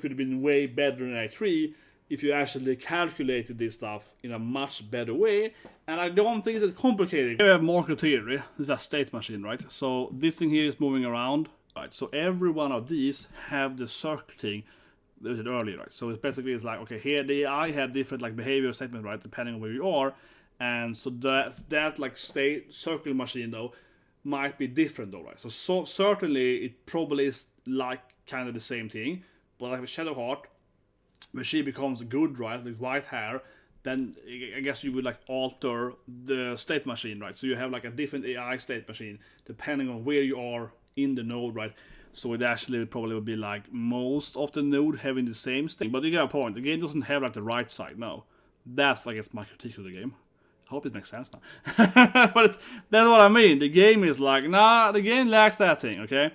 could have been way better in Act 3 if you actually calculated this stuff in a much better way. And I don't think it's complicated. Here we have Markow theory. This is a state machine, right? So this thing here is moving around, right? So every one of these have the circle thing that I did earlier, right? So it's basically it's like, okay, here the AI have different like behavior statements, right? Depending on where you are. And so that like state circle machine though might be different though, right? So certainly it probably is like kind of the same thing, but like with Shadowheart, when she becomes good, right, with white hair, then I guess you would like alter the state machine, right? So you have like a different AI state machine depending on where you are in the node, right? So it actually probably would be like most of the node having the same state. But you get a point. The game doesn't have like the right side now. That's like it's my critique of the game. I hope it makes sense now. But that's what I mean. The game is like, nah, the game lacks that thing, okay?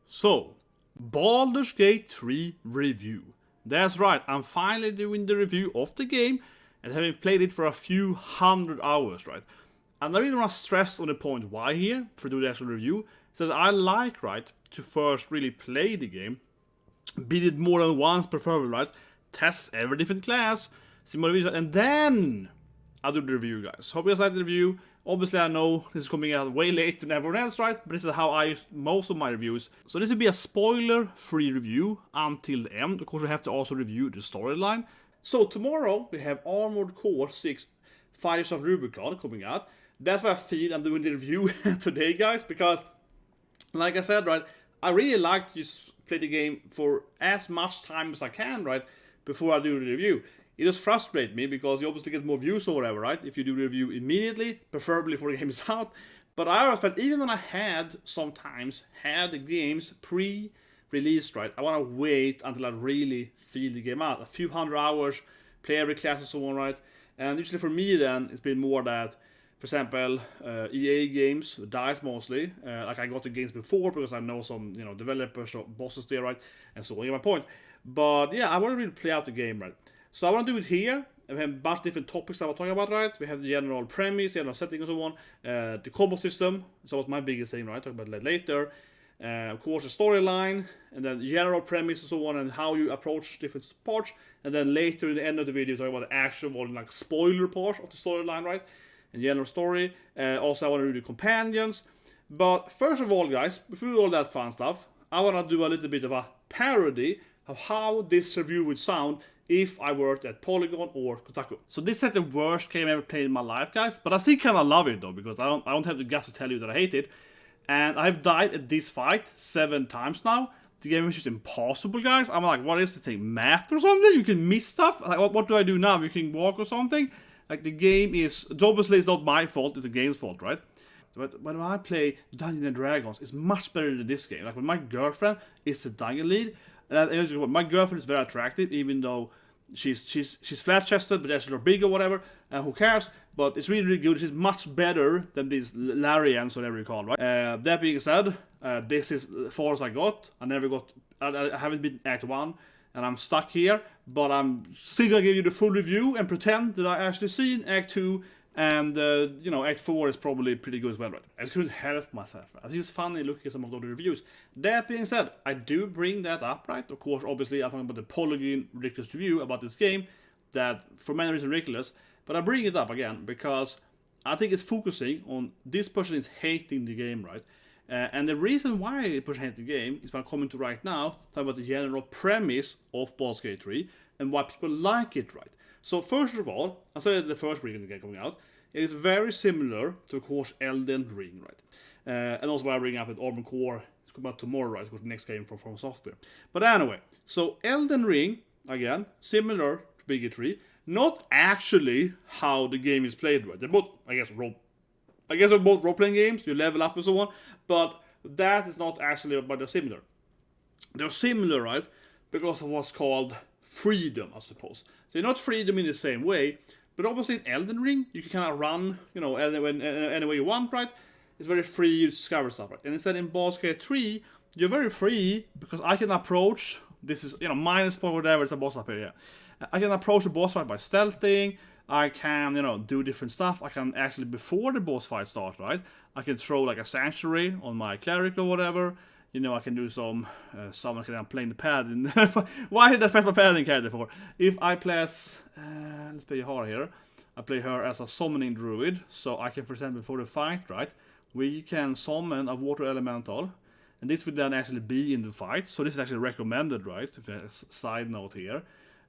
So, Baldur's Gate 3 review. That's right, I'm finally doing the review of the game and having played it for a few hundred hours, right? And I really want to stress on the point why here, for doing the actual review, is that I like, right, to first really play the game, beat it more than once preferably, right? Test every different class, see more videos, and then I'll do the review, guys. Hope you guys like the review. Obviously, I know this is coming out way later than everyone else, right? But this is how I use most of my reviews. So this will be a spoiler-free review until the end. Of course, we have to also review the storyline. So tomorrow, we have Armored Core 6 Fires of Rubicon coming out. That's why I feel I'm doing the review today, guys. Because, like I said, right, I really like to just play the game for as much time as I can, right? Before I do the review. It does frustrate me because you obviously get more views or whatever, right? If you do the review immediately, preferably before the game is out. But I always felt, even when I sometimes had the games pre-released, right? I want to wait until I really feel the game out. A few hundred hours, play every class and so on, right? And usually for me then, it's been more that, for example, EA games, DICE mostly. Like I got the games before because I know some, developers or bosses there, right? And so on, you get my point. But yeah, I want to really play out the game, right? So I want to do it here. We have a bunch of different topics I was talking about, right? We have the general premise, general setting and so on. The combo system, so was my biggest thing, right? Talk about that later. Of course, the storyline, and then general premise and so on, and how you approach different parts. And then later in the end of the video, talk about the actual, like, spoiler part of the storyline, right? And general story. Also, I want to do the companions. But first of all, guys, before we do all that fun stuff, I want to do a little bit of a parody of how this review would sound if I worked at Polygon or Kotaku. So this is the worst game I ever played in my life, guys. But I still kind of love it though, because I don't have the guts to tell you that I hate it. And I've died at this fight 7 times now. The game is just impossible, guys. I'm like, what is the thing? Math or something? You can miss stuff? Like, what do I do now? You can walk or something? Like, the game is... Obviously, it's not my fault. It's the game's fault, right? But when I play Dungeons and Dragons, it's much better than this game. Like, when my girlfriend is the dungeon lead, and my girlfriend is very attractive, even though she's flat-chested, but actually big or whatever, and who cares? But it's really, really good. She's much better than these Larians, whatever you call, right? That being said, this is as far as I got. I haven't been Act 1, and I'm stuck here, but I'm still gonna give you the full review and pretend that I actually seen Act 2, and Act 4 is probably pretty good as well, right? I couldn't help myself. It's just funny looking at some of the reviews. That being said, I do bring that up, right? Of course, obviously, I'm talking about the Polygon ridiculous review about this game, that for many reasons ridiculous, but I bring it up again because I think it's focusing on this person is hating the game, right? And the reason why the person hates the game is what I'm coming to right now, talking about the general premise of Baldur's Gate 3 and why people like it, right? So first of all, I said the first week of the game coming out, it is very similar to, of course, Elden Ring, right? And also why I bring up that Armored Core is coming out tomorrow, right? It's the next game from Software. But anyway, so Elden Ring, again, similar to Baldur's Gate 3, not actually how the game is played, right? They're both, they're both role-playing games, you level up and so on, but that is not actually why they're similar. They're similar, right? Because of what's called freedom, I suppose. So not freedom in the same way, but obviously in Elden Ring, you can kind of run, any way you want, right? It's very free, you discover stuff, right? And instead in Baldur's Gate 3, you're very free, because I can approach, this is, minus point whatever, it's a boss up here, yeah. I can approach the boss fight by stealthing, I can, do different stuff, I can actually, before the boss fight starts, right? I can throw like a sanctuary on my cleric or whatever, you know, I can do some kind of playing the paladin. Why did I press my paladin character for? If I place, let's play her here. I play her as a summoning druid, so I can, for example, for the fight, right? We can summon a water elemental, and this would then actually be in the fight. So this is actually recommended, right? Side note here.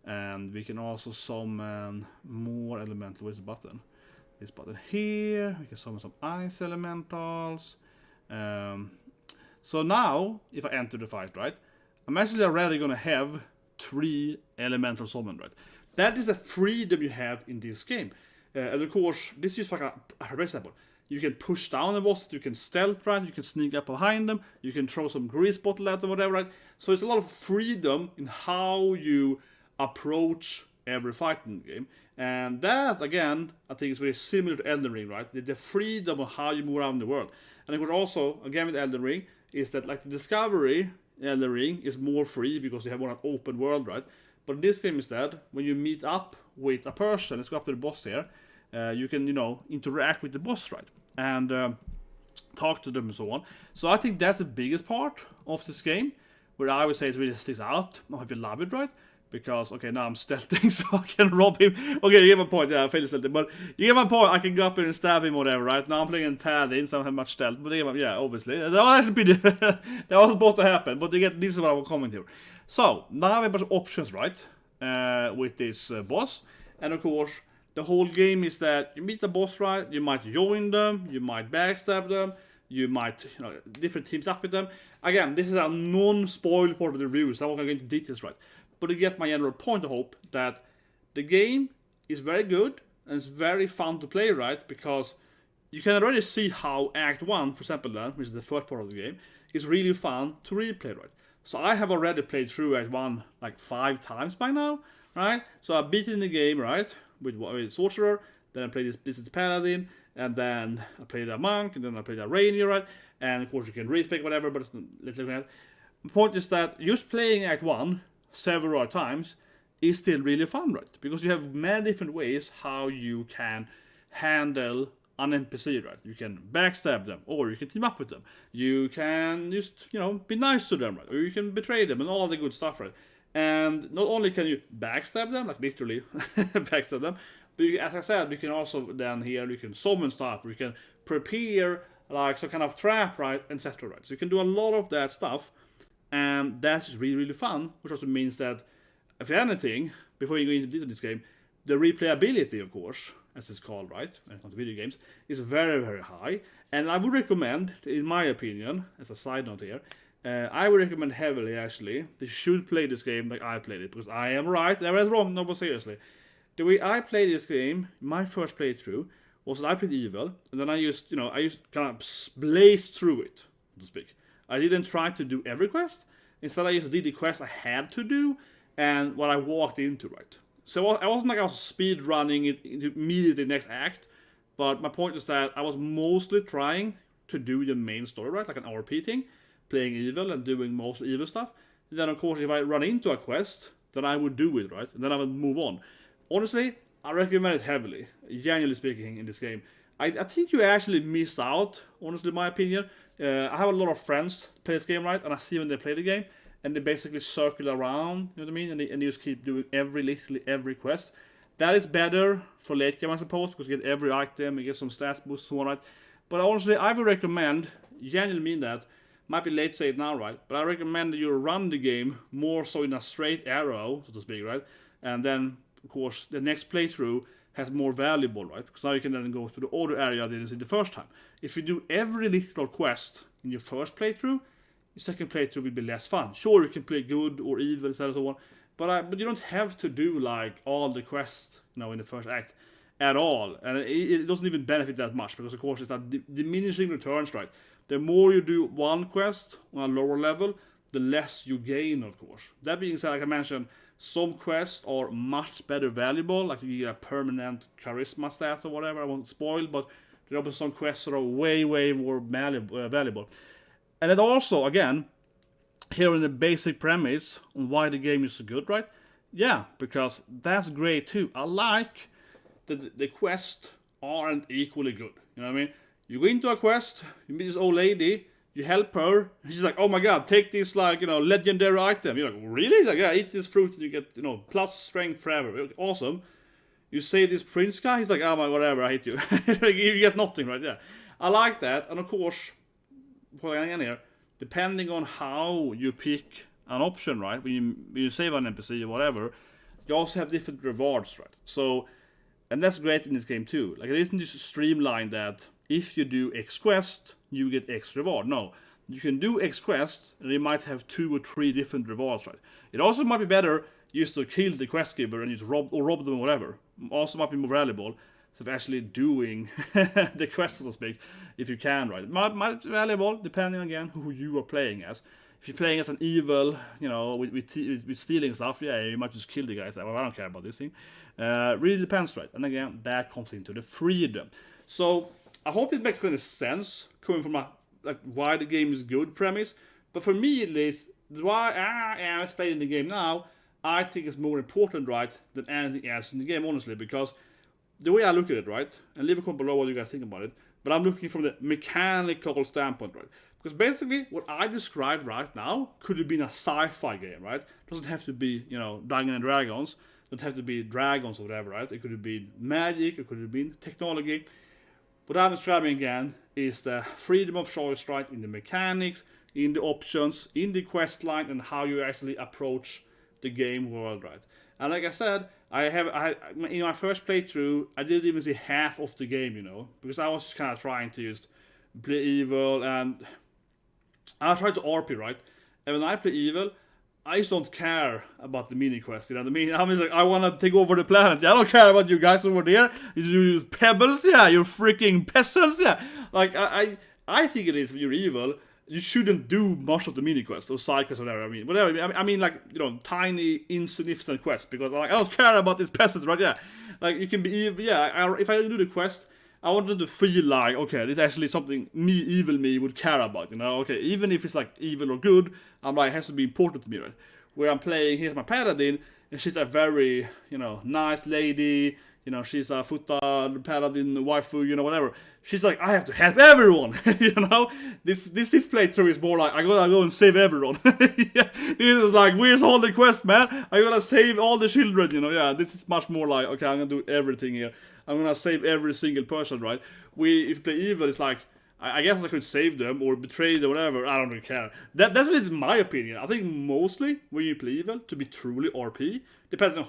And we can also summon more elemental. Where's the button? This button here. We can summon some ice elementals. So now, if I enter the fight, right, I'm actually already gonna have 3 elemental summon, right? That is the freedom you have in this game. And of course, this is like for example, you can push down the boss, you can stealth, right? You can sneak up behind them, you can throw some grease bottle at them, whatever, right? So it's a lot of freedom in how you approach every fight in the game. And that, again, I think is very similar to Elden Ring, right? The freedom of how you move around the world. And of course also, again with Elden Ring, is that like the discovery in Elden Ring is more free because you have more an open world, right? But in this game instead, when you meet up with a person, let's go up to the boss here, you can, you know, interact with the boss, right? And talk to them and so on. So I think that's the biggest part of this game, where I would say it really sticks out. I hope you love it, right? Because, okay, now I'm stealthing, so I can rob him. Okay, you get my point, yeah, I failed stealthing, but you get my point, I can go up here and stab him or whatever, right? Now I'm playing in paladin, so I don't have much stealth, but yeah, obviously. That was actually pretty, that was supposed to happen, but you get, this is what I will comment here. So, now I have a bunch of options, right, with this boss, and of course, the whole game is that you meet the boss, right, you might join them, you might backstab them, you might, you know, different teams up with them. Again, this is a non-spoil part of the review, so I'm not going to go into details, right? But you get my general point, I hope, that the game is very good and it's very fun to play, right? Because you can already see how Act 1, for example, then, which is the first part of the game, is really fun to replay, right? So I have already played through Act 1 like 5 times by now, right? So I've beaten the game, right, with Sorcerer, then I played this is Paladin, and then I played a Monk, and then I played a Ranger, right? And of course you can respec whatever, but let's look at it. The point is that just playing Act 1 several times is still really fun, right? Because you have many different ways how you can handle an NPC, right? You can backstab them, or you can team up with them. You can just, you know, be nice to them, right? Or you can betray them and all the good stuff, right? And not only can you backstab them, like literally backstab them, but you, as I said, you can also then here, you can summon stuff, or you can prepare like some kind of trap, right? Etc. Right? So you can do a lot of that stuff. And that's really, really fun, which also means that, if anything, before you go into this game, the replayability, of course, as it's called, right, when it comes to video games, is very, very high. And I would recommend, in my opinion, as a side note here, I would recommend heavily, actually, that you should play this game like I played it, because I am right, everyone's wrong, no, but seriously. The way I played this game, my first playthrough, was that I played Evil, and then I just kind of blazed through it, so to speak. I didn't try to do every quest. Instead, I just did the quest I had to do and what I walked into, right? So I wasn't like I was speed running it immediately the next act. But my point is that I was mostly trying to do the main story, right? Like an RP thing, playing evil and doing most evil stuff. And then, of course, if I run into a quest, then I would do it, right? And then I would move on. Honestly, I recommend it heavily, genuinely speaking, in this game. I think you actually miss out, honestly, in my opinion. I have a lot of friends play this game, right? And I see when they play the game, and they basically circle around, you know what I mean? And they just keep doing literally every quest. That is better for late game, I suppose, because you get every item, you get some stats boosts and so on, right? But honestly, I would recommend, genuinely mean that, might be late to say it now, right? But I recommend that you run the game more so in a straight arrow, so to speak, right? And then, of course, the next playthrough has more valuable, right? Because now you can then go to the other area that is in the first time. If you do every little quest in your first playthrough, your second playthrough will be less fun. Sure, you can play good or evil, etc. and so on, but you don't have to do like all the quests, you know, in the first act at all, and it doesn't even benefit that much because, of course, it's a diminishing returns, right? The more you do one quest on a lower level, the less you gain, of course. That being said, like I mentioned, some quests are much better valuable, like you get a permanent charisma stat or whatever. I won't spoil, but there are some quests that are way, way more valuable. And it also, again, here in the basic premise on why the game is so good, right? Yeah, because that's great too. I like that the quests aren't equally good. You know what I mean? You go into a quest, you meet this old lady, You help her, and she's like, oh my god, take this, like, you know, legendary item. You're like, really? He's like, yeah, eat this fruit and you get, you know, plus strength forever. Awesome. You save this prince guy, he's like, oh my, whatever, I hate you. You get nothing, right? Yeah. I like that, and of course, here, depending on how you pick an option, right? When you save an NPC or whatever, you also have different rewards, right? So, and that's great in this game too. Like, it isn't just streamlined that if you do X quest, you get X reward. No, you can do X quest, and you might have 2 or 3 different rewards, right? It also might be better just to kill the quest giver and just rob them or whatever. Also might be more valuable of actually doing the quest, so to speak, if you can, right? It might be valuable depending again who you are playing as. If you're playing as an evil, you know, with stealing stuff, yeah, you might just kill the guys. Well, I don't care about this thing. Really depends, right? And again, that comes into the freedom. So I hope it makes any sense coming from a like why the game is good premise. But for me, at least, why I am playing the game now, I think it's more important, right, than anything else in the game, honestly, because the way I look at it, right, and leave a comment below what you guys think about it, but I'm looking from the mechanical standpoint, right? Because basically, what I described right now could have been a sci-fi game, right? It doesn't have to be, you know, Dungeons and Dragons. It doesn't have to be dragons or whatever, right? It could have been magic. It could have been technology. What I'm describing again is the freedom of choice, right? In the mechanics, in the options, in the quest line, and how you actually approach the game world, right? And like I said, in my first playthrough, I didn't even see half of the game, you know, because I was just kind of trying to just play evil, and I tried to RP, right? And when I play evil, I just don't care about the mini quest, you know what I mean? I'm just like, I want to take over the planet. I don't care about you guys over there. You use pebbles, yeah, you're freaking peasants, yeah. Like, I think it is, if you're evil, you shouldn't do much of the mini quest or side quest or whatever. I mean, like, you know, tiny, insignificant quests, because like, I don't care about these peasants, right? Yeah, like, you can be evil, yeah. If I do the quest, I wanted to feel like, okay, this is actually something evil me would care about, you know? Okay, even if it's like evil or good, I'm like, it has to be important to me, right? Where I'm playing, here's my paladin, and she's a very, you know, nice lady, you know, she's a futa paladin waifu, you know, whatever. She's like, I have to help everyone, you know? This playthrough is more like, I gotta go and save everyone. Yeah, this is like, where's all the quest, man? I gotta save all the children, you know? Yeah, this is much more like, okay, I'm gonna do everything here. I'm gonna save every single person, right? If you play evil, it's like, I guess I could save them or betray them or whatever. I don't really care. That's at least my opinion. I think mostly when you play evil, to be truly RP, depends on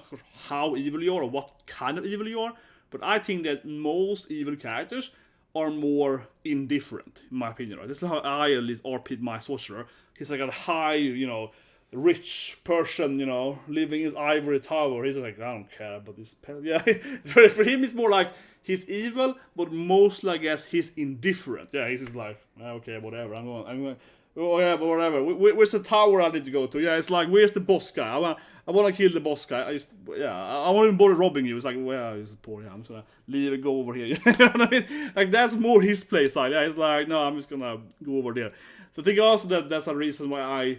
how evil you are or what kind of evil you are. But I think that most evil characters are more indifferent, in my opinion. Right? This is how I at least RP'd my sorcerer. He's like a high, you know, rich person, you know, living in his ivory tower. He's like, I don't care about this. Yeah, for him, it's more like he's evil, but mostly, I guess, he's indifferent. Yeah, he's just like, okay, whatever. I'm going. Oh yeah, but whatever. Where's the tower I need to go to? Yeah, it's like, where's the boss guy? I want to kill the boss guy. I won't even bother robbing you. It's like, well, he's poor. Yeah, I'm just gonna leave and go over here. You know what I mean? Like, that's more his play style. Yeah, it's like, no, I'm just gonna go over there. So I think also that's a reason why I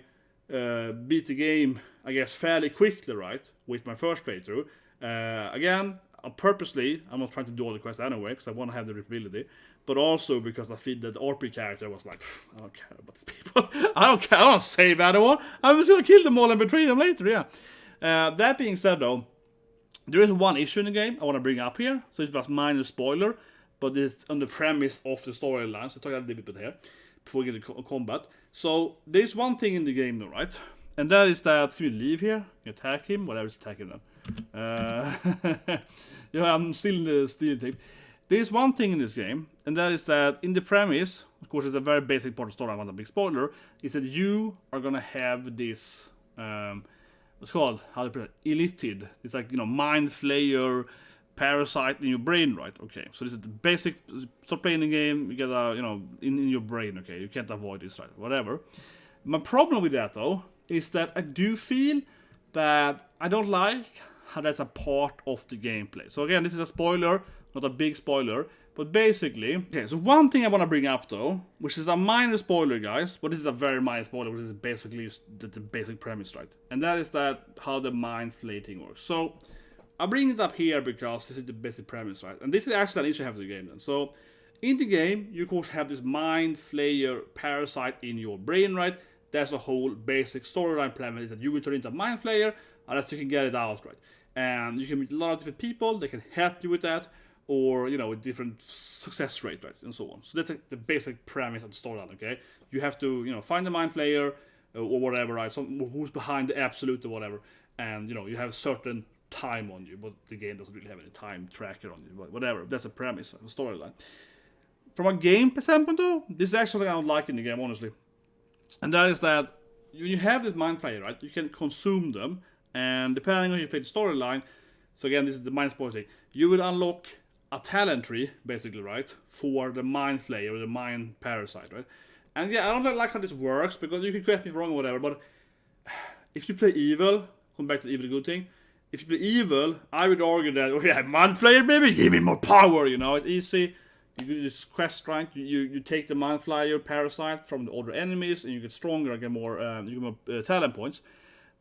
beat the game, I guess, fairly quickly, right, with my first playthrough. Again, purposely, I'm not trying to do all the quests anyway, because I want to have the replayability, but also because I feel that the RP character was like, I don't care about these people. I don't care. I don't save anyone. I'm just gonna kill them all and betray them later. Yeah. That being said, though, there is one issue in the game I want to bring up here. So it's just minor spoiler, but it's on the premise of the storyline. So talk a little bit here before we get to combat. So there's one thing in the game, though, right? And that is that, can we leave here? You attack him? Whatever, it's attacking them. Yeah, I'm still in the steel tape. There's one thing in this game, and that is that in the premise, of course, it's a very basic part of the story, I want a big spoiler, is that you are gonna have this, what's called, how to put it, elitid. It's like, you know, mind flayer parasite in your brain, right? Okay, so this is the basic, start playing the game, you get a, you know, in your brain, okay, you can't avoid this, right? Whatever. My problem with that, though, is that I do feel that I don't like how that's a part of the gameplay. So again, this is a spoiler, not a big spoiler, but basically, okay, so one thing I want to bring up though, which is a minor spoiler, guys, but this is a very minor spoiler, which is basically the basic premise, right? And that is that how the mind flating works. So I bring it up here because this is the basic premise, right? And this is actually an issue I have with the game then. So In the game, you of course have this mind flayer parasite in your brain, right? That's a whole basic storyline plan is that you will turn into a mind flayer unless you can get it out, right? And you can meet a lot of different people that can help you with that, or with different success rate, right, and so on. So that's the basic premise of the storyline. Okay, you have to find the mind flayer or whatever, right? Who's behind the absolute or whatever, and you have certain time on you, but the game doesn't really have any time tracker on you. But whatever, that's the premise of the storyline. From a game standpoint, though, this is actually something I don't like in the game, honestly, and that is that when you have this mind flayer, right, you can consume them, and depending on how you play the storyline. So again, this is the mind spoiler thing. You will unlock a talent tree, basically, right, for the mind flayer or the mind parasite, right? And yeah, I don't like how this works, because you can correct me wrong or whatever, but if you play evil, come back to the evil good thing, if you play evil, I would argue that, mind flayer, baby, give me more power, it's easy. You do this quest, right? You take the mind flayer parasite from the other enemies, and you get stronger and get more, talent points.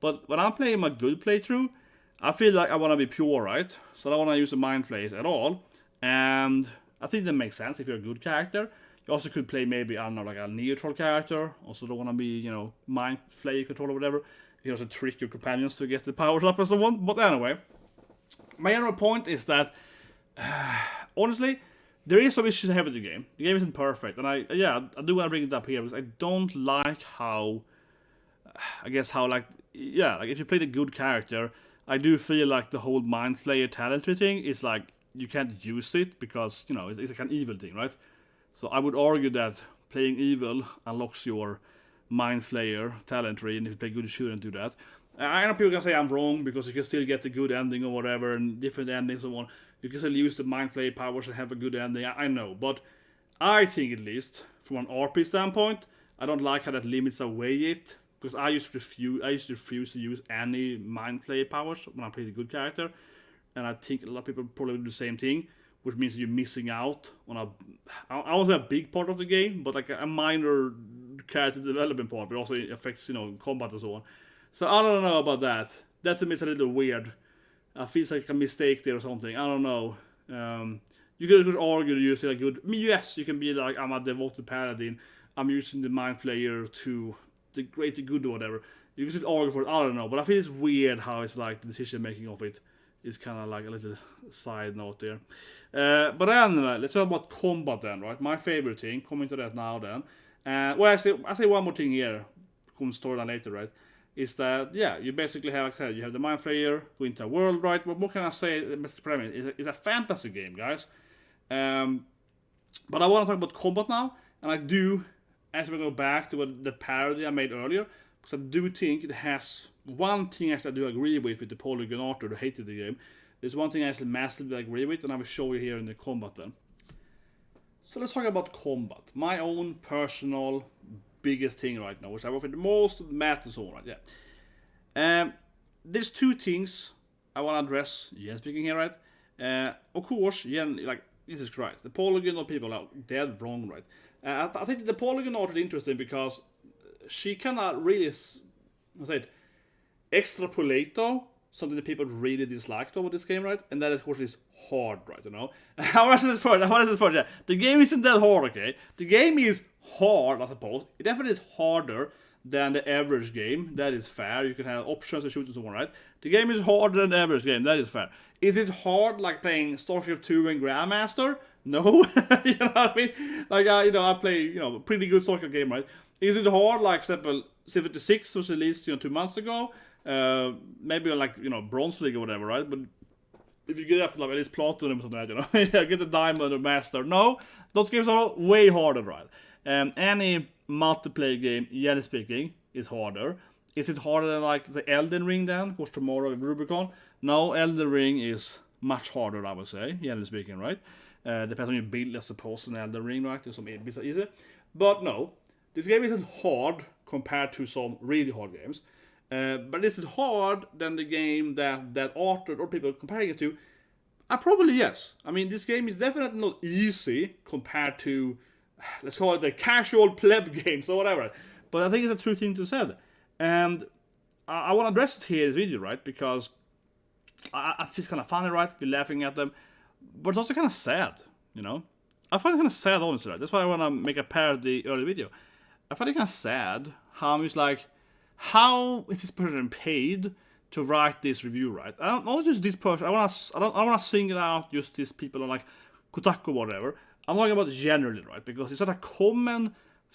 But when I'm playing my good playthrough, I feel like I want to be pure, right? So I don't want to use the mind flayers at all. And I think that makes sense if you're a good character. You also could play maybe, I don't know, like a neutral character. Also don't want to be, mind flayer control or whatever. You also trick your companions to get the powers up and so on. But anyway, my general point is that, honestly, there is some issues I have with the game. The game isn't perfect. And I do want to bring it up here because I don't like how, like if you play the good character, I do feel like the whole mind flayer talent tree thing is like, you can't use it because, it's like an evil thing, right? So I would argue that playing evil unlocks your mind flayer talent tree, and if you play good, you shouldn't do that. I know people can say I'm wrong because you can still get the good ending or whatever, and different endings and so on. You can still use the mind flayer powers and have a good ending. I know, but I think at least from an RP standpoint, I don't like how that limits away it. Because I used to refuse to use any mind flayer powers when I played a good character. And I think a lot of people probably do the same thing, which means you're missing out on I won't say a big part of the game, but like a minor character development part. It also affects, combat and so on. So I don't know about that. That to me is a little weird. It feels like a mistake there or something. I don't know. You could argue you're still a good. I mean, yes, you can be like, I'm a devoted paladin. I'm using the mind flayer to the greater good or whatever. You can still argue for it. I don't know, but I feel it's weird how it's like the decision making of it is kind of like a little side note there. But anyway, let's talk about combat then, right? My favorite thing. Coming to that now then. Actually, I say one more thing here. Comes storyline later, right? Is that you basically have, like I said, you have the mind flayer go into a world, right? But what can I say? The premise is a fantasy game, guys. But I want to talk about combat now, and I do, as we go back to the parody I made earlier, because I do think it has one thing I do agree with the Polygon Author who hated the game. There's one thing I actually massively agree with, and I will show you here in the combat then. So let's talk about combat. My own personal biggest thing right now, which I work with the most, math and so on, right? There's two things I want to address, speaking here, right? Of course, like, Jesus Christ, the Polygon people are dead wrong, right? I think the Polygon Author is interesting because she cannot really, extrapolate though, something that people really disliked over this game, right? And that, of course, is hard, right? How is this first? Yeah. The game isn't that hard, okay? The game is hard, I suppose. It definitely is harder than the average game. That is fair. You can have options to shoot and so on, right? The game is harder than the average game. That is fair. Is it hard like playing StarCraft 2 and Grandmaster? No. You know what I mean? Like, I play, pretty good StarCraft game, right? Is it hard like, for example, 76 was released, 2 months ago? Maybe like, Bronze League or whatever, right? But if you get up to like at least Platinum or something like that, get the Diamond or Master. No, those games are way harder, right? Any multiplayer game, generally speaking, is harder. Is it harder than like the Elden Ring then? Of course, tomorrow with Rubicon. No, Elden Ring is much harder, I would say, generally speaking, right? Depends on your build, I suppose, in Elden Ring, right? There's some bits are easy. But no, this game isn't hard compared to some really hard games. But is it hard than the game that Author or people comparing it to? Probably yes. I mean, this game is definitely not easy compared to, let's call it the casual pleb games or whatever. But I think it's a true thing to say. And I want to address it here in this video, right? Because I think it's kind of funny, right? We're laughing at them. But it's also kind of sad, I find it kind of sad, honestly. Right? That's why I want to make a parody early video. I find it kind of sad how I'm just like, how is this person paid to write this review, right? I don't not just this person. I want to single out just these people on like Kotaku or whatever. I'm talking about generally, right? Because it's not a common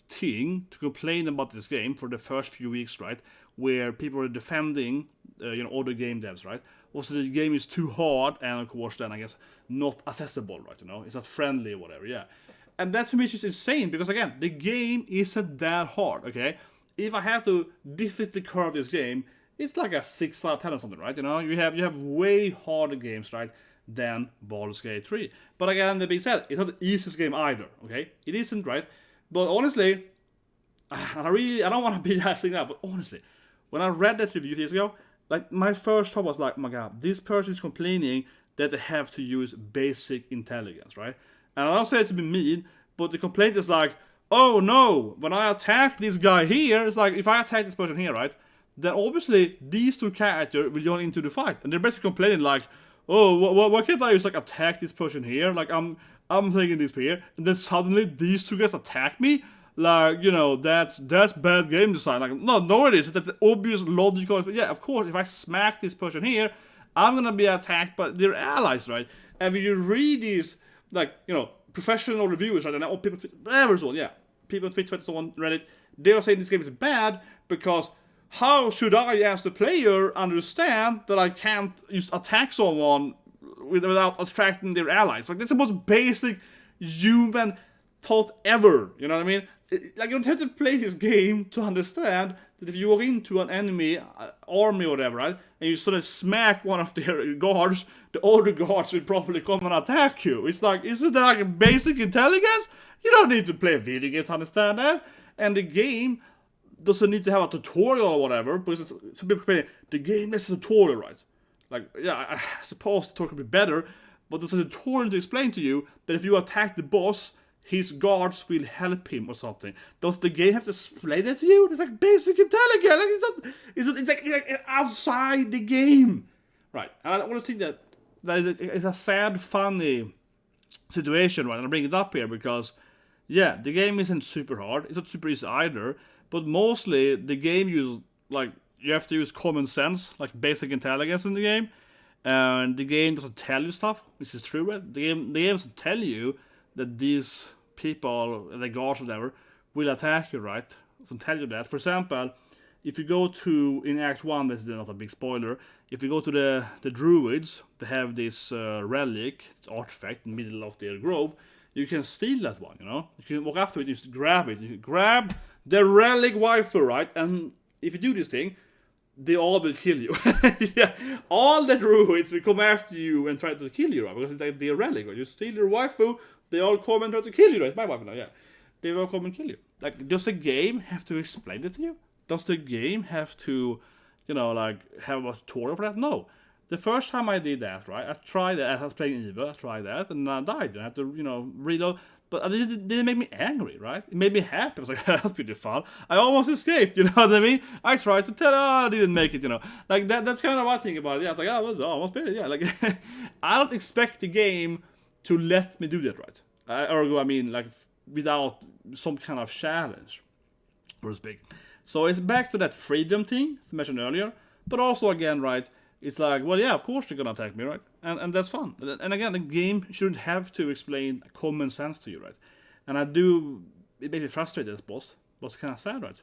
thing to complain about this game for the first few weeks, right? Where people are defending, other game devs, right? Also, the game is too hard, and of course, then I guess not accessible, right? It's not friendly or whatever, yeah. And that to me is just insane because again, the game isn't that hard, okay? If I have to difficulty curve this game, it's like a 6 out of 10 or something, right? You have way harder games, right, than Baldur's Gate 3. But again, that being said, it's not the easiest game either, okay? It isn't, right? But honestly, I don't want to be that thing out, but honestly, when I read that review years ago, like my first thought was like, oh my god, this person is complaining that they have to use basic intelligence, right? And I don't say it to be mean, but the complaint is like, oh no, when I attack this guy here, it's like, if I attack this person here, right, then obviously these two characters will join into the fight. And they're basically complaining like, oh, why can't I just like attack this person here? Like, I'm taking this here, and then suddenly these two guys attack me? Like, that's bad game design. Like, no, it is. That's the obvious logical. But yeah, of course, if I smack this person here, I'm gonna be attacked by their allies, right? And when you read these, like, professional reviewers, right, and all people, whatever, so yeah, people on Twitter, so on Reddit, they are saying this game is bad because how should I, as the player, understand that I can't just attack someone without attracting their allies? Like, that's the most basic human thought ever. You know what I mean? Like, you don't have to play this game to understand that if you walk into an enemy army or whatever, right, and you sort of smack one of their guards, the other guards will probably come and attack you. It's like, isn't that like a basic intelligence? You don't need to play a video game to understand that. And the game doesn't need to have a tutorial or whatever, because some people complain, the game is a tutorial, right? Like, yeah, I suppose the tutorial could be better, but there's a tutorial to explain to you that if you attack the boss, his guards will help him or something. Does the game have to explain it to you? It's like basic intelligence. Like, it's like outside the game, right? And I want to think that it's a sad, funny situation, right? And I bring it up here because, yeah, the game isn't super hard. It's not super easy either. But mostly the game you have to use common sense, like basic intelligence in the game, and the game doesn't tell you stuff, which is true, right? The game doesn't tell you that these people, the guards or whatever, will attack you, right? It doesn't tell you that. For example, if you go to, in Act 1, this is not a big spoiler, if you go to the druids, they have this relic, this artifact in the middle of their grove, you can steal that one, You can walk up to it, you just grab it. You grab the relic waifu, right? And if you do this thing, they all will kill you. Yeah, all the druids will come after you and try to kill you, right? Because it's like their relic, right? You steal your waifu, they all come and try to kill you, right? It's my wife now, yeah. They will come and kill you. Like, does the game have to explain it to you? Does the game have to, have a tutorial for that? No. The first time I did that, right, I tried that, I was playing Eva, I tried that, and I died. I had to, reload. But it didn't make me angry, right? It made me happy. I was like, that's pretty fun. I almost escaped, you know what I mean? I tried to tell, I didn't make it, Like, that's kind of what I think about it. Yeah, I was like, I was almost better, yeah. Like, I don't expect the game to let me do that, right? Without some kind of challenge, or speak. So it's back to that freedom thing I mentioned earlier. But also, again, right, it's like, well, yeah, of course they're gonna attack me, right? And that's fun. And again, the game shouldn't have to explain common sense to you, right? And it makes me frustrated as boss. But kind of sad, right?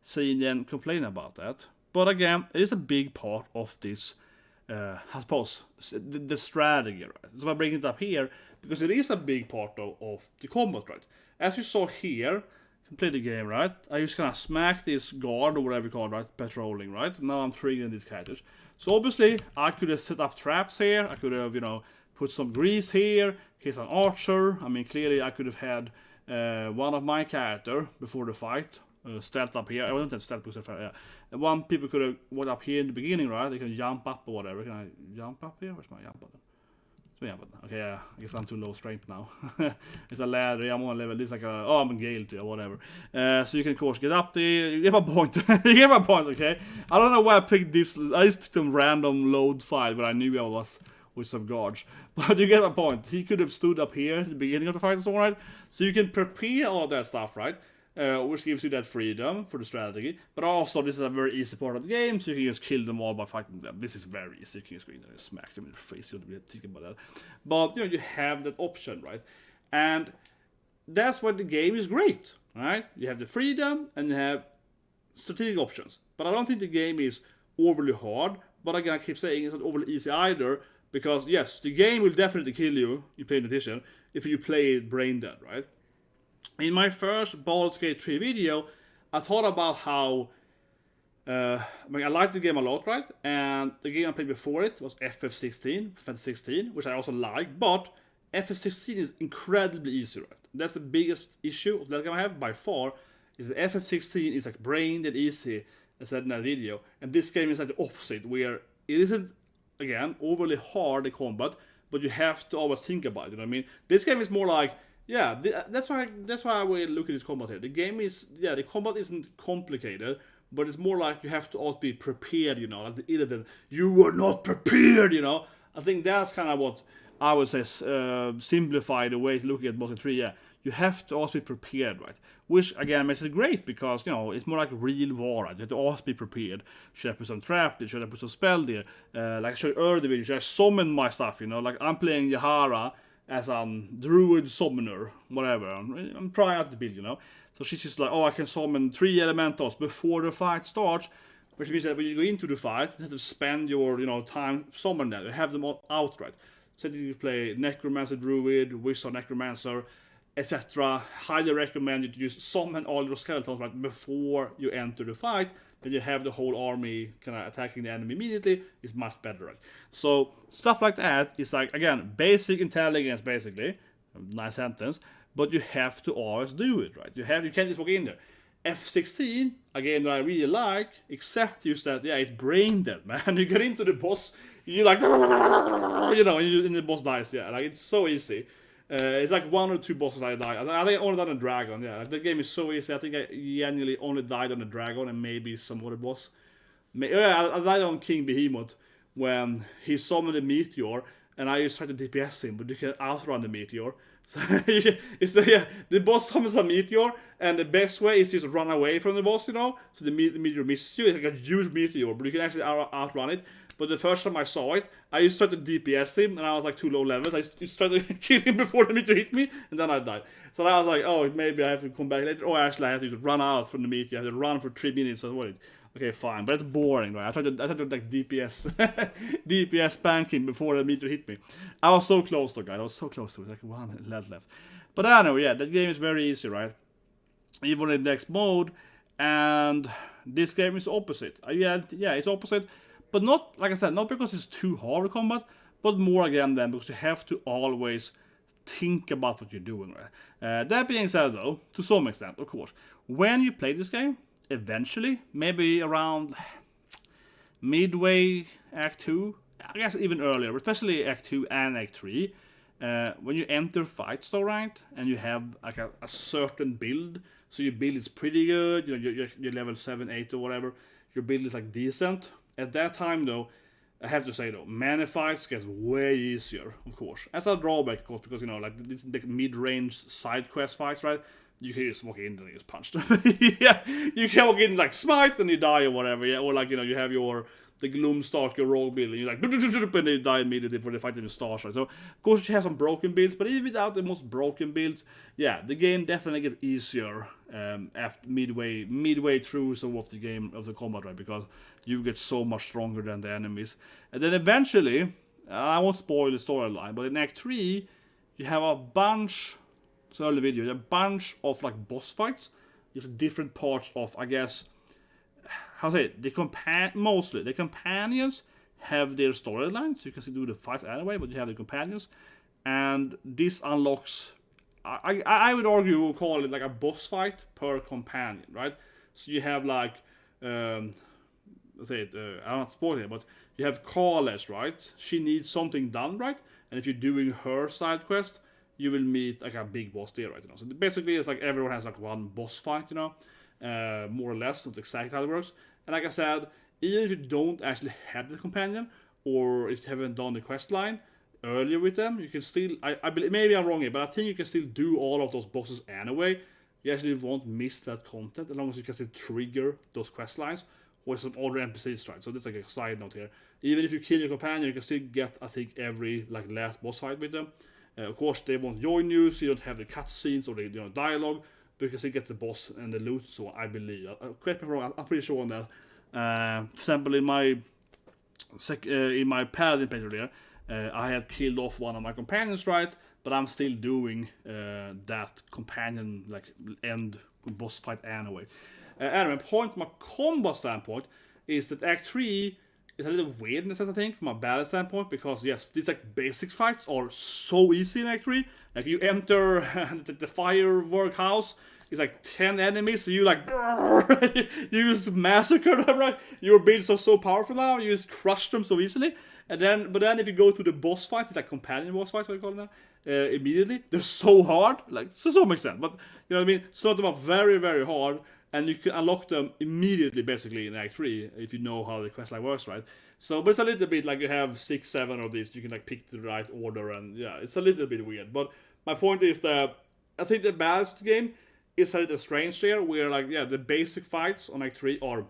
Seeing them complain about that. But again, it is a big part of this, I suppose, the strategy, right? So I bring it up here, because it is a big part of the combat, right? As you saw here, play the game, right? I just kind of smack this guard or whatever you call it, right? Patrolling, right? Now I'm triggering these characters. So obviously, I could have set up traps here. I could have, put some grease here. Here's an archer. I mean, clearly I could have had one of my character before the fight stealth up here. I wasn't that stealth because yeah. And one people could have walked up here in the beginning, right? They can jump up or whatever. Can I jump up here? Where's my jump button? Okay, yeah, I guess I'm too low strength now. It's a ladder, I'm on level, this is like I'm a Gale too, or whatever. So you can of course get up there, you get my point, you get my point, okay? I don't know why I picked this, I just took some random load file, but I knew I was with some guards. But you get my point. He could have stood up here at the beginning of the fight and so on, right? So you can prepare all that stuff, right? Which gives you that freedom for the strategy. But also, this is a very easy part of the game, so you can just kill them all by fighting them. This is very easy. You can just go in there and smack them in the face. You don't really think about that. But, you have that option, right? And that's why the game is great, right? You have the freedom and you have strategic options. But I don't think the game is overly hard. But again, I keep saying it's not overly easy either. Because, yes, the game will definitely kill you playing Tactician if you play it brain dead, right? In my first Baldur's Gate 3 video, I thought about how I liked the game a lot, right? And the game I played before it was FF16, Fantasy 16, which I also like, but FF16 is incredibly easy, right? That's the biggest issue of that game I have by far, is that FF16 is like brain dead easy, as I said in that video. And this game is like the opposite, where it isn't, again, overly hard, the combat, but you have to always think about it, you know what I mean? This game is more like, yeah, that's why we look at this combat here. The game is, the combat isn't complicated, but it's more like you have to always be prepared, like the Illidan, you were not prepared, I think that's kind of what I would say simplify the way to look at Baldur's Gate 3, You have to always be prepared, right? Which, again, makes it great, because, it's more like real war, right? You have to always be prepared. Should I put some trap there? Should I put some spell there? Like I showed earlier, should I summon my stuff, Like, I'm playing Yahara as a druid summoner, whatever. I'm trying out the build, So she's just like, I can summon 3 elementals before the fight starts, which means that when you go into the fight, you have to spend your, time summoning them. You have them all out, right? So you play Necromancer, Druid, Wizard, Necromancer, etc. Highly recommend you to just summon all your skeletons right before you enter the fight. Then you have the whole army kind of attacking the enemy immediately. Is much better, right? So stuff like that is like, again, basic intelligence, basically. Nice sentence. But you have to always do it, right? You can't just walk in there. F16, a game that I really like, except just that, it's brain dead, man. You get into the boss, you're like, and the boss dies, like, it's so easy. It's like 1 or 2 bosses I died. I think I only died on a dragon, The game is so easy. I think I genuinely only died on a dragon and maybe some other boss. I died on King Behemoth when he summoned a meteor and I just tried to DPS him, but you can outrun the meteor. So the boss summons a meteor, and the best way is just run away from the boss, So the meteor misses you. It's like a huge meteor, but you can actually outrun it. But the first time I saw it, I just tried to DPS him, and I was like too low levels. I just tried to kill him before the meteor hit me, and then I died. So I was like, maybe I have to come back later. Or actually, I have to run out from the meteor. I have to run for 3 minutes. So what? Okay, fine, but it's boring, right? I tried to like DPS, DPS spank him before the meteor hit me. I was so close, though, guys. I was so close. It was like 1 level left. But I know, that game is very easy, right? Even in the next mode, and this game is opposite. It's opposite. But not, like I said, not because it's too hard to combat, but more again then because you have to always think about what you're doing. Right? That being said, though, to some extent, of course, when you play this game, eventually, maybe around midway Act 2, I guess even earlier, especially Act 2 and Act 3, when you enter fights, though, right, and you have like a certain build, so your build is pretty good, you're level 7, 8 or whatever, your build is like decent. At that time, though, I have to say, though, mana fights gets way easier, of course. As a drawback, of course, because, like, it's the mid-range side quest fights, right? You can just walk in and just punch them. You can walk in, like, smite and you die or whatever, Or, like, you have the Gloomstalker rogue build, and you're like, and they die immediately before they fight in the stars, right? So, of course, you have some broken builds, but even without the most broken builds, the game definitely gets easier after midway through some of the game, of the combat, right? Because you get so much stronger than the enemies. And then eventually, I won't spoil the storyline, but in Act 3, you have a bunch, it's an early video, a bunch of, like, boss fights. There's different parts of, I guess, how to say it, mostly the companions have their storylines, so you can do the fights anyway, but you have the companions, and this unlocks, I would argue we'll call it like a boss fight per companion, right? So you have like, I'm not spoiling it, but you have Carles, right? She needs something done, right? And if you're doing her side quest, you will meet like a big boss there, right? So basically it's like everyone has like one boss fight, more or less, not exactly how it works. And like I said, even if you don't actually have the companion, or if you haven't done the quest line earlier with them, you can still, I believe, maybe I'm wrong here, but I think you can still do all of those bosses anyway. You actually won't miss that content as long as you can still trigger those quest lines with some other NPCs, right? So that's like a side note here. Even if you kill your companion, you can still get, I think, every like last boss fight with them. Of course, they won't join you, so you don't have the cutscenes or the dialogue, but you can still get the boss and the loot. So I believe, correct me if I'm wrong, I'm pretty sure on that. For example, in my Paladin playthrough there, I had killed off one of my companions, right? But I'm still doing that companion like end boss fight anyway. Anyway, point from a combo standpoint is that Act 3 is a little weird in a sense, I think, from a balance standpoint, because yes, these like basic fights are so easy in Act 3. Like you enter the firework house, it's like 10 enemies, so you like you just massacre them, right? Your builds are so powerful now, you just crush them so easily. And then, but then if you go to the boss fight, it's like companion boss fights, what you call it now, immediately, they're so hard, like to some extent, but you know what I mean? Some of them are very, very hard, and you can unlock them immediately, basically, in Act 3, if you know how the questline works, right? So, but it's a little bit like you have 6, 7 of these, you can like pick the right order, and yeah, it's a little bit weird. But my point is that I think the balance of the game is a little strange here, where like, yeah, the basic fights on Act 3 are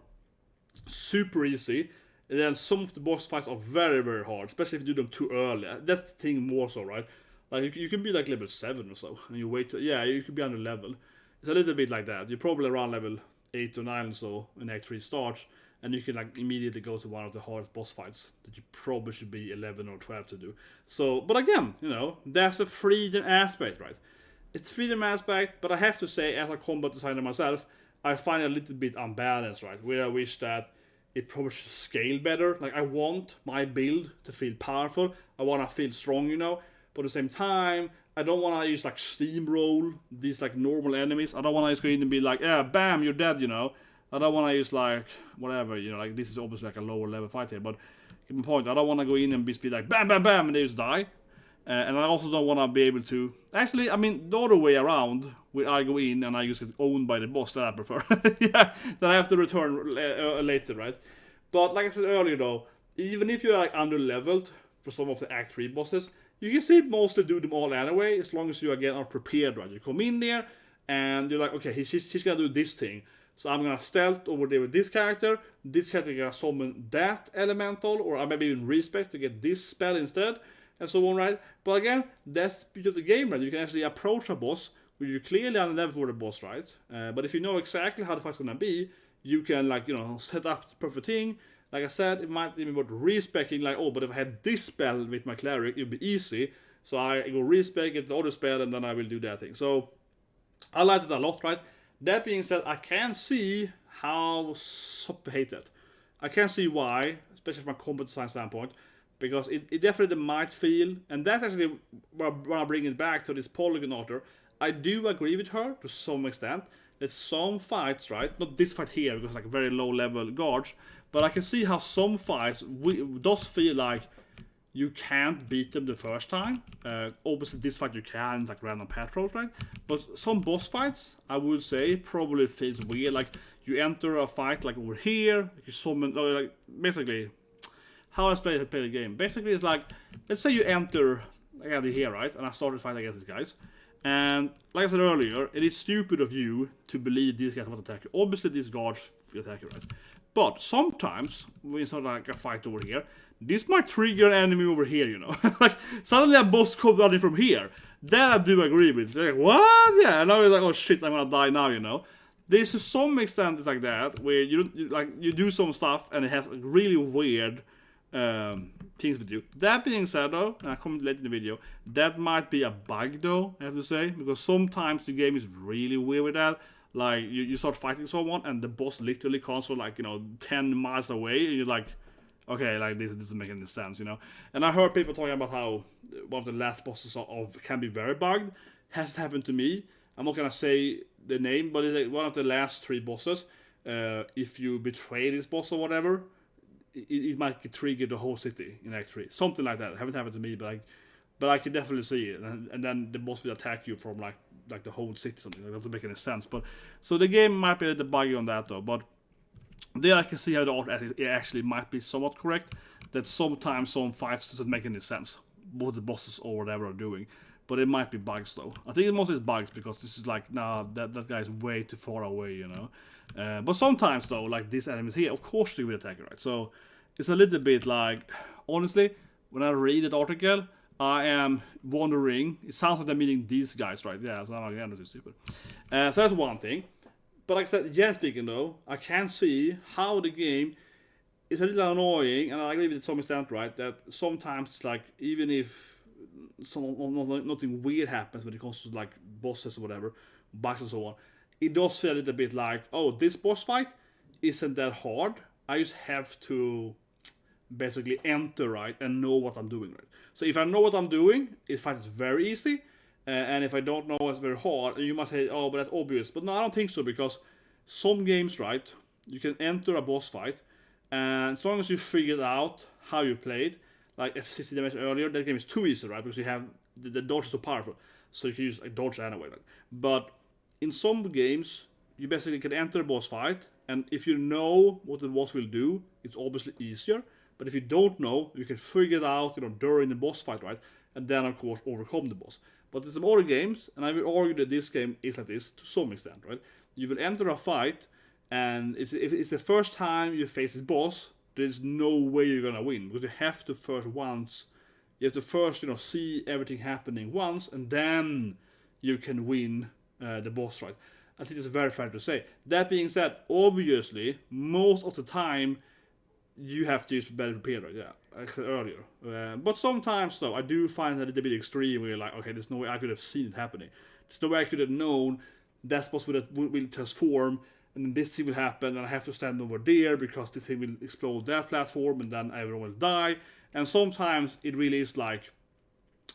super easy, and then some of the boss fights are very, very hard, especially if you do them too early. That's the thing more so, right? Like, you can be like level 7 or so, and you wait, yeah, you could be under level. It's a little bit like that. You're probably around level 8 or 9 or so when Act 3 starts, and you can like immediately go to one of the hardest boss fights that you probably should be 11 or 12 to do. So, but again, you know, that's a freedom aspect, right? It's freedom aspect, but I have to say, as a combat designer myself, I find it a little bit unbalanced, right? Where I wish that it probably should scale better. Like, I want my build to feel powerful. I want to feel strong, you know, but at the same time, I don't want to use like steamroll these like normal enemies. I don't want to just go in and be like, yeah, bam, you're dead, you know. I don't want to use like whatever, you know, like this is obviously like a lower level fight here, but get my point. I don't want to go in and be like bam, bam, bam, and they just die. And I also don't want to be able to. Actually, I mean, the other way around, where I go in and I just get owned by the boss, that I prefer. Yeah, then I have to return later, right? But like I said earlier, though, even if you're like under leveled for some of the Act 3 bosses, you can still mostly do them all anyway, as long as you again are prepared, right? You come in there and you're like, okay, she's gonna do this thing, so I'm gonna stealth over there with this character gonna summon that elemental, or I maybe even respec to get this spell instead, and so on, right? But again, that's because the game, right? You can actually approach a boss where you're clearly on the level for the boss, right? But if you know exactly how the fight's gonna be, you can like, you know, set up the perfect thing. Like I said, it might even be worth respecing, like, oh, but if I had this spell with my cleric, it would be easy. So I go respec, get the other spell, and then I will do that thing. So I like it a lot, right? That being said, I can see how some hate it. I can see why, especially from a combat design standpoint, because it definitely might feel, and that's actually when I bring it back to this Polygon Author, I do agree with her to some extent, that some fights, right, not this fight here, because it's like very low level Gatge, but I can see how some fights does feel like you can't beat them the first time. Obviously this fight you can, like random patrols, right? But some boss fights, I would say, probably feels weird. Like you enter a fight like over here, like you summon, like basically, how I play the game. Basically it's like, let's say you enter like here, right? And I started fighting against these guys. And like I said earlier, it is stupid of you to believe these guys will attack you. Obviously these guards will attack you, right? But sometimes, when it's not like a fight over here, this might trigger an enemy over here, you know. Like, suddenly a boss comes running from here. That I do agree with. They're like, what? Yeah, and I was like, oh shit, I'm gonna die now, you know. There's to some extent it's like that, where you do some stuff and it has like, really weird things with you. That being said though, and I comment later in the video, that might be a bug though, I have to say, because sometimes the game is really weird with that. Like, you start fighting someone and the boss literally comes from like, you know, 10 miles away, and you're like, okay, like this doesn't make any sense, you know. And I heard people talking about how one of the last bosses can be very bugged. Has happened to me. I'm not gonna say the name, but it's like one of the last 3 bosses. If you betray this boss or whatever, it might trigger the whole city in Act 3. Something like that. It haven't happened to me, but I can definitely see it. And then the boss will attack you from like the whole city, something. That doesn't make any sense. But so the game might be a little buggy on that though. But there I can see how the art actually might be somewhat correct. That sometimes some fights doesn't make any sense, what the bosses or whatever are doing. But it might be bugs though. I think it mostly is bugs because this is like, nah, that guy is way too far away, you know. But sometimes though, like these enemies here, of course they will attack you, right? So it's a little bit like, honestly, when I read that article, I am wondering, it sounds like they're meeting these guys, right? Yeah, so I'm like, yeah, that's stupid. So that's one thing. But like I said, generally speaking though, I can see how the game is a little annoying, and I agree with it to some extent, right? That sometimes it's like, even if nothing weird happens when it comes to like bosses or whatever, bugs and so on, it does feel a little bit like, oh, this boss fight isn't that hard. I just have to basically enter right and know what I'm doing right. So if I know what I'm doing, this fight is very easy. And if I don't know, it's very hard. And you might say, oh, but that's obvious. But no, I don't think so, because some games, right, you can enter a boss fight, and as long as you figured out how you played, like F60 damage earlier, that game is too easy, right? Because you have the dodge is so powerful, so you can use a dodge anyway. Right? But in some games, you basically can enter a boss fight, and if you know what the boss will do, it's obviously easier. But if you don't know, you can figure it out, you know, during the boss fight, right? And then of course overcome the boss. But there's some other games, and I will argue that this game is like this to some extent, right? You will enter a fight, and if it's the first time you face this boss, there's no way you're gonna win, because you have to first, you know, see everything happening once, and then you can win the boss, right? I think it's very fair to say. That being said, obviously, most of the time, you have to use better prepared, right? Yeah, like I said earlier. But sometimes, though, I do find that it's a bit extreme, where you're like, okay, there's no way I could have seen it happening. There's no way I could have known that boss will transform, and then this thing will happen, and I have to stand over there because this thing will explode that platform, and then everyone will die. And sometimes it really is like,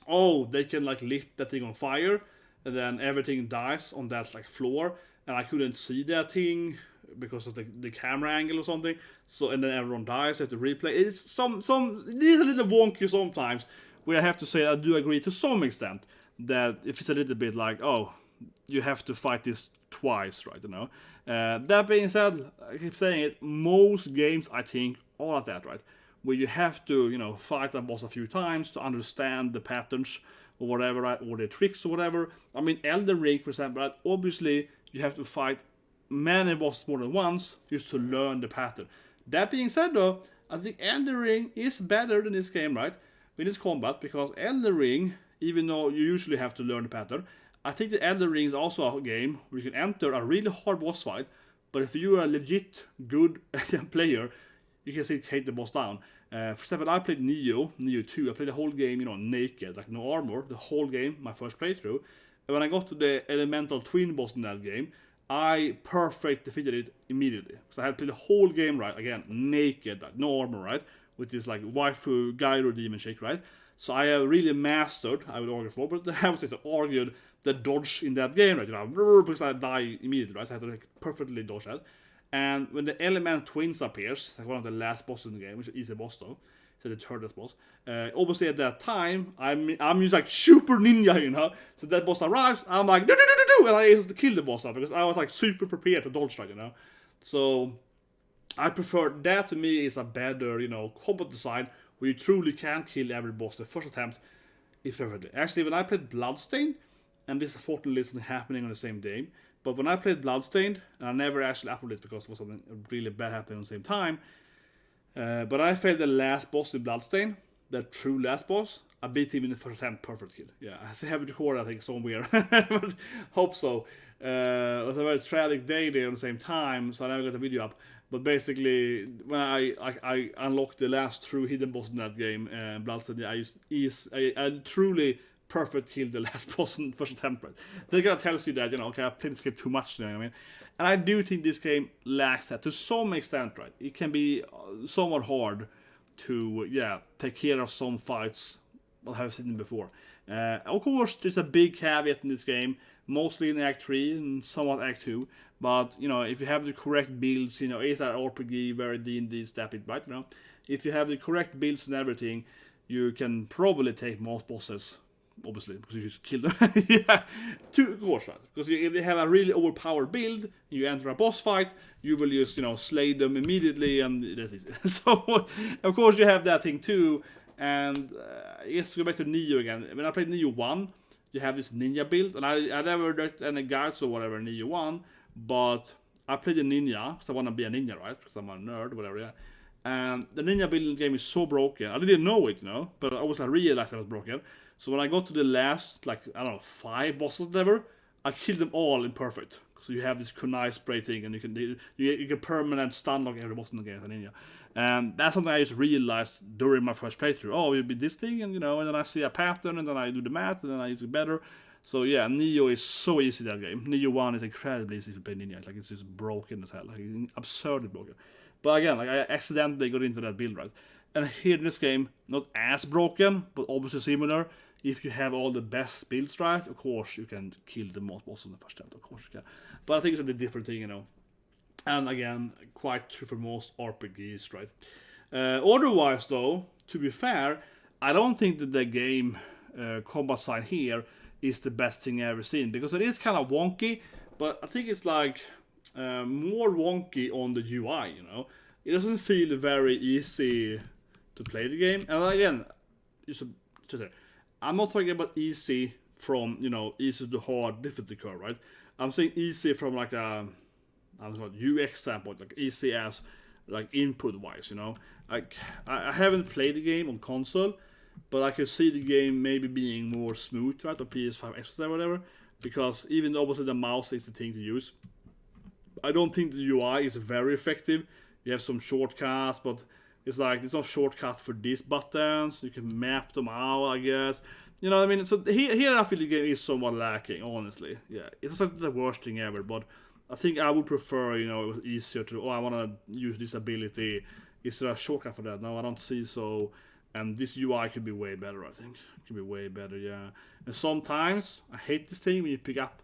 oh, they can like lift that thing on fire, and then everything dies on that like floor, and I couldn't see that thing because of the camera angle or something. So, and then everyone dies. I have to replay. It's it is a little wonky sometimes. Where I have to say I do agree to some extent that if it's a little bit like, oh, you have to fight this twice, right? You know. That being said, I keep saying it. Most games, I think, are like that, right? Where you have to, you know, fight that boss a few times to understand the patterns or whatever, right? Or the tricks or whatever. I mean, Elden Ring, for example, right? Obviously you have to fight many bosses more than once just to learn the pattern. That being said, though, I think Elden Ring is better than this game, right? In its combat, because Elden Ring, even though you usually have to learn the pattern, I think the Elden Ring is also a game where you can enter a really hard boss fight, but if you are a legit good player, you can still take the boss down. For example, I played Neo 2. I played the whole game, you know, naked, like no armor, the whole game, my first playthrough. And when I got to the elemental twin boss in that game, I perfect defeated it immediately. So I had played the whole game right, again, naked, like no armor, right? With this like waifu gyro demon shake, right? So I have really mastered, I would argue for, but I have to argue the dodge in that game, right? You know, because I die immediately, right? So I have to like, perfectly dodge that. And when the element twins appears, like one of the last bosses in the game, which is easy boss though, so the third boss. Obviously at that time, I'm just like super ninja, you know. So that boss arrives, I'm like do, and I able to kill the boss now because I was like super prepared to dodge that, you know. So I prefer that. To me is a better, you know, combat design where you truly can kill every boss the first attempt. Is perfectly. Actually, when I played Bloodstained, and this unfortunately isn't happening on the same day. But when I played Bloodstained, and I never actually uploaded it because it was something really bad happening at the same time, but I failed the last boss in Bloodstained, that true last boss. I beat him in the first attempt, perfect kill. Yeah, I have it recorded, I think, somewhere. But hope so. It was a very tragic day there at the same time, so I never got the video up. But basically, when I unlocked the last true hidden boss in that game, Bloodstained, I truly perfect kill the last boss in the first attempt. Right? That kind of tells you that, you know, okay, I played this game too much, you know what I mean? And I do think this game lacks that to some extent, right? It can be somewhat hard to, yeah, take care of some fights I have seen before. Of course, there's a big caveat in this game, mostly in Act 3 and somewhat Act 2. But, you know, if you have the correct builds, you know, it's an RPG, very D&D step it, right? You know, if you have the correct builds and everything, you can probably take most bosses obviously, because you just kill them. Yeah, of course, right? Because if you have a really overpowered build, you enter a boss fight, you will just, slay them immediately, and that's easy. So, of course, you have that thing too. And let's go back to Neo again. When I played Neo 1, you have this ninja build, and I never read any guides or whatever in Neo 1, but I played the ninja, because I want to be a ninja, right? Because I'm a nerd, whatever, yeah. And the ninja build in the game is so broken. I didn't know it, but I always realized it was broken. So when I got to the last, 5 bosses ever, I killed them all in perfect. So you have this kunai spray thing, and you can permanent stun lock every boss in the game as a ninja. And that's something I just realized during my first playthrough. Oh, it'll be this thing, and and then I see a pattern, and then I do the math, and then I do better. So yeah, Neo is so easy that game. Neo 1 is incredibly easy to play ninja. It's just broken as hell, absurdly broken. But again, I accidentally got into that build, right? And here in this game, not as broken, but obviously similar. If you have all the best builds right, of course you can kill the most boss in the first attempt, of course you can. But I think it's a different thing, And again, quite true for most RPGs, right? Otherwise, though, to be fair, I don't think that the game combat side here is the best thing I've ever seen, because it is kind of wonky, but I think it's more wonky on the UI, It doesn't feel very easy to play the game. And again, I'm not talking about easy from, easy to hard difficulty curve, right? I'm saying easy from a UX standpoint, easy as input wise, I haven't played the game on console, but I can see the game maybe being more smooth, right, on PS5 X or whatever, because even though obviously the mouse is the thing to use, I don't think the UI is very effective. You have some shortcuts, but it's there's no shortcut for these buttons. You can map them out, I guess. You know what I mean? So here I feel the game is somewhat lacking, honestly. Yeah, it's not the worst thing ever, but I think I would prefer, it was easier to, I want to use this ability. Is there a shortcut for that? No, I don't see so. And this UI could be way better, I think. It could be way better, yeah. And sometimes, I hate this thing when you pick up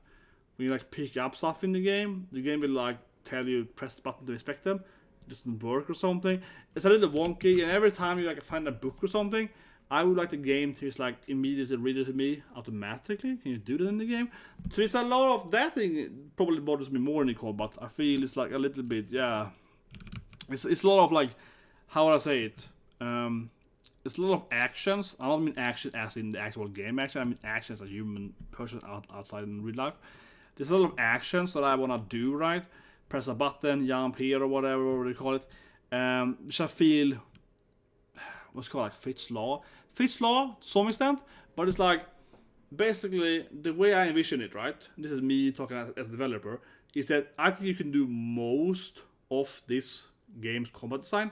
stuff in the game will tell you press the button to inspect them. It doesn't work or something. It's a little wonky, and every time you find a book or something, I would like the game to just immediately read it to me automatically. Can you do that in the game? So it's a lot of that thing probably bothers me more in the combat. I feel it's a little bit, yeah. It's a lot of how would I say it? It's a lot of actions. I don't mean action as in the actual game action. I mean action as a human person outside in real life. There's a lot of actions that I want to do, right? Press a button, jump here or whatever they call it. Which I feel, what's it called, fits law. Fits law to some extent, but it's basically the way I envision it, right? This is me talking as a developer, is that I think you can do most of this game's combat design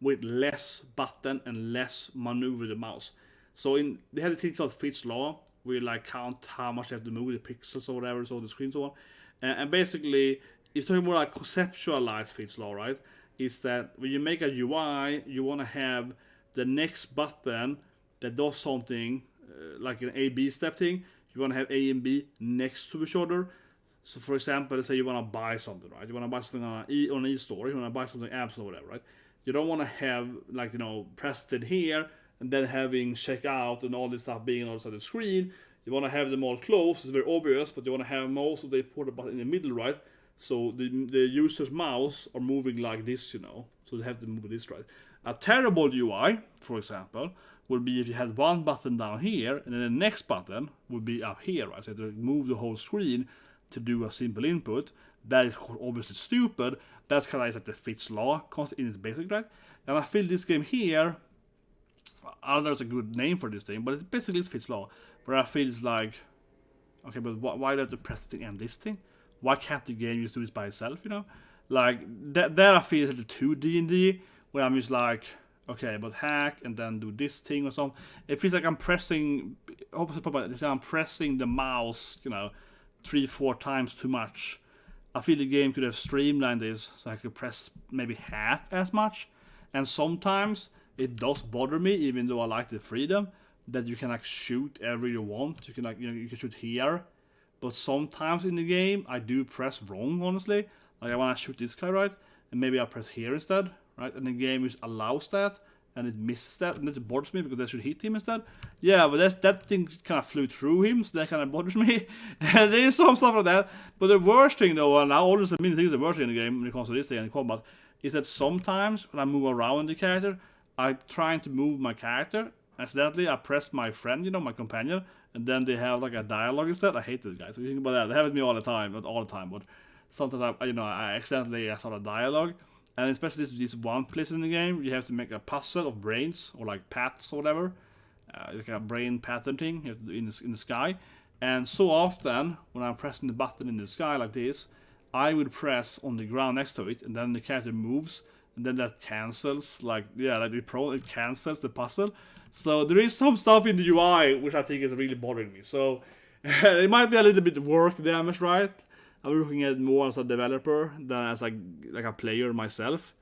with less button and less maneuver the mouse. So they had a thing called fits law, where you count how much you have to move the pixels or whatever, so the screen so on. And basically, it's talking more conceptualized fits law, right? Is that when you make a UI, you want to have the next button that does something like an A-B step thing. You want to have A and B next to each other. So for example, let's say you want to buy something, right? You want to buy something on an e-store, you want to buy something apps or whatever, right? You don't want to have pressed it here and then having checkout and all this stuff being on the screen. You want to have them all close. It's very obvious, but you want to have most of the put button in the middle, right? So the user's mouse are moving like this, So they have to move this, right? A terrible UI, for example, would be if you had one button down here and then the next button would be up here, right? So to move the whole screen to do a simple input. That is obviously stupid. That's kind of the fits law concept in its basic, right? And I feel this game here, I don't know if it's a good name for this thing, but it basically is fits law. Where I feel it's okay, but why do I have to press the thing and this thing? Why can't the game just do this by itself, That I feel it's a little too D&D, where I'm just okay, but hack and then do this thing or something. It feels like I'm pressing, I'm pressing the mouse, 3-4 times too much. I feel the game could have streamlined this so I could press maybe half as much. And sometimes it does bother me, even though I like the freedom, that you can shoot everywhere you want. You can you can shoot here. But sometimes in the game, I do press wrong, honestly. I want to shoot this guy, right? And maybe I press here instead, right? And the game just allows that. and it misses that, and it bothers me because that should hit him instead. Yeah, but that thing kind of flew through him, so that kind of bothers me. And there is some stuff like that. But the worst thing though, and I always think the worst thing in the game when it comes to this thing in combat, is that sometimes when I move around the character, I'm trying to move my character. Accidentally, I press my friend, you know, my companion, and then they have like a dialogue instead. I hate this guy. So you think about that. They have it with me all the time, not all the time, but sometimes I accidentally start a dialogue. And especially this one place in the game, you have to make a puzzle of brains or like paths or whatever, like a brain pattern thing you have to do in the sky. And so often when I'm pressing the button in the sky like this, I would press on the ground next to it, and then the character moves, and then that cancels, it cancels the puzzle. So there is some stuff in the UI which I think is really bothering me. So it might be a little bit work damage, right? I'm looking at it more as a developer than as like a player myself.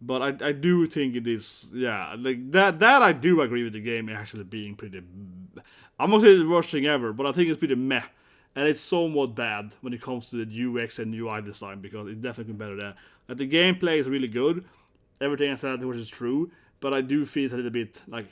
But I do think it is, yeah, like that I do agree with the game actually being pretty, I'm not saying the worst thing ever, but I think it's pretty meh. And it's somewhat bad when it comes to the UX and UI design, because it's definitely better there. Like, the gameplay is really good, everything I said which is true, but I do feel it's a little bit like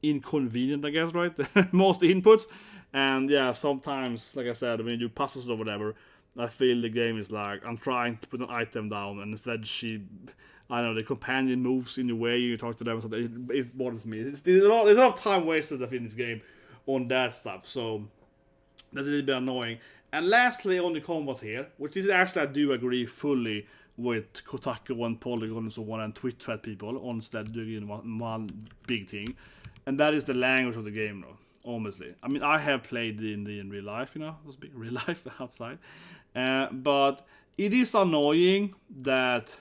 inconvenient, I guess, right? Most inputs. And yeah, sometimes, like I said, when you do puzzles or whatever, I feel the game is like, I'm trying to put an item down, and instead the companion moves in the way you talk to them, so it bothers me. There's a lot of time wasted in this game on that stuff, so that's a little bit annoying. And lastly, on the combat here, which is actually I do agree fully with Kotaku and Polygon and so on, and Twitch thread people on that doing one big thing, and that is the language of the game, though. Honestly, I mean, I have played D&D in real life, it was big real life outside, but it is annoying that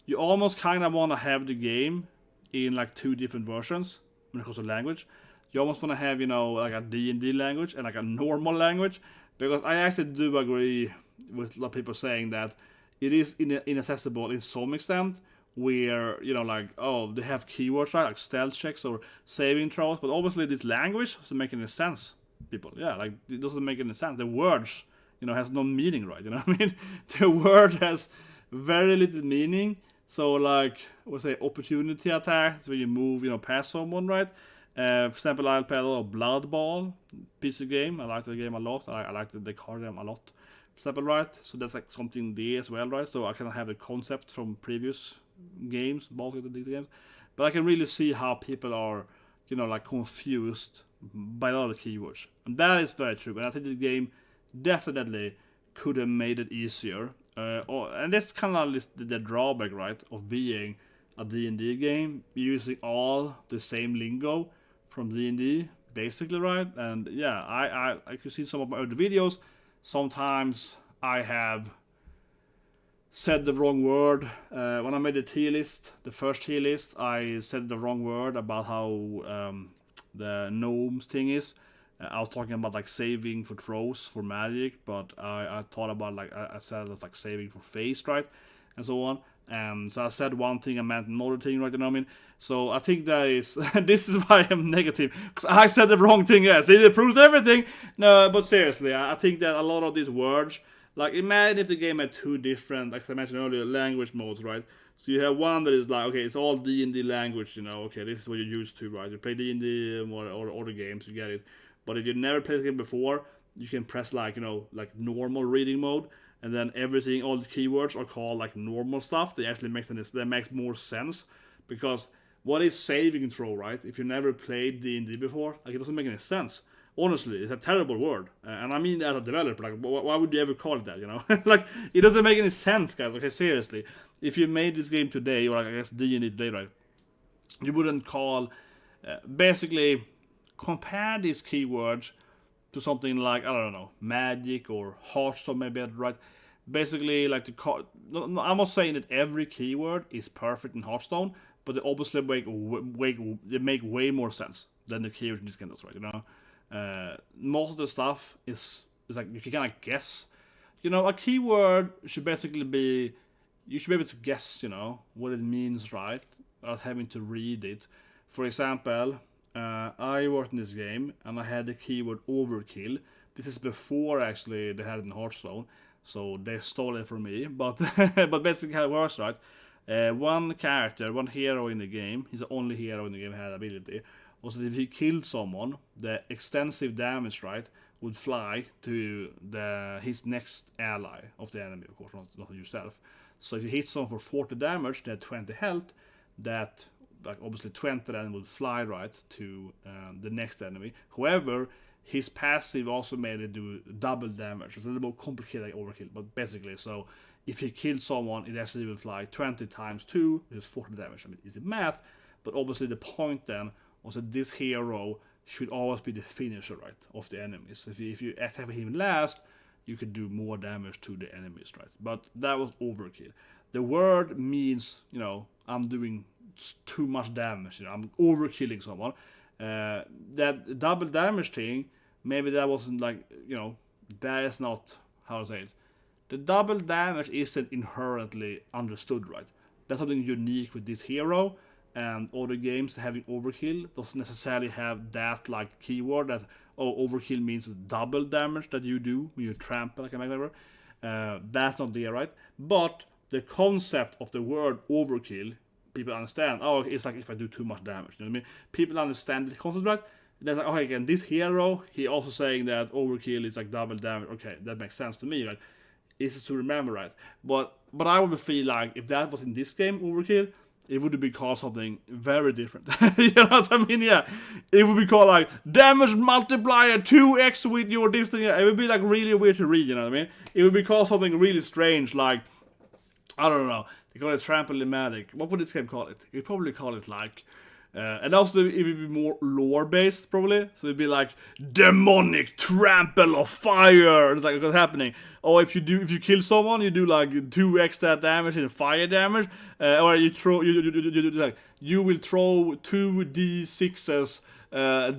you almost kind of want to have the game in like two different versions when it comes to language. You almost want to have, like a D&D language and like a normal language, because I actually do agree with a lot of people saying that it is inaccessible in some extent, where, they have keywords, right, like stealth checks or saving throws, but obviously this language doesn't make any sense, people. Yeah, like, it doesn't make any sense. The words, has no meaning, right? You know what I mean? The word has very little meaning. So, like, we'll say opportunity attacks, where you move, past someone, right? For example, I'll play a lot of Blood Ball, PC game. I like the game a lot. I like the card game a lot. For example, right? So that's like something there as well, right? So I kind of have the concept from previous games, both of these games, but I can really see how people are, confused by a lot of keywords, and that is very true. And I think the game definitely could have made it easier. And that's kind of the drawback, right, of being a D&D game, using all the same lingo from D&D, basically, right? And yeah, I could see some of my other videos. Sometimes I have said the wrong word. When I made the first tier list, I said the wrong word about how the gnomes thing is. I was talking about like saving for throws for magic, but I thought about I said it's like saving for face, right, and so on. So I said one thing, I meant another thing, right? You know what I mean? So I think that is this is why I'm negative, because I said the wrong thing. Yes, it proves everything. No, but seriously, I think that a lot of these words, like, imagine if the game had two different, like I mentioned earlier, language modes, right? So you have one that is like, okay, it's all D&D language, okay, this is what you're used to, right? You play D&D or other games, you get it. But if you've never played the game before, you can press like normal reading mode, and then everything, all the keywords are called like normal stuff. That actually makes more sense, because what is saving throw, right? If you never played D&D before, like, it doesn't make any sense. Honestly, it's a terrible word, and I mean as a developer, like, why would you ever call it that? Like, it doesn't make any sense, guys. Okay, seriously, if you made this game today, or like, I guess D&D today, right, you wouldn't call basically compare these keywords to something like, I don't know, magic or Hearthstone, maybe, right? Basically, like, I'm not saying that every keyword is perfect in Hearthstone, but they obviously make way more sense than the keywords in this game does, right? Most of the stuff is like, you can kind of guess. A keyword should basically be, you should be able to guess, what it means, right, without having to read it. For example, I worked in this game, and I had the keyword overkill. This is before, actually, they had it in Hearthstone, so they stole it from me. But but basically how it works, right? One character, one hero in the game, he's the only hero in the game who had ability, was that if he killed someone, the extensive damage, right, would fly to his next ally of the enemy, of course, not yourself. So if you hit someone for 40 damage, they had 20 health, that, like, obviously 20 then would fly, right, to the next enemy. However, his passive also made it do double damage. It's a little more complicated like overkill, but basically, so if he killed someone, it actually will fly 20 times 2, which is 40 damage. I mean, easy math, but obviously the point then was that this hero should always be the finisher, right, of the enemies. If you attack him last, you could do more damage to the enemies, right? But that was overkill. The word means, I'm doing too much damage, I'm overkilling someone. That double damage thing, maybe that wasn't like, that is not, how to say it. The double damage isn't inherently understood, right? That's something unique with this hero, and other games having overkill doesn't necessarily have that like keyword that, overkill means double damage that you do when you trample like a magnet. That's not there, right? But the concept of the word overkill, people understand. It's like if I do too much damage. You know what I mean? People understand the concept, right? They're like, again, this hero, he also saying that overkill is like double damage. Okay, that makes sense to me, right? Easy to remember, right? But I would feel like if that was in this game, overkill, it would be called something very different. You know what I mean? Yeah. It would be called like damage multiplier 2x with your this thing. It would be like really weird to read, you know what I mean? It would be called something really strange, like, I don't know. They call it trampolimatic. What would this game call it? You'd probably call it like, and also it would be more lore based probably. So it'd be like demonic trample of fire. It's like what's happening. If you kill someone, you do like 2x that damage in fire damage, or you throw you will throw 2d6s.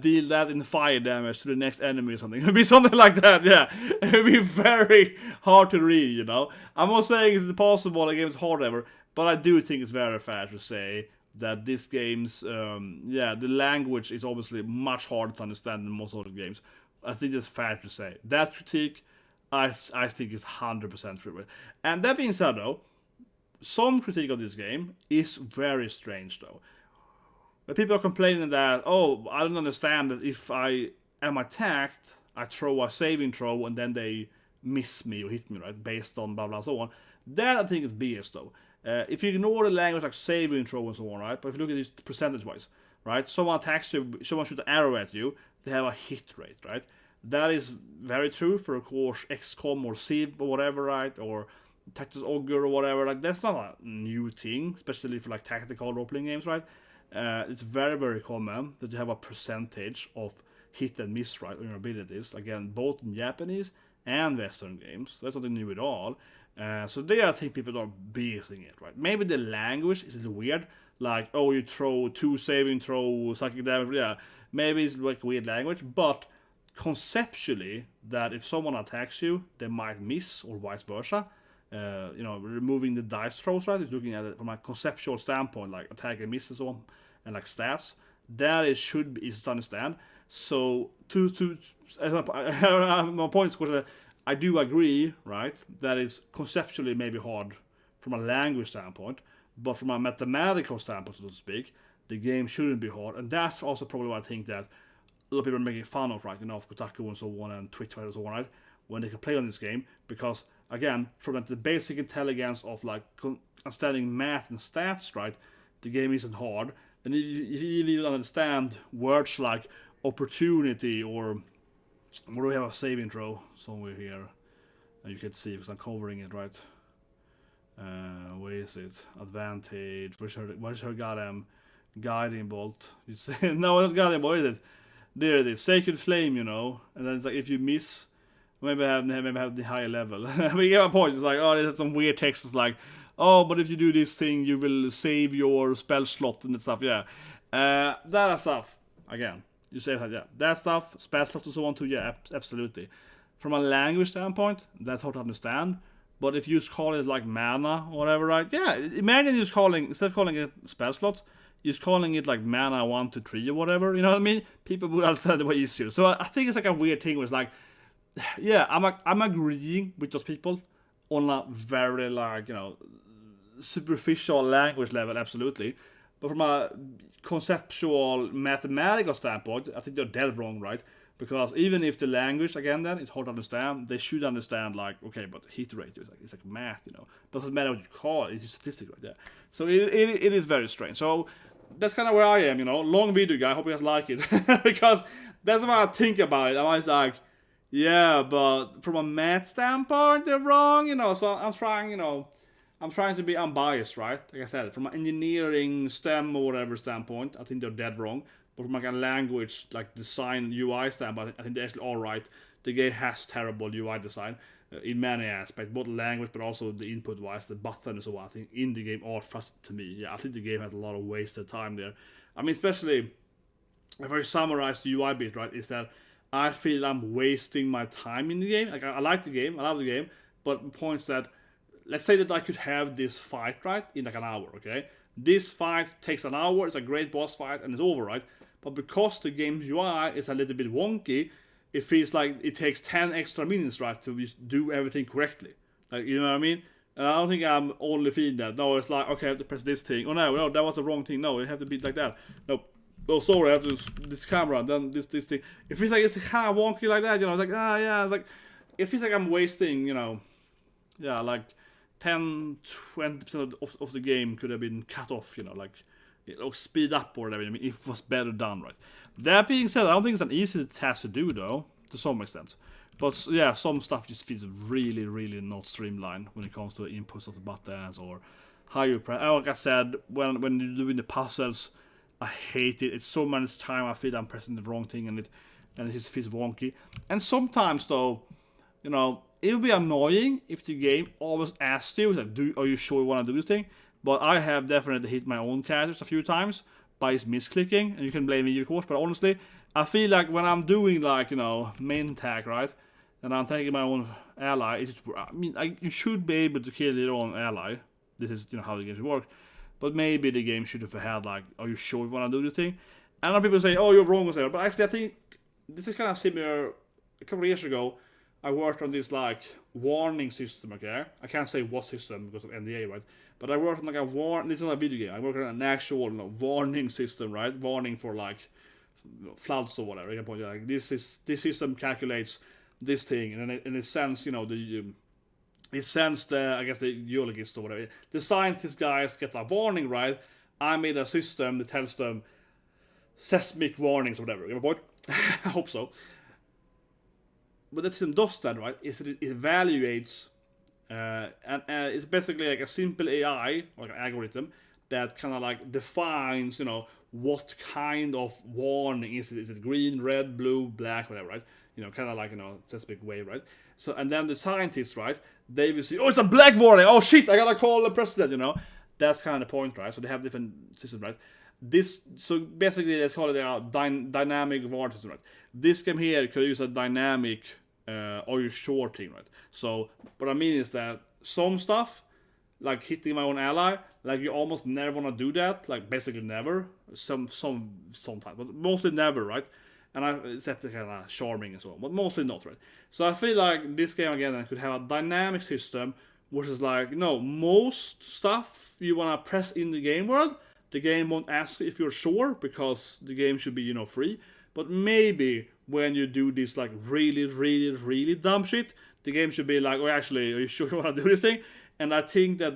Deal that in fire damage to the next enemy or something. It would be something like that, yeah. It would be very hard to read, I'm not saying it's possible, the game is hard ever, but I do think it's very fair to say that this game's, the language is obviously much harder to understand than most other games. I think it's fair to say. That critique, I think is 100% true. And that being said, though, some critique of this game is very strange, though. But people are complaining that, I don't understand that if I am attacked, I throw a saving throw and then they miss me or hit me, right? Based on blah blah so on. That I think is BS though. If you ignore the language like saving throw and so on, right? But if you look at this percentage wise, right? Someone attacks you, someone shoots an arrow at you, they have a hit rate, right? That is very true for, of course, XCOM or Civ or whatever, right? Or Tactics Ogre or whatever. Like, that's not a new thing, especially for like tactical role-playing games, right? It's very, very common that you have a percentage of hit and miss, right, on your abilities. Again, both in Japanese and Western games. That's nothing new at all. So there, I think people are basing it, right? Maybe the language is a little weird. Like, you throw 2 saving throw, psychic damage. Yeah, maybe it's like weird language. But conceptually, that if someone attacks you, they might miss or vice versa. Removing the dice throws, right? It's looking at it from a conceptual standpoint, like attack and miss and so on, and like stats. That is should be easy to understand. So my point is, of course, that I do agree, right? That is conceptually maybe hard from a language standpoint, but from a mathematical standpoint, so to speak, the game shouldn't be hard, and that's also probably what I think that a lot of people are making fun of, right? Of Kotaku and so on, and Twitch and so on, right? When they can play on this game, because again, from the basic intelligence of like understanding math and stats, right? The game isn't hard. And if you even understand words like opportunity or what do we have a saving throw somewhere here? And you can see because I'm covering it, right? Where is it? Advantage. Where's her goddamn guiding bolt? You say no, it's guiding bolt. Is it? There it is. Sacred flame, and then it's like if you miss. Maybe have the higher level. But you get my point. It's like, there's some weird text. It's like, but if you do this thing, you will save your spell slot and stuff. Yeah, that stuff. Again, you save that. Yeah, that stuff, spell slot and so on too. Yeah, absolutely. From a language standpoint, that's hard to understand. But if you just call it like mana or whatever, right? Yeah, imagine you just instead of calling it spell slots, you're just calling it like mana 1, 2, 3 or whatever. You know what I mean? People would understand it way easier. So I think it's like a weird thing where it's like. Yeah, I'm agreeing with those people on a very superficial language level, absolutely. But from a conceptual, mathematical standpoint, I think they're dead wrong, right? Because even if the language, again, then it's hard to understand, they should understand, like, okay, but hit rate it's like math, you know. Doesn't matter what you call it, it's a statistic right there. So it is very strange. So that's kind of where I am, you know. Long video, guy. I hope you guys like it. Because that's what I think about it. I'm always like, yeah, but from a math standpoint, they're wrong, you know. So I'm trying, you know, I'm trying to be unbiased, right? Like I said, from an engineering, STEM, or whatever standpoint, I think they're dead wrong. But from like a language, like design, UI standpoint, I think they're actually alright. The game has terrible UI design in many aspects, both language, but also the input-wise, the button and so on. I think in the game are frustrating to me. Yeah, I think the game has a lot of wasted time there. I mean, especially if I summarize the UI bit, right, is that I feel I'm wasting my time in the game. Like I like the game, I love the game, but the point is that, let's say that I could have this fight, right, in like an hour, okay? This fight takes an hour, it's a great boss fight, and it's over, right? But because the game's UI is a little bit wonky, it feels like it takes 10 extra minutes, right, to just do everything correctly. Like, you know what I mean? And I don't think I'm only feeling that. No, it's like, okay, I have to press this thing. Oh, no, that was the wrong thing. No, it have to be like that. No, oh, sorry, I have to use this camera, then this thing. It feels like it's kind of wonky like that, you know? It's like, yeah, it's like, it feels like I'm wasting, you know, yeah, like 10-20% of the game could have been cut off, you know, like, speed up or whatever. I mean, if it was better done, right? That being said, I don't think it's an easy task to do, though, to some extent. But yeah, some stuff just feels really, really not streamlined when it comes to the inputs of the buttons or how you press. Like I said, when you're doing the puzzles, I hate it. It's so much time I feel I'm pressing the wrong thing and it just feels wonky. And sometimes, though, you know, it would be annoying if the game always asks you, like, are you sure you want to do this thing? But I have definitely hit my own characters a few times by misclicking, and you can blame me, of course, but honestly, I feel like when I'm doing, like, you know, main tag, right, and I'm taking my own ally, you should be able to kill your own ally. This is, you know, how the games work. But maybe the game should have had, like, are you sure you want to do this thing? And other people say, oh, you're wrong, whatever. But actually, I think this is kind of similar. A couple of years ago, I worked on this, like, warning system, okay? I can't say what system because of NDA, right? But I worked on, like, this is not a video game. I worked on an actual, you know, warning system, right? Warning for, like, floods or whatever. You can point out, like, this system calculates this thing, and then it sends, you know, it sends the, I guess, the geologist or whatever. The scientist guys get a warning, right? I made a system that tells them seismic warnings or whatever. You have a point? I hope so. What the system does then, right, is that it evaluates, and it's basically like a simple AI, like an algorithm, that kind of like defines, you know, what kind of warning is it? Is it green, red, blue, black, whatever, right? You know, kind of like, you know, seismic wave, right? So, and then the scientists, right, they will see, oh, it's a black warning, oh shit, I gotta call the president, you know? That's kind of the point, right? So they have different systems, right? So basically, let's call it a dynamic warning system, right? This game here could use a dynamic, are you sure thing, right? So what I mean is that some stuff, like hitting my own ally, like you almost never want to do that, like basically never. Sometimes, but mostly never, right? And except the kind of charming and so on, but mostly not, right? So I feel like this game again could have a dynamic system, which is like, you know, most stuff you want to press in the game world, the game won't ask if you're sure because the game should be, you know, free. But maybe when you do this like really, really, really dumb shit, the game should be like, oh, actually, are you sure you want to do this thing? And I think that,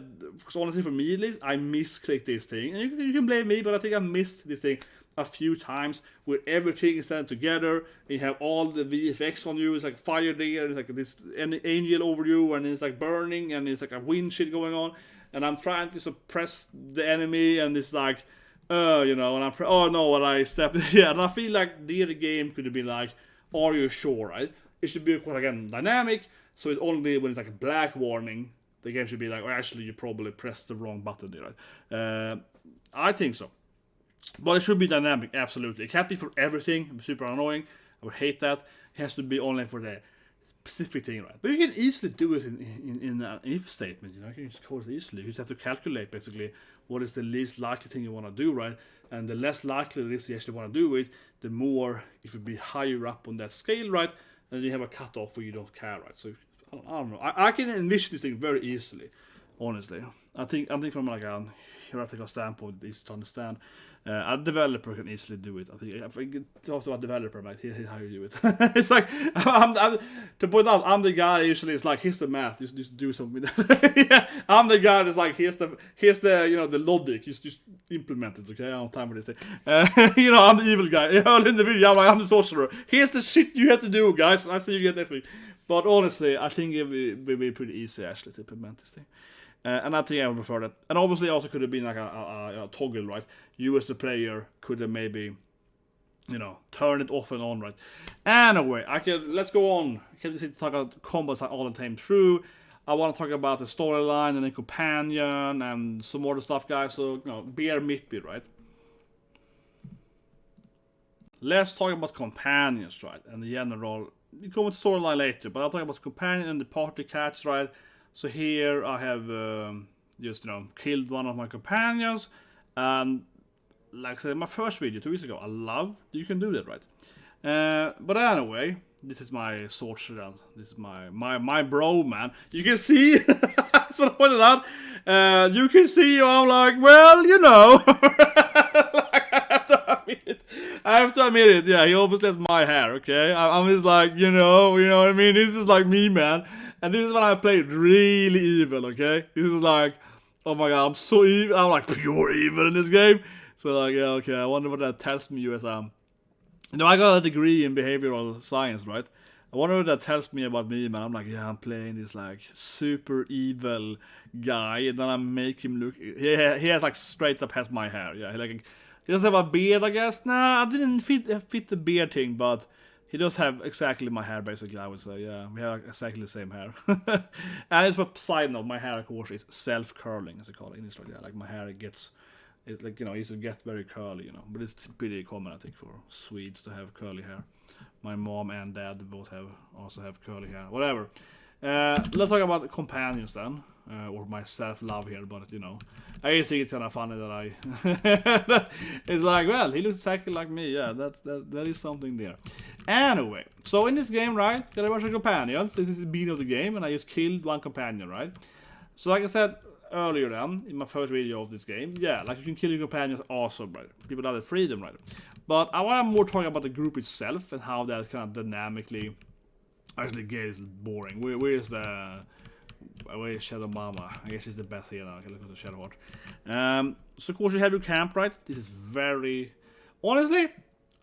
honestly, for me at least, I misclicked this thing. And you can blame me, but I think I missed this thing a few times where everything is standing together. And you have all the VFX on you. It's like fire there. It's like this angel over you, and it's like burning, and it's like a wind shit going on. And I'm trying to suppress the enemy, and it's like, you know, and oh no, and I stepped, yeah, and I feel like the game could have been like, are you sure, right? It should be, again, dynamic, so it's only when it's like a black warning, the game should be like, oh, actually, you probably pressed the wrong button there, right? I think so. But it should be dynamic, absolutely. It can't be for everything, it'd be super annoying, I would hate that. It has to be only for the specific thing, right? But you can easily do it in an if statement, you know, you can just code it easily. You just have to calculate, basically, what is the least likely thing you want to do, right? And the less likely it is you actually want to do it, the more it would be higher up on that scale, right? And you have a cutoff where you don't care, right? So, I don't know. I can envision this thing very easily honestly. I think from like a theoretical standpoint, it's easy to understand. A developer can easily do it. I think talk to a developer, like here's how you do it. It's like I'm, to point out, I'm the guy usually. It's like here's the math, just do something with that. Yeah, I'm the guy that's like here's the the logic, just implement it. Okay, I don't have time for this thing. I'm the evil guy. Early in the video, I'm the sorcerer. Here's the shit you have to do, guys. I see you get next week. But honestly, I think it will be pretty easy actually to implement this thing. And I think I would prefer that. And obviously, also could have been like a toggle, right? You as the player could have maybe, turn it off and on, right? Anyway, let's go on. I can't just talk about combos all the time through. I want to talk about the storyline and the companion and some more stuff, guys. So, bear with me, right? Let's talk about companions, right? And the general. We come with storyline later, but I'll talk about the companion and the party cats, right? So here I have just killed one of my companions, and like I said in my first video 2 weeks ago, I love you can do that, right? But anyway, this is my sorcerer. This is my bro, man. You can see that's what I pointed out. You can see I'm like, well, I have to admit it. Yeah, he obviously has my hair. Okay, I'm just like you know what I mean. This is like me, man. And this is when I played really evil, okay? This is like, oh my god, I'm so evil. I'm like pure evil in this game. So like, yeah, okay, I wonder what that tells me as I got a degree in behavioral science, right? I wonder what that tells me about me, man. I'm like, yeah, I'm playing this like super evil guy, and then I make him look. He has like straight up has my hair. Yeah, he doesn't have a beard, I guess. Nah, I didn't fit the beard thing, but he does have exactly my hair, basically, I would say. Yeah, we have exactly the same hair. And it's a side note, my hair, of course, is self-curling, as they call it in Israel. Yeah, like my hair it's like, it used to get very curly, But it's pretty common, I think, for Swedes to have curly hair. My mom and dad both also have curly hair. Whatever. Let's talk about the companions then. Or my self-love here, but I just think it's kind of funny that I it's like, well, he looks exactly like me. Yeah, that is something there. Anyway, so in this game, right, got a bunch of companions. This is the beginning of the game, and I just killed one companion, right? So like I said earlier then, in my first video of this game, yeah, like you can kill your companions, awesome, right? People have the freedom, right? But I want to more talk about the group itself and how that kind of dynamically. Actually, Gay is boring. Where's Shadow Mama? I guess she's the best here now. Okay, look at the Shadow Heart. So of course you have your camp, right? This is very. Honestly,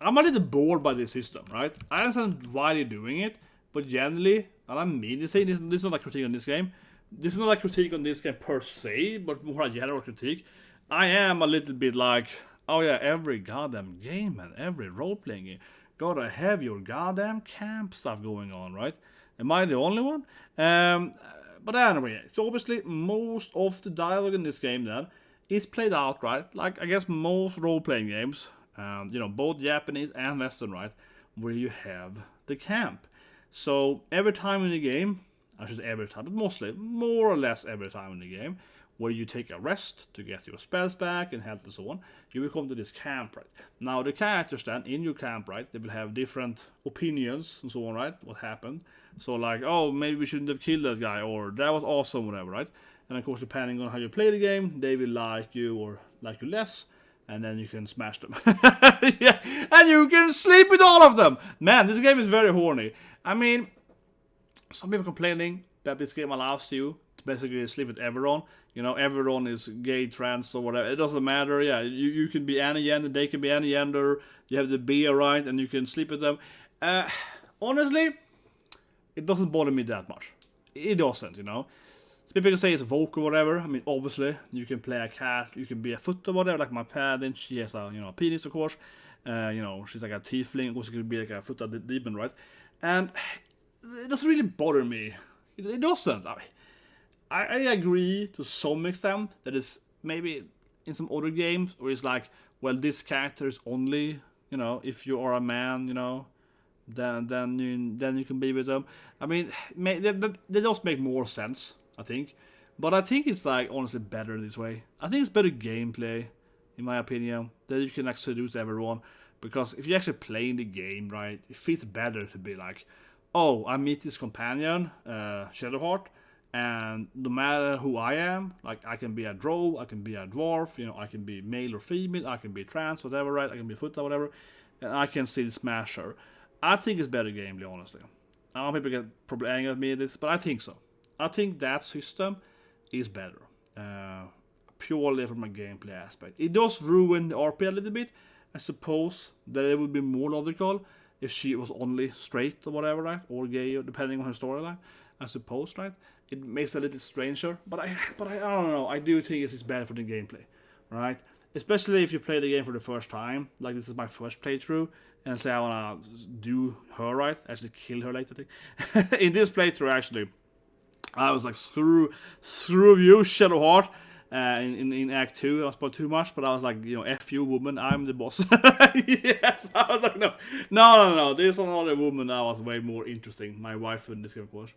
I'm a little bored by this system, right? I understand why they're doing it, but generally, and I mean this thing. This is not like critique on this game. This is not like critique on this game per se, but more a general critique. I am a little bit like, oh yeah, every goddamn game, man, every role-playing game. Gotta have your goddamn camp stuff going on, right? Am I the only one? But anyway, so obviously most of the dialogue in this game then is played out, right? Like I guess most role-playing games, both Japanese and Western, right? Where you have the camp. So every time in the game, I should say every time, but mostly, more or less every time in the game, where you take a rest to get your spells back and health and so on, you will come to this camp, right? Now, the characters then, in your camp, right, they will have different opinions and so on, right? What happened. So, like, oh, maybe we shouldn't have killed that guy, or that was awesome, whatever, right? And, of course, depending on how you play the game, they will like you or like you less, and then you can smash them. Yeah, and you can sleep with all of them! Man, this game is very horny. I mean, some people complaining that this game allows you to basically sleep with everyone. Everyone is gay, trans, or whatever. It doesn't matter. Yeah, you can be any gender, they can be any gender. You have the beer, right, and you can sleep with them. Honestly, it doesn't bother me that much. It doesn't, So people can say it's woke or whatever. I mean, obviously, you can play a cat, you can be a foot or whatever, like my paladin. She has a, penis, of course. She's like a tiefling. Of course, it could be like a foot of the demon, right? And it doesn't really bother me. It doesn't. I agree to some extent that it's maybe in some other games where it's like, well, this character is only, if you are a man, then you can be with them. I mean, they just make more sense, I think. But I think it's like honestly better this way. I think it's better gameplay, in my opinion, that you can actually seduce everyone. Because if you're actually playing the game, right, it feels better to be like, oh, I meet this companion, Shadowheart, And no matter who I am, like I can be a drow, I can be a dwarf, you know, I can be male or female, I can be trans, whatever, right? I can be foota, whatever, and I can still smash her. I think it's better gameplay, honestly. I know people get probably angry at me at this, but I think so. I think that system is better, purely from a gameplay aspect. It does ruin the RP a little bit. I suppose that it would be more logical if she was only straight or whatever, right? Or gay, or depending on her storyline. I suppose, right? It makes it a little stranger, but I don't know. I do think it's better for the gameplay, right? Especially if you play the game for the first time, like this is my first playthrough, and say I wanna do her right, actually kill her later. In this playthrough, actually, I was like, screw you, Shadowheart. In Act 2, I was about too much, but I was like, you know, F you, woman, I'm the boss. Yes, I was like, no. There's another woman that was way more interesting. My wife in this game, of course.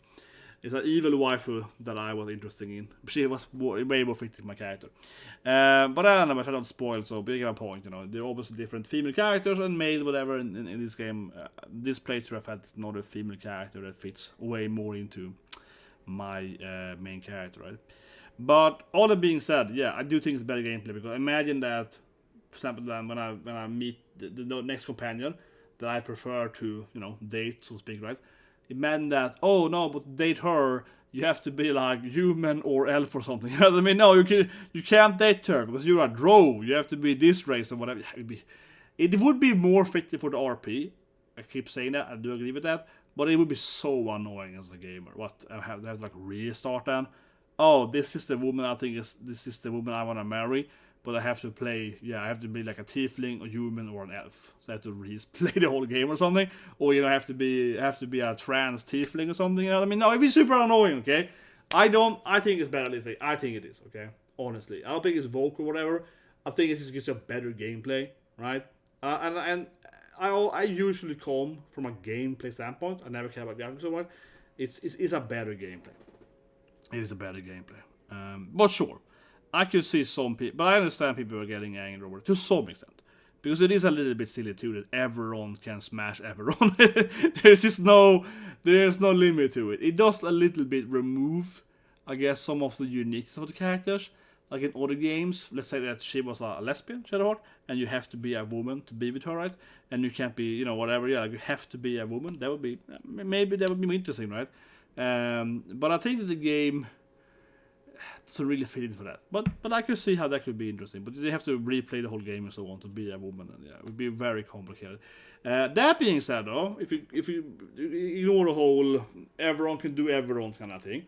It's an evil waifu that I was interested in. She was way more fitting my character. But I don't know if I don't spoil, so big of a point, you know. There are obviously different female characters and male, whatever, in this game. This playthrough, I've had another female character that fits way more into my main character, right? But all that being said, yeah, I do think it's better gameplay, because imagine that, for example, then when I meet the next companion that I prefer to, you know, date, so to speak, right? Imagine that, oh no, but to date her, you have to be like human or elf or something. You know what I mean? No, you can't date her because you're a drow. You have to be this race or whatever. It would be more fitting for the RP. I keep saying that. I do agree with that. But it would be so annoying as a gamer. What I have to like restart then. Oh, this is the woman this is the woman I want to marry, but I have to play, I have to be like a tiefling, a human, or an elf. So I have to play the whole game or something, or, you know, I have to be a trans tiefling or something, you know what I mean? No, it'd be super annoying, okay? I think it's better, let's say, I think it is, okay? Honestly. I don't think it's vocal or whatever. I think it just gives you a better gameplay, right? And I usually come from a gameplay standpoint. I never care about graphics so much. It's a better gameplay. It is a better gameplay. But sure, I could see some people, but I understand people are getting angry over it to some extent. Because it is a little bit silly too that everyone can smash everyone. There's no limit to it. It does a little bit remove, I guess, some of the uniqueness of the characters. Like in other games, let's say that she was a lesbian, Shadowheart, and you have to be a woman to be with her, right? And you can't be, you know, whatever, like you have to be a woman. That would be, maybe that would be interesting, right? But I think that the game doesn't really fit in for that. But I could see how that could be interesting. But they have to replay the whole game and so on to be a woman, and it would be very complicated. That being said, though, if you ignore the whole everyone can do everyone kind of thing,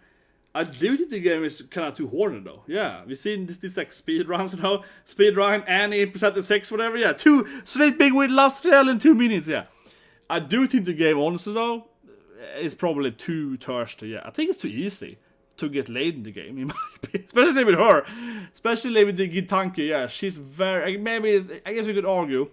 I do think the game is kind of too horny, though. Yeah, we've seen this like speed runs, you know, speed run and 8% of sex, whatever. Yeah, 2 straight big with last trail in 2 minutes. Yeah, I do think the game, honestly, though, is probably too thirsty. Yeah, I think it's too easy to get laid in the game, in my opinion. Especially with her, especially with the Gitanki. Yeah, she's very. Maybe I guess you could argue.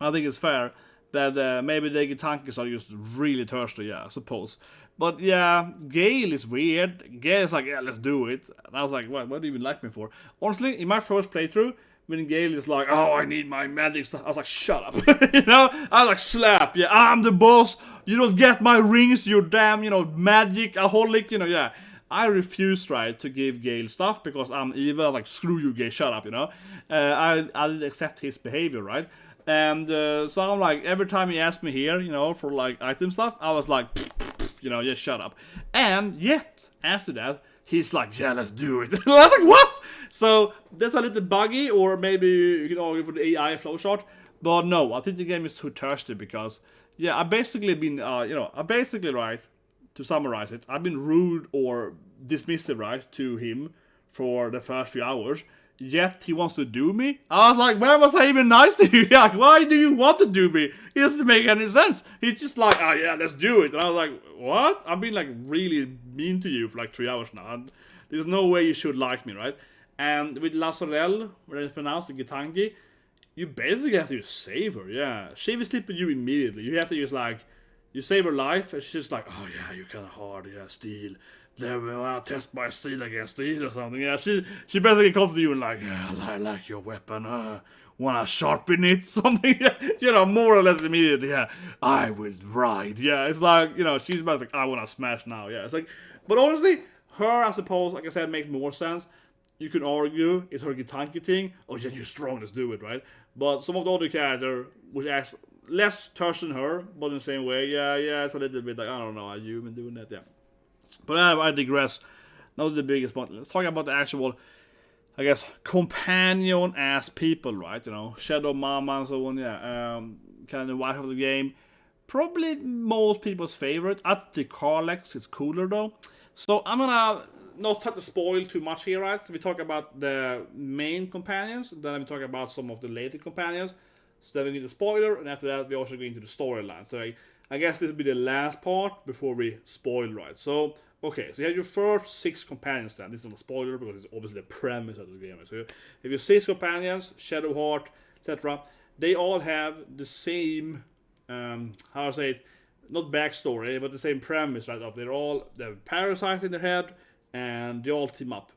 I think it's fair that maybe the Gitankis are just really thirsty. Yeah, I suppose. But yeah, Gale is weird. Gale is like, yeah, let's do it. And I was like, what do you even like me for? Honestly, in my first playthrough, when Gale is like, oh, I need my magic stuff, I was like, shut up. You know? I was like, slap. Yeah, I'm the boss. You don't get my rings, you damn, you know, magic aholic, you know, yeah. I refused, right, to give Gale stuff because I'm evil. I was like, screw you, Gale, shut up, you know. I didn't accept his behavior, right? And so I'm like, every time he asked me here, you know, for like item stuff, I was like, you know, just shut up. And yet, after that, he's like, yeah, let's do it. And I was like, what? So, that's a little buggy, or maybe you can argue for the AI flowchart. But no, I think the game is too thirsty because, yeah, I've basically been, right, to summarize it, I've been rude or dismissive, right, to him for the first few hours. Yet he wants to do me. I was like, when was I even nice to you? Like, why do you want to do me? It doesn't make any sense. He's just like, oh yeah, let's do it. And I was like, what? I've been like really mean to you for like 3 hours now. And there's no way you should like me, right? And with Lazarel, where it's pronounced Gitangi, you basically have to just save her, yeah. She will sleep with you immediately. You have to just like, you save her life, and she's just like, oh yeah, you're kind of hard, yeah, steel. Then I'll test my steel against steel or something. Yeah, she basically comes to you and like, yeah, I like your weapon. Wanna sharpen it? Something, you know, more or less immediately. Yeah, I will ride. Yeah, it's like, you know, she's about like, I wanna smash now. Yeah, it's like, but honestly, Her, I suppose, like I said, makes more sense. You can argue it's her Gitanki thing. Oh yeah, you're strong, let's do it, right? But some of the other characters, which acts less touch than her, but in the same way, yeah, it's a little bit like, I don't know, are you even doing that? Yeah. But I digress. Not the biggest point. Let's talk about the actual, I guess, companion-ass people, right? You know, Shadow Mama and so on, yeah. Kind of the wife of the game. Probably most people's favorite. I think Carlex is cooler, though. So I'm gonna not try to spoil too much here, right? We talk about the main companions, then we talk about some of the later companions. So then we get the spoiler, and after that we also go into the storyline. So I guess this will be the last part before we spoil, right? So, okay, so you have your first 6 companions then. This is not a spoiler because it's obviously the premise of the game. So if you have 6 companions, Shadowheart, etc., they all have the same, how to say it, not backstory, but the same premise, right? They have parasites in their head, and they all team up.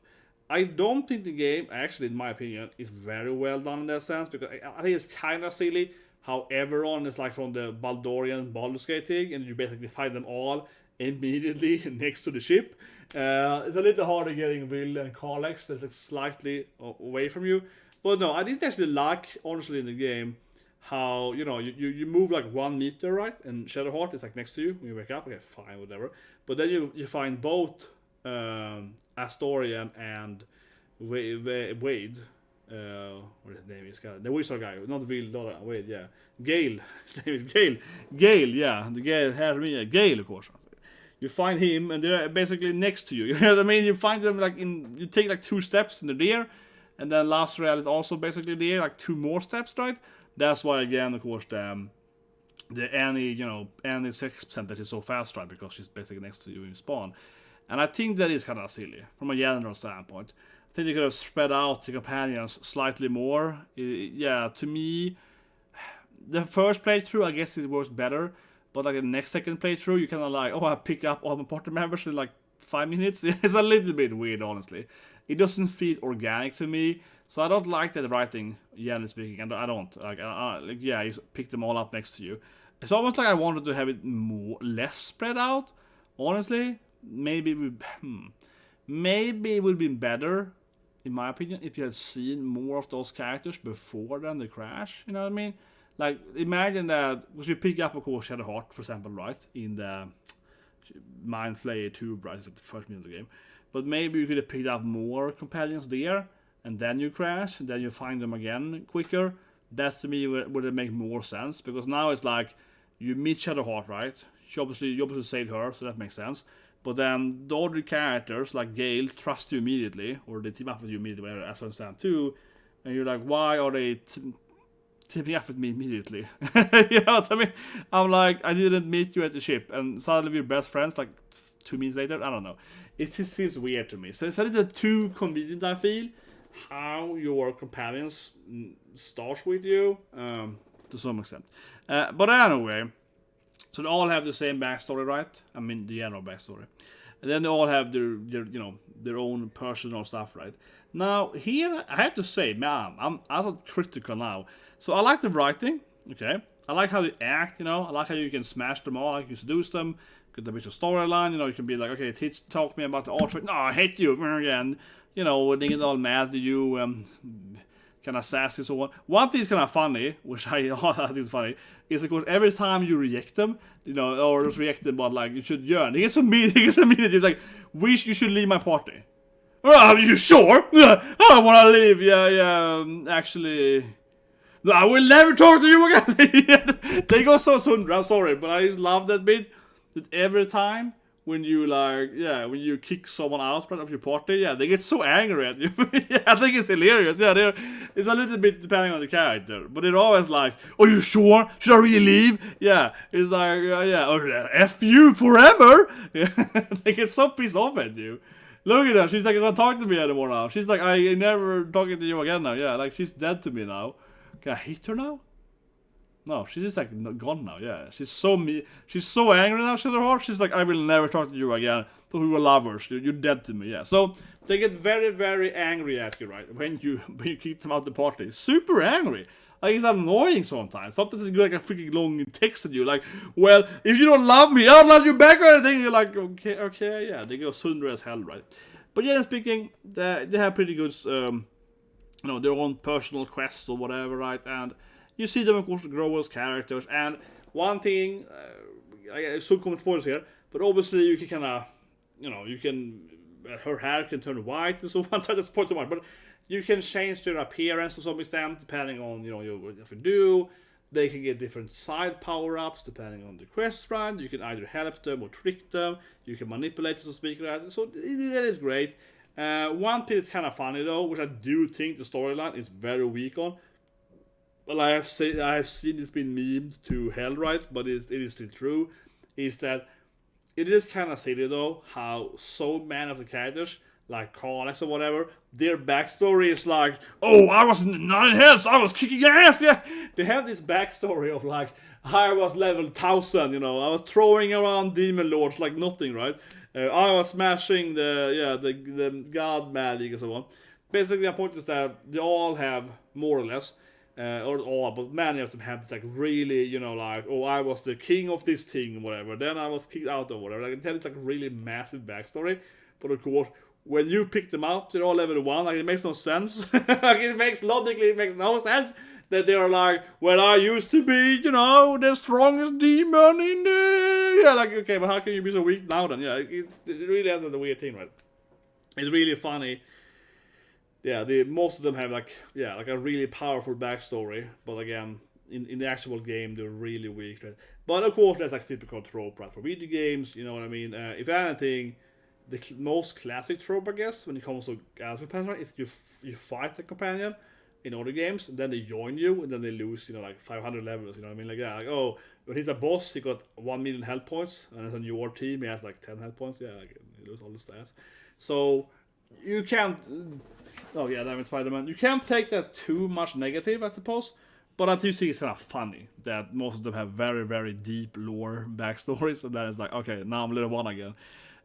I don't think the game, actually, in my opinion, is very well done in that sense, because I think it's kind of silly how everyone is like from the Baldurian Baldur's Gate thing, and you basically find them all immediately next to the ship. It's a little harder getting Will and Carlex, that's like slightly away from you. But no, I didn't actually like, honestly, in the game, how, you know, you move like 1 meter, right? And Shadowheart is like next to you when you wake up. Okay, fine, whatever. But then you find both Astorian and Wade. What his name is? The wizard guy, not Will, Wade, yeah. Gale. His name is Gale. Gale, yeah. The Gale, Gale, of course. You find him, and they're basically next to you. You know what I mean? You find them like you take like 2 steps in the rear, and then Lasriel is also basically there, like 2 more steps, right? That's why, again, of course, the Annie 6% that is so fast, right? Because she's basically next to you in spawn. And I think that is kind of silly from a general standpoint. I think they could have spread out the companions slightly more. Yeah, to me, the first playthrough, I guess it works better. But like the second playthrough, you kind of like, oh, I pick up all my party members in like 5 minutes. It's a little bit weird, honestly. It doesn't feel organic to me. So I don't like that writing, generally speaking. And I don't. Yeah, you pick them all up next to you. It's almost like I wanted to have it less spread out, honestly. Maybe it would have been better, in my opinion, if you had seen more of those characters before then the crash. You know what I mean? Like, imagine that, because you pick up, of course, Shadowheart, for example, right? In the Mind Flayer 2, right? It's like the first minute of the game. But maybe you could have picked up more companions there, and then you crash, and then you find them again quicker. That, to me, would have made more sense, because now it's like, you meet Shadowheart, right? You obviously saved her, so that makes sense. But then the other characters, like Gale, trust you immediately, or they team up with you immediately, as I understand too. And you're like, why are they teaming up with me immediately? You know what I mean? I'm like, I didn't meet you at the ship, and suddenly we're best friends like 2 minutes later. I don't know. It just seems weird to me. So it's a little too convenient, I feel, how your companions start with you, to some extent. But anyway. So they all have the same backstory, right? I mean, the general backstory. And then they all have their own personal stuff, right? Now, here, I have to say, man, I'm critical now. So I like the writing, okay? I like how they act, you know? I like how you can smash them all, like you seduce them, get a bit of storyline, you know? You can be like, okay, talk to me about the outfit. No, I hate you, and, you know, they get all mad at you, kind of sassy and so on. One thing is kind of funny, which I think is funny, is of course every time you reject them, you know, or just reject them, but like you should yearn. He gets so mean. He's like, you should leave my party. Oh, are you sure? I don't want to leave. Yeah. Actually, I will never talk to you again. They go so soon. I'm sorry, but I just love that bit. That every time when you when you kick someone out of your party, they get so angry at you. I think it's hilarious. Yeah, it's a little bit depending on the character, but they're always like, "Are you sure? Should I really leave?" Yeah, it's like, or F you forever. They get so pissed off at you. Look at her. She's like, "Don't talk to me anymore now." She's like, "I never talking to you again now." Yeah, like she's dead to me now. Can I hit her now? No, she's just like gone now, yeah. She's so she's so angry now, Shadowheart. She's like, I will never talk to you again, but we were lovers. You're dead to me, yeah. So they get very, very angry at you, right? When you kick them out the party. Super angry. Like, it's annoying sometimes. Sometimes it's like a freaking long text at you, like, well, if you don't love me, I'll love you back or anything. You're like, okay, yeah, they go sundry as hell, right? But yeah, speaking, they have pretty good, their own personal quests or whatever, right? And you see them, of course, grow as characters. And one thing, I should comment spoilers here, but obviously you can kind of, you can, her hair can turn white and so on. That's point too much, but you can change their appearance to some extent depending on what you do. They can get different side power-ups depending on the quest run. You can either help them or trick them. You can manipulate them, so to speak. So that is great. One thing that's kind of funny though, which I do think the storyline is very weak on. Well, I have seen it's been memed to hell, right? But it is still true. Is that it is kind of silly though how so many of the characters, like Carlex or whatever, their backstory is like, oh, I was 9 health, I was kicking ass, yeah. They have this backstory of like, I was level 1000, I was throwing around demon lords like nothing, right? I was smashing the god magic and so on. Basically, the point is that they all have more or less, or all, but many of them have this like really, like, oh, I was the king of this thing or whatever. Then I was kicked out or whatever. I can tell it's like a really massive backstory, but of course, when you pick them up, they're all level 1. Like, it makes no sense. Like, it makes no sense that they are like, well, I used to be, the strongest demon in the... Yeah, like, okay, but how can you be so weak now then? Yeah, it really has a weird thing, right? It's really funny. Yeah, most of them have, like a really powerful backstory. But again, in the actual game, they're really weak, right? But of course, that's like typical trope, right? For video games, you know what I mean? If anything... The most classic trope, I guess, when it comes to as companion, is you fight the companion in other games, and then they join you, and then they lose, like 500 levels. You know what I mean? Like, yeah, like, oh, when he's a boss, he got 1 million health points, and then on your team, he has like 10 health points. Yeah, like, he loses all the stats. So you can't. Oh yeah, damn it, Spider-Man. You can't take that too much negative, I suppose. But I do think it's kind of funny that most of them have very, very deep lore backstories, and that is like, okay, now I'm level 1 again.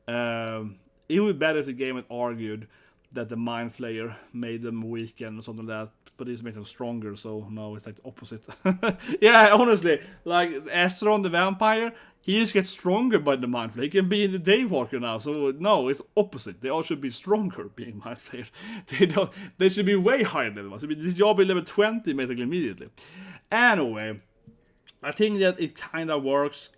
It would be better if the game had argued that the Mind Flayer made them weaken or something like that, but this makes them stronger, so no, it's like the opposite. Yeah, honestly, like Astron the Vampire, he just gets stronger by the Mind Flayer. He can be in the Daywalker now, so no, it's opposite. They all should be stronger being Mind Flayer. They should be way higher than them. This job is level 20 basically immediately. Anyway, I think that it kind of works.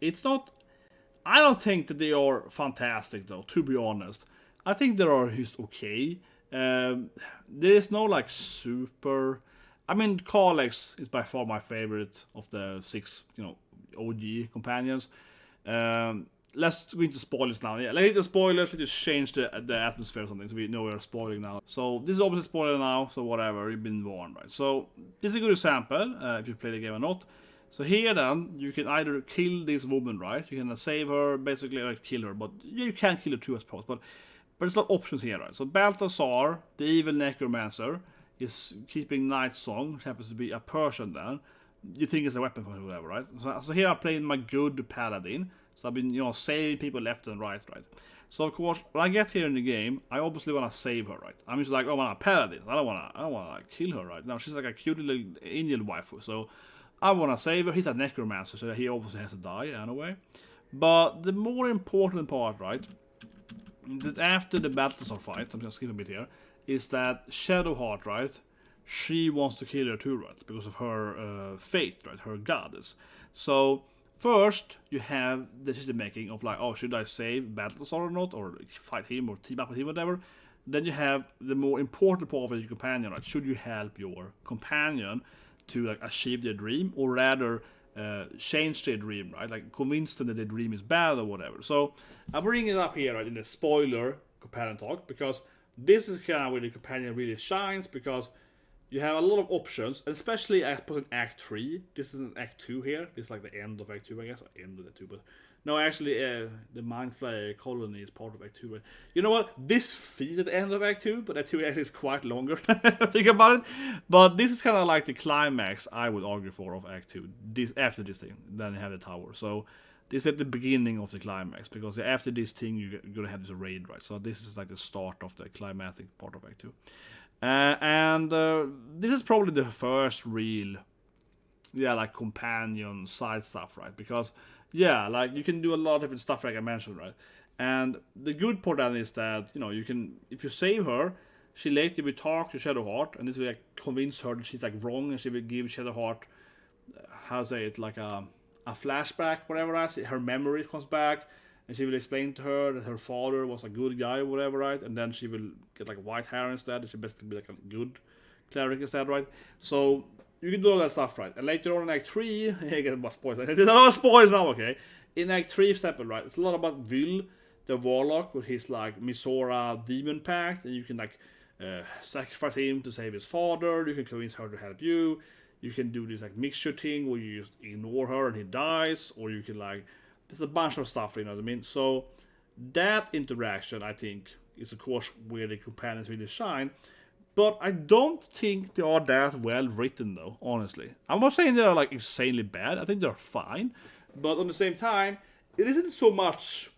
I don't think that they are fantastic, though, to be honest. I think they are just okay. There is no, like, super... I mean, Carlex is by far my favorite of the 6, OG companions. Let's go into spoilers now. Yeah, let's get the spoilers. Let's just change the atmosphere or something, so we know we're spoiling now. So, this is obviously spoiler now, so whatever, you've been warned, right? So, this is a good example, if you play the game or not. So here then, you can either kill this woman, right? You can save her, basically, like kill her, but you can't kill her too, I suppose. But there's a lot of options here, right? So Balthazar, the evil necromancer, is keeping Night Song, which happens to be a person then. You think it's a weapon or whatever, right? So here I'm playing my good paladin. So I've been, saving people left and right? So of course, when I get here in the game, I obviously want to save her, right? I'm just like, oh, I'm a paladin. I don't want to kill her, right? Now she's like a cute little Indian waifu, so... I want to save her. He's a necromancer, so he obviously has to die anyway. But the more important part, right, that after the Balthazar fight, I'm just skipping a bit here, is that Shadowheart, right, she wants to kill her too, right, because of her fate, right, her goddess. So first you have the decision making of like, oh, should I save Balthazar or not, or fight him or team up with him, whatever. Then you have the more important part of your companion, right? Should you help your companion to like achieve their dream, or rather change their dream, right? Like convince them that their dream is bad or whatever. So I'm bringing it up here, right, in the spoiler companion talk, because this is kind of where the companion really shines, because you have a lot of options, and especially I put in Act 3. This is an Act 2 here. This is like the end of Act 2, I guess, or end of the 2, but no, actually, the Mind Flayer colony is part of Act 2. You know what? This feels at the end of Act 2, but Act 2 actually is quite longer. Think about it. But this is kind of like the climax, I would argue, for of Act 2. After this thing, then you have the tower. So this is at the beginning of the climax, because after this thing, you're going to have this raid, right? So this is like the start of the climatic part of Act 2. And this is probably the first real yeah, like companion side stuff, right? Because yeah, like you can do a lot of different stuff like I mentioned, right? And the good part then is that, you know, you can, if you save her, she later will talk to Shadowheart, and this will like convince her that she's like wrong, and she will give Shadowheart, how to say it, like a flashback, whatever, right? Her memory comes back, and she will explain to her that her father was a good guy, or whatever, right? And then she will get like white hair instead, and she'll basically be like a good cleric instead, right? So you can do all that stuff, right? And later on in Act 3, I get more spoilers. There's a lot of spoilers now, okay? In Act 3, example, right? It's a lot about Vil, the warlock, with his like Misora demon pact, and you can like sacrifice him to save his father. You can convince her to help you. You can do this like mixture thing where you just ignore her and he dies, or you can like, there's a bunch of stuff, you know what I mean? So that interaction, I think, is of course where the companions really shine. But I don't think they are that well written, though, honestly. I'm not saying they're like insanely bad. I think they're fine. But on the same time, it isn't so much.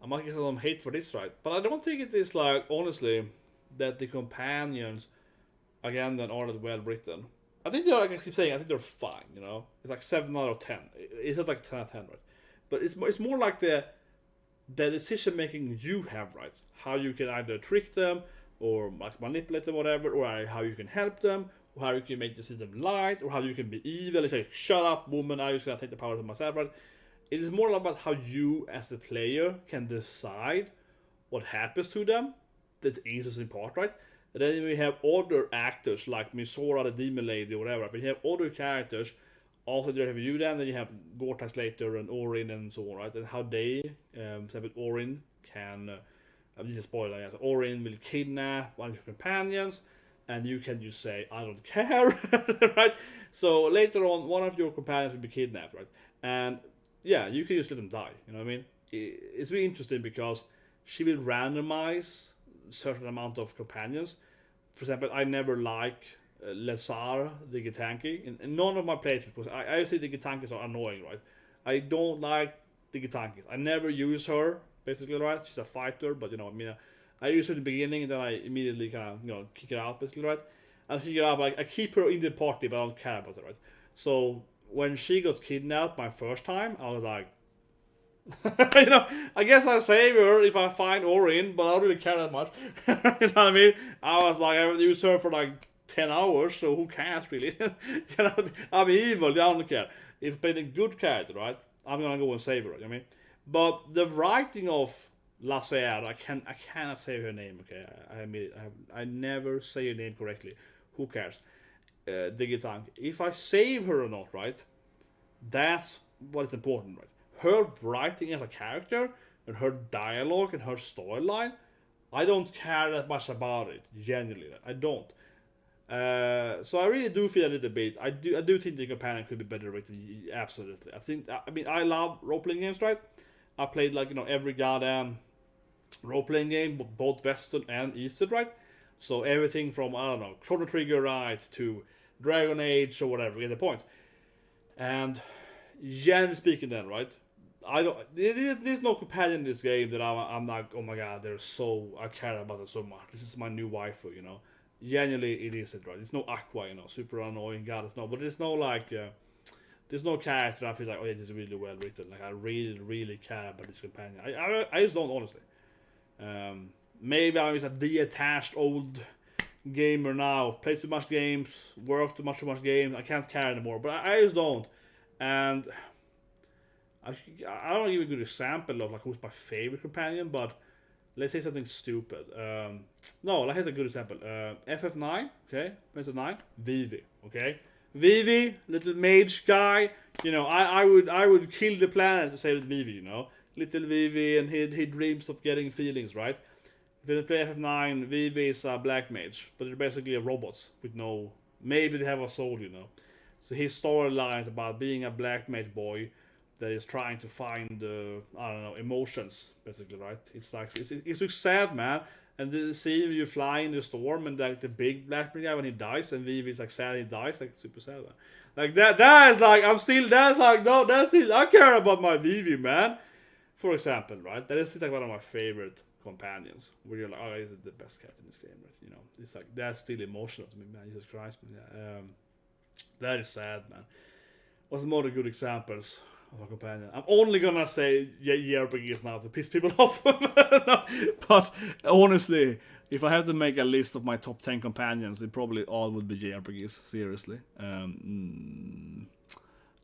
I might get some hate for this, right? But I don't think it is like, honestly, that the companions, again, that are well written. I think they're, like I keep saying, I think they're fine, you know? It's like 7 out of 10. It's not like 10 out of 10, right? But it's more like the decision making you have, right? How you can either trick them, or manipulate them, whatever, or how you can help them, or how you can make the system light, or how you can be evil. It's like, shut up, woman, I'm just gonna take the power to myself, right? It is more about how you, as the player, can decide what happens to them. That's the interesting part, right? And then we have other actors, like Misora, the demon lady, or whatever. But you have other characters. Also, there have you then you have Gortax later, and Orin, and so on, right? And how they, Orin can, this is a spoiler, yeah. Orin will kidnap one of your companions, and you can just say, I don't care, right? So later on, one of your companions will be kidnapped, right? And yeah, you can just let them die, you know what I mean? It's really interesting because she will randomize a certain amount of companions. For example, I never like Lesar, the Gitanki. In none of my playthroughs, I see the Gitankis are annoying, right? I don't like the Gitankis. I never use her, basically, right? She's a fighter, but you know, I mean, I use her in the beginning, and then I immediately kind of, you know, kick her out, basically, right? I kick her out, like, I keep her in the party, but I don't care about her, right? So when she got kidnapped my first time, I was like, you know, I guess I'll save her if I find Orin, but I don't really care that much. You know what I mean? I was like, I used her for like 10 hours, so who cares really? You know, I'm evil, I don't care. If I play a good character, right, I'm gonna go and save her, you know what I mean? But the writing of Lasser, I cannot say her name, okay? I admit it, I never say her name correctly. Who cares? Digitank. If I save her or not, right, that's what is important, right? Her writing as a character, and her dialogue, and her storyline, I don't care that much about it, genuinely. I don't. So I really do feel a little bit. I do think the companion could be better written. Absolutely. I mean, I love role-playing games, right? I played, like, you know, every goddamn role-playing game, both Western and Eastern, right? So everything from, I don't know, Chrono Trigger, right, to Dragon Age or whatever. You get the point. And generally speaking, then, right? There's no companion in this game that I'm like, oh my god, I care about them so much. This is my new waifu, you know. Genuinely, it isn't, right? It's no Aqua, you know, super annoying, god, it's no. But there's no like, there's no character I feel like, oh yeah, this is really well written. Like I really care about this companion. I just don't, honestly. Maybe I'm just a detached old gamer now. Play too much games, work too much games. I can't care anymore. But I just don't. And I don't give a good example of like who's my favorite companion, but let's say something stupid. No, let's have a good example. FF9, okay, FF9, Vivi, okay, Vivi, little mage guy. You know, I would kill the planet to save Vivi. You know, little Vivi, and he dreams of getting feelings, right? If you play FF9, Vivi is a black mage, but they're basically robots with no. Maybe they have a soul, you know. So his storyline is about being a black mage boy that is trying to find I don't know, emotions, basically, right? It's like it's so sad, man. And the scene you fly in the storm, and like the big black guy when he dies, and Vivi's like sad he dies, like super sad, man. Like that is like that's still I care about my Vivi, man. For example, right? That is like one of my favorite companions, where you're like, oh, is it the best cat in this game, right? You know, it's like, that's still emotional to me, man. Jesus Christ, man. Yeah. That is sad, man. What's more the good examples of a companion? I'm only gonna say JRPGs now to piss people off. No, but honestly, if I have to make a list of my top 10 companions, it probably all would be JRPGs. Seriously, I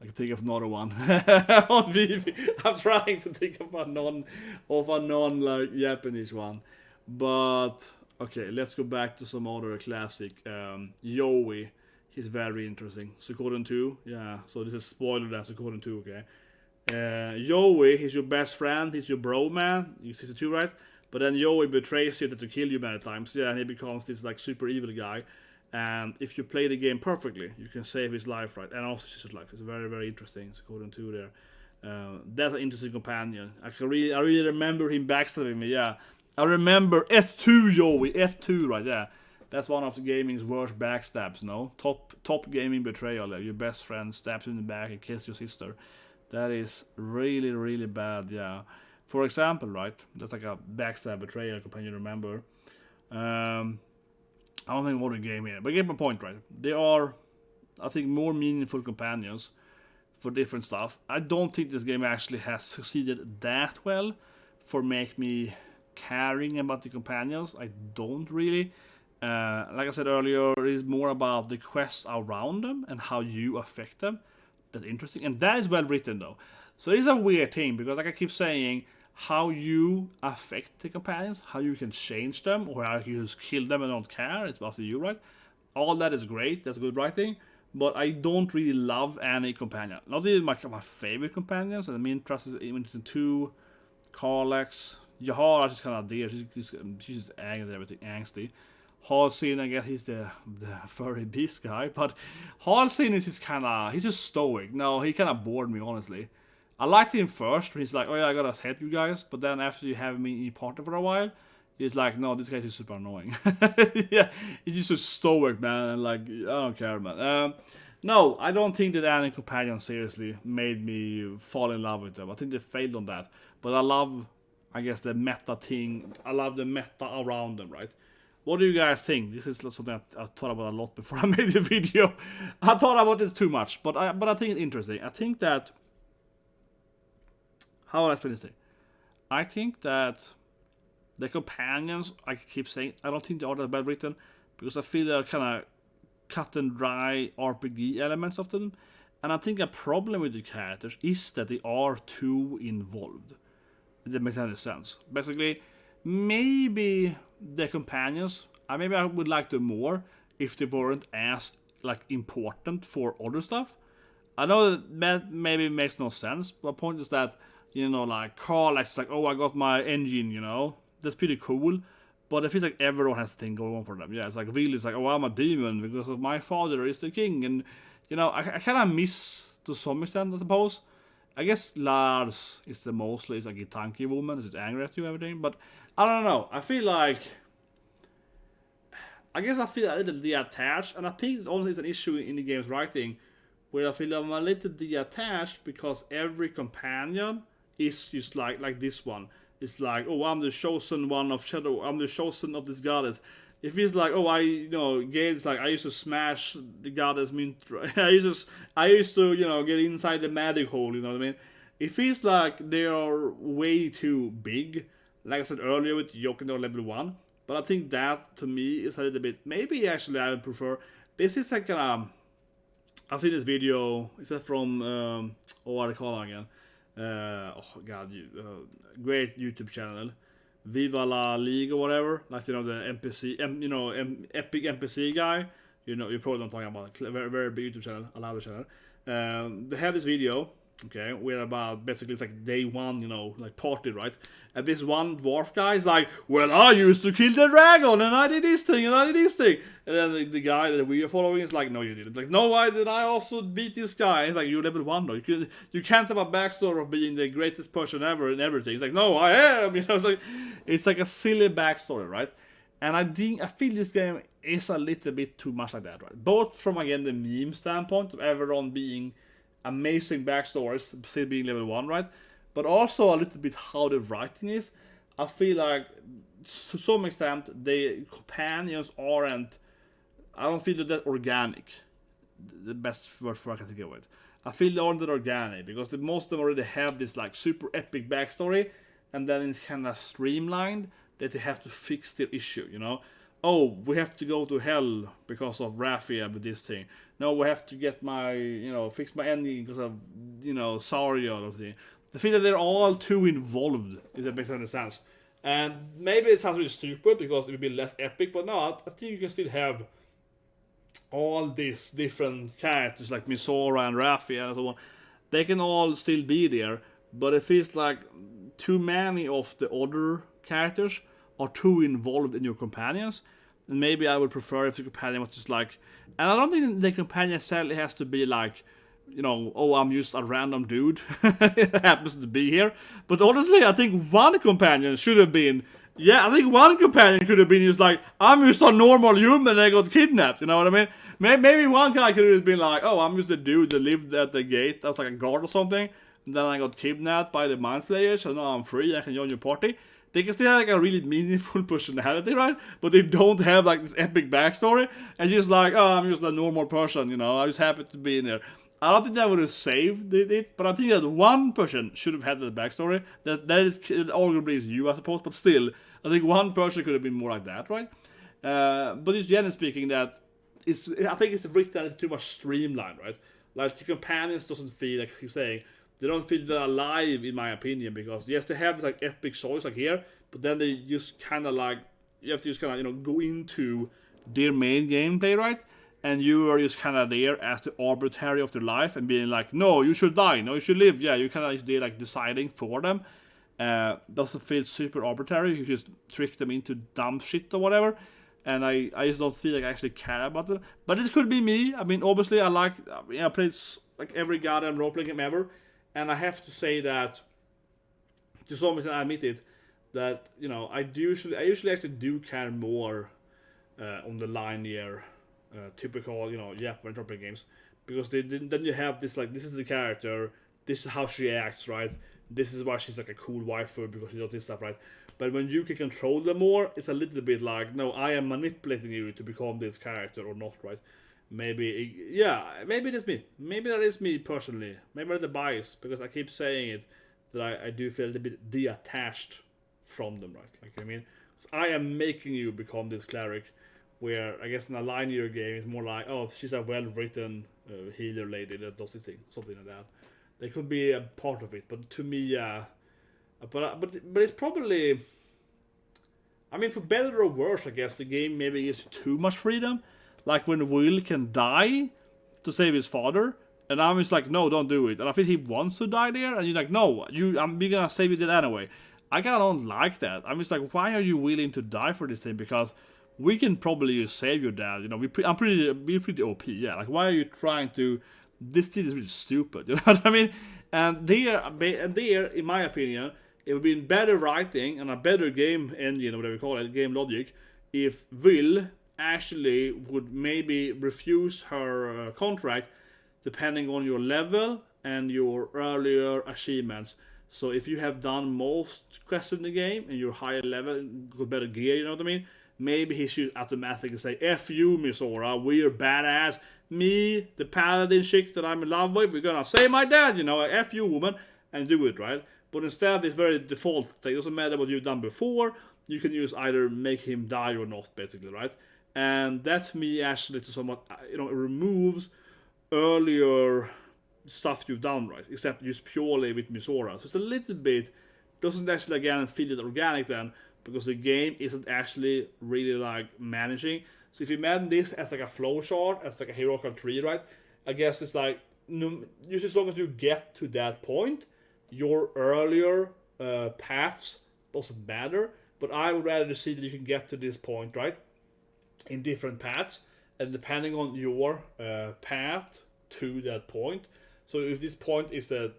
can think of another one on VV. I'm trying to think of a non like Japanese one, but okay, let's go back to some other classic. Yowie. He's very interesting. Suikoden 2, yeah. So this is spoiler that Suikoden 2, okay. Yowie, he's your best friend, he's your bro, man. You see the 2, right? But then Yowie betrays you to kill you many times, yeah, and he becomes this like super evil guy. And if you play the game perfectly, you can save his life, right? And also his life. It's very, very interesting. Suikoden 2 there. That's an interesting companion. I really remember him backstabbing me, yeah. I remember F2 Yowie, F2, right there. That's one of the gaming's worst backstabs, no? Top gaming betrayal. Your best friend stabs you in the back and kills your sister. That is really, really bad, yeah. For example, right? That's like a backstab betrayal companion, remember. I don't think what a game here, but you get my point, right? There are, I think, more meaningful companions for different stuff. I don't think this game actually has succeeded that well for make me caring about the companions. I don't really. Like I said earlier, it is more about the quests around them and how you affect them. That's interesting, and that is well written though. So it's a weird thing because, like I keep saying, how you affect the companions, how you can change them, or how you just kill them and don't care. It's up to you, right? All that is great. That's good writing, but I don't really love any companion. Not even my favorite companions. And I'm interested in 2, Carlex, Yahara. She's kind of there. She's just angry and everything, angsty. Halcyon, I guess he's the furry beast guy, but Halcyon is just he's just stoic. No, he kind of bored me, honestly. I liked him first, he's like, oh yeah, I gotta help you guys, but then after you have me in partner for a while, he's like, no, this guy's just super annoying. Yeah, he's just so stoic, man, and like, I don't care, man. No, I don't think that any companion seriously made me fall in love with them. I think they failed on that, but I love, I guess, the meta thing. I love the meta around them, right? What do you guys think? This is something I thought about a lot before I made the video. I thought about this too much, but I think it's interesting. I think that, how will I explain this thing? I think that the companions, I keep saying, I don't think they are that bad written, because I feel they're kind of cut and dry RPG elements of them. And I think a problem with the characters is that they are too involved. If that makes any sense. Basically, maybe the companions, maybe I would like them more if they weren't as like important for other stuff. I know that maybe makes no sense, but the point is that, you know, like Carl is like, oh, I got my engine, you know, that's pretty cool. But it feels like everyone has a thing going on for them. Yeah, it's like really, it's like, oh, I'm a demon because of my father is the king, and you know, I kind of miss to some extent, I suppose. I guess Lars is the mostly is like a tanky woman, is angry at you and everything, but I don't know. I feel like, I guess I feel a little detached, and I think it's only an issue in the game's writing, where I feel I'm a little detached because every companion is just like this one. It's like, oh, I'm the chosen one of Shadow. I'm the chosen of this goddess. It feels like, oh, Gatge, like, I used to smash the goddess Mintra. I used to, you know, get inside the magic hole, you know what I mean? It feels like they are way too big. Like I said earlier with Yokino level 1. But I think that, to me, is a little bit, maybe actually I would prefer, this is like, I've seen this video, is that from, what do I call it again? Great YouTube channel, Viva La League or whatever, like, you know, the NPC, epic NPC guy, you know, you probably don't talk about, very, very big YouTube channel, I love the channel. They have this video, okay, where about, basically it's like day one, you know, like party, right? And this one dwarf guy is like, well, I used to kill the dragon, and I did this thing, and I did this thing. And then the guy that we are following is like, no, you didn't. Like, no, why did I also beat this guy? It's like, you're level 1, though. You can't have a backstory of being the greatest person ever and everything. It's like, no, I am. You know, it's like a silly backstory, right? And I feel this game is a little bit too much like that, right? Both from, again, the meme standpoint of everyone being amazing backstories, still being level 1, right? But also a little bit how the writing is. I feel like to some extent the companions aren't. I don't feel that organic. The best word for I can think of it. I feel they aren't that organic because most of them already have this like super epic backstory, and then it's kind of streamlined that they have to fix their issue. You know, oh, we have to go to hell because of Raphia with this thing. No, we have to get my, fix my ending because of, Saria or thing. I feel that they're all too involved, if that makes any sense. And maybe it sounds really stupid because it would be less epic, but no, I think you can still have all these different characters like Misora and Raphia and so on. They can all still be there, but it feels like too many of the other characters are too involved in your companions. And maybe I would prefer if the companion was just like, and I don't think the companion necessarily has to be like, oh, I'm just a random dude that happens to be here. But honestly, I think one companion should have been, I think one companion could have been just like, I'm just a normal human and I got kidnapped, you know what I mean? Maybe one guy could have been like, oh, I'm just a dude that lived at the gate, that's like a guard or something, and then I got kidnapped by the Mind Flayers, so now I'm free, I can join your party. They can still have like a really meaningful personality, right? But they don't have like this epic backstory, and just like, oh, I'm just a normal person, I just happen to be in there. I don't think that would have saved it, but I think that one person should have had the backstory. That is arguably is you, I suppose, but still, I think one person could have been more like that, right? But just generally speaking, I think it's written it's too much streamlined, right? Like the companions doesn't feel like you're saying. They don't feel that alive, in my opinion, because yes, they have this like epic choice like here, but then they just kind of like you have to just kind of go into their main gameplay, right? And you are just kind of there as the arbitrary of their life and being like, no, you should die, no, you should live. Yeah, you kind of there like deciding for them. Doesn't feel super arbitrary. You just trick them into dumb shit or whatever. And I just don't feel like I actually care about them. But it could be me. I mean, obviously, I played like every goddamn role-playing game ever. And I have to say that, to some extent, I admit it, that, I usually actually do care more on the linear, typical, Japanese role-playing games. Because then you have this, like, this is the character, this is how she acts, right? This is why she's like a cool waifu, because she does this stuff, right? But when you can control them more, it's a little bit like, no, I am manipulating you to become this character or not, right? Maybe that's me. Maybe that is me personally. Maybe I'm the bias, because I keep saying it, that I do feel a little bit detached from them, right? Like, I mean, I am making you become this cleric, where I guess in a linear game, it's more like, oh, she's a well-written healer lady that does this thing, something like that. They could be a part of it, but to me, but it's probably, I mean, for better or worse, I guess the game maybe gives you too much freedom. Like when Will can die to save his father, and I'm just like, no, don't do it. And I think he wants to die there, and you're like, no, I'm gonna save you that anyway. I kinda don't like that. I'm just like, why are you willing to die for this thing? Because we can probably just save your dad. We're pretty OP. Yeah, like why are you trying to? This thing is really stupid. You know what I mean? And there, in my opinion, it would be better writing and a better game engine, or whatever you call it, game logic, if Will actually would maybe refuse her contract depending on your level and your earlier achievements. So if you have done most quests in the game and you're higher level, got better gear, you know what I mean? Maybe he should automatically say, F you, Misora, we're badass. Me, the paladin chick that I'm in love with, we're gonna save my dad, F you, woman, and do it, right? But instead, it's very default. It doesn't matter what you've done before. You can use either make him die or not, basically, right? And that, to me, actually, to somewhat, it removes earlier stuff you've done, right? Except just purely with Misora. So it's a little bit, doesn't actually, again, feel it organic then, because the game isn't actually really, like, managing. So if you imagine this as, like, a flowchart, as, like, a hierarchical tree, right? I guess it's like, just as long as you get to that point, your earlier paths doesn't matter, but I would rather see that you can get to this point, right, in different paths, and depending on your path to that point. So if this point is I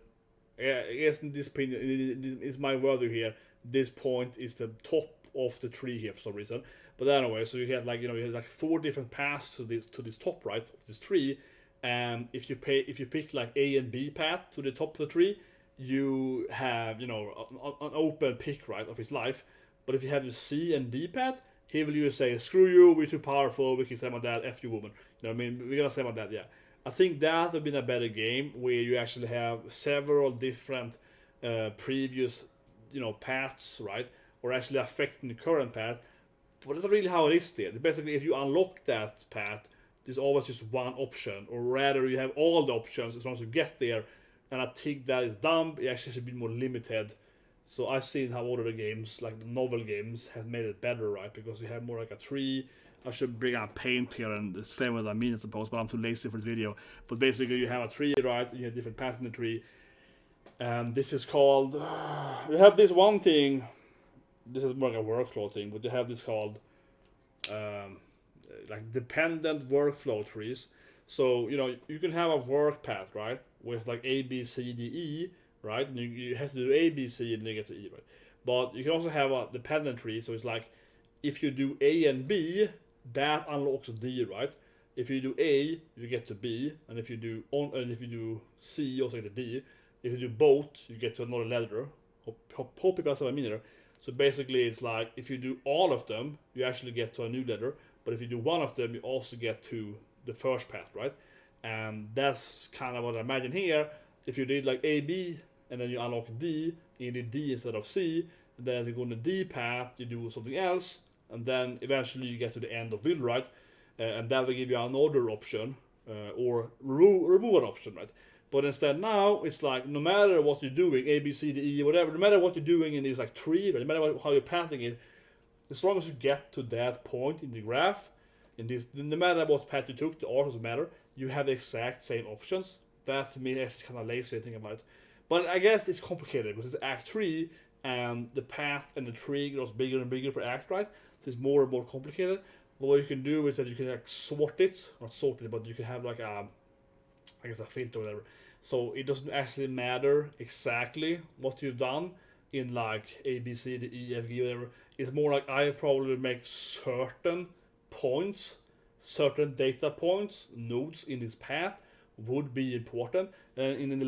guess in this opinion is my word here, this point is the top of the tree here for some reason. But anyway, so you have like you have like 4 different paths to this top right of this tree, and if you pick like A and B path to the top of the tree, you have, you know, an open pick, right, of his life. But if you have the C and D path, he will usually say, screw you, we're too powerful, we can say about that, F you woman. You know what I mean? We're gonna say about that, yeah. I think that would have been a better game where you actually have several different previous, you know, paths, right? Or actually affecting the current path. But that's not really how it is there. Basically, if you unlock that path, there's always just one option. Or rather, you have all the options as long as you get there. And I think that is dumb. It actually should be more limited. So I've seen how other games, like the novel games, have made it better, right? Because you have more like a tree. I should bring out paint here and explain what I mean, I suppose, but I'm too lazy for this video. But basically, you have a tree, right? You have different paths in the tree. And this is called... You have this one thing. This is more like a workflow thing, but you have this called... like dependent workflow trees. So, you know, you can have a work path, right? With like A, B, C, D, E, right? And you have to do A, B, C, and then get to E, right? But you can also have a dependent tree, so it's like, if you do A and B, that unlocks D, right? If you do A, you get to B, and if you do C, you also get to D. If you do both, you get to another letter. Hope you guys have a minute. So basically, it's like, if you do all of them, you actually get to a new letter. But if you do one of them, you also get to the first path, right? And that's kind of what I imagine here. If you did like A, B, and then you unlock D, you did D instead of C, and then if you go on the D path, you do something else, and then eventually you get to the end of build, right? And that will give you another option, or remove an option, right? But instead now, it's like, no matter what you're doing, A, B, C, D, E, whatever, no matter what you're doing in this like tree, right? No matter how you're pathing it, as long as you get to that point in the graph, in this, no matter what path you took, the order doesn't matter, you have the exact same options. That to me is kind of lazy to think about it. But I guess it's complicated because it's Act 3, and the path and the tree grows bigger and bigger per act, right? So it's more and more complicated. But what you can do is that you can like sort it, not sort it, but you can have like a, I guess a filter or whatever. So it doesn't actually matter exactly what you've done in like A, B, C, D, E, F, G, whatever. It's more like I probably make certain points, certain data points, nodes in this path would be important. And in the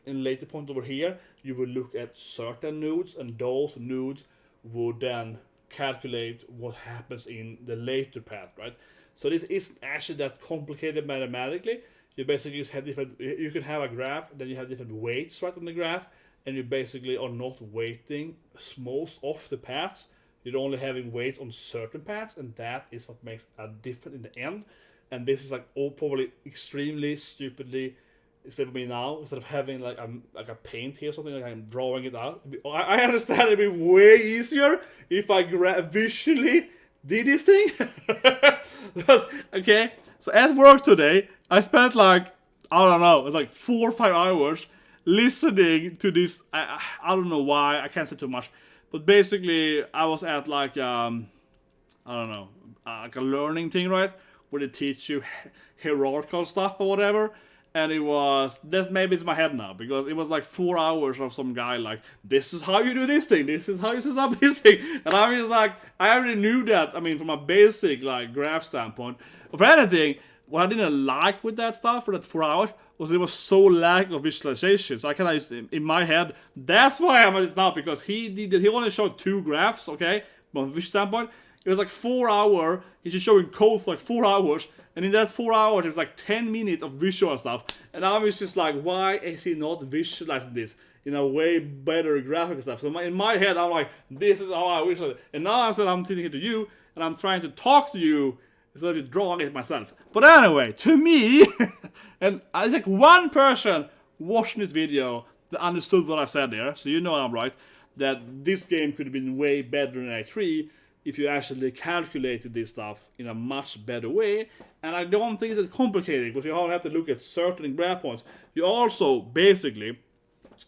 later point over here, you will look at certain nodes, and those nodes would then calculate what happens in the later path, right? So this isn't actually that complicated mathematically. You basically just have different, you can have a graph, then you have different weights right on the graph, and you basically are not weighting most of the paths. You're only having weights on certain paths, and that is what makes a difference in the end. And this is like probably extremely stupidly explained for me now, instead of having like a paint here or something, like I'm drawing it out. I understand it'd be way easier if I visually did this thing. But, okay, so at work today, I spent like, I don't know, it's like 4 or 5 hours listening to this. I don't know why, I can't say too much. But basically, I was at like, I don't know, like a learning thing, right? Where they teach you hierarchical stuff or whatever. And it was, that maybe it's my head now, because it was like 4 hours of some guy like, this is how you do this thing, this is how you set up this thing. And I was like, I already knew that, I mean, from a basic like graph standpoint. For anything, what I didn't like with that stuff for that 4 hours was it was so lack of visualization. So I kind of, in my head, that's why I'm at this now, because he only showed 2 graphs, okay, from a visual standpoint. It was like 4 hours, he's just showing code for like 4 hours, and in that 4 hours, it was like 10 minutes of visual stuff. And I was just like, why is he not visualizing this in a way better graphical stuff? So in my head, I'm like, this is how I visualize it. And now I'm teaching it to you, and I'm trying to talk to you instead of drawing it myself. But anyway, to me, and I think one person watching this video that understood what I said there, so you know I'm right, that this game could have been way better than Act 3 if you actually calculated this stuff in a much better way. And I don't think it's that complicated, because you all have to look at certain graph points. You also basically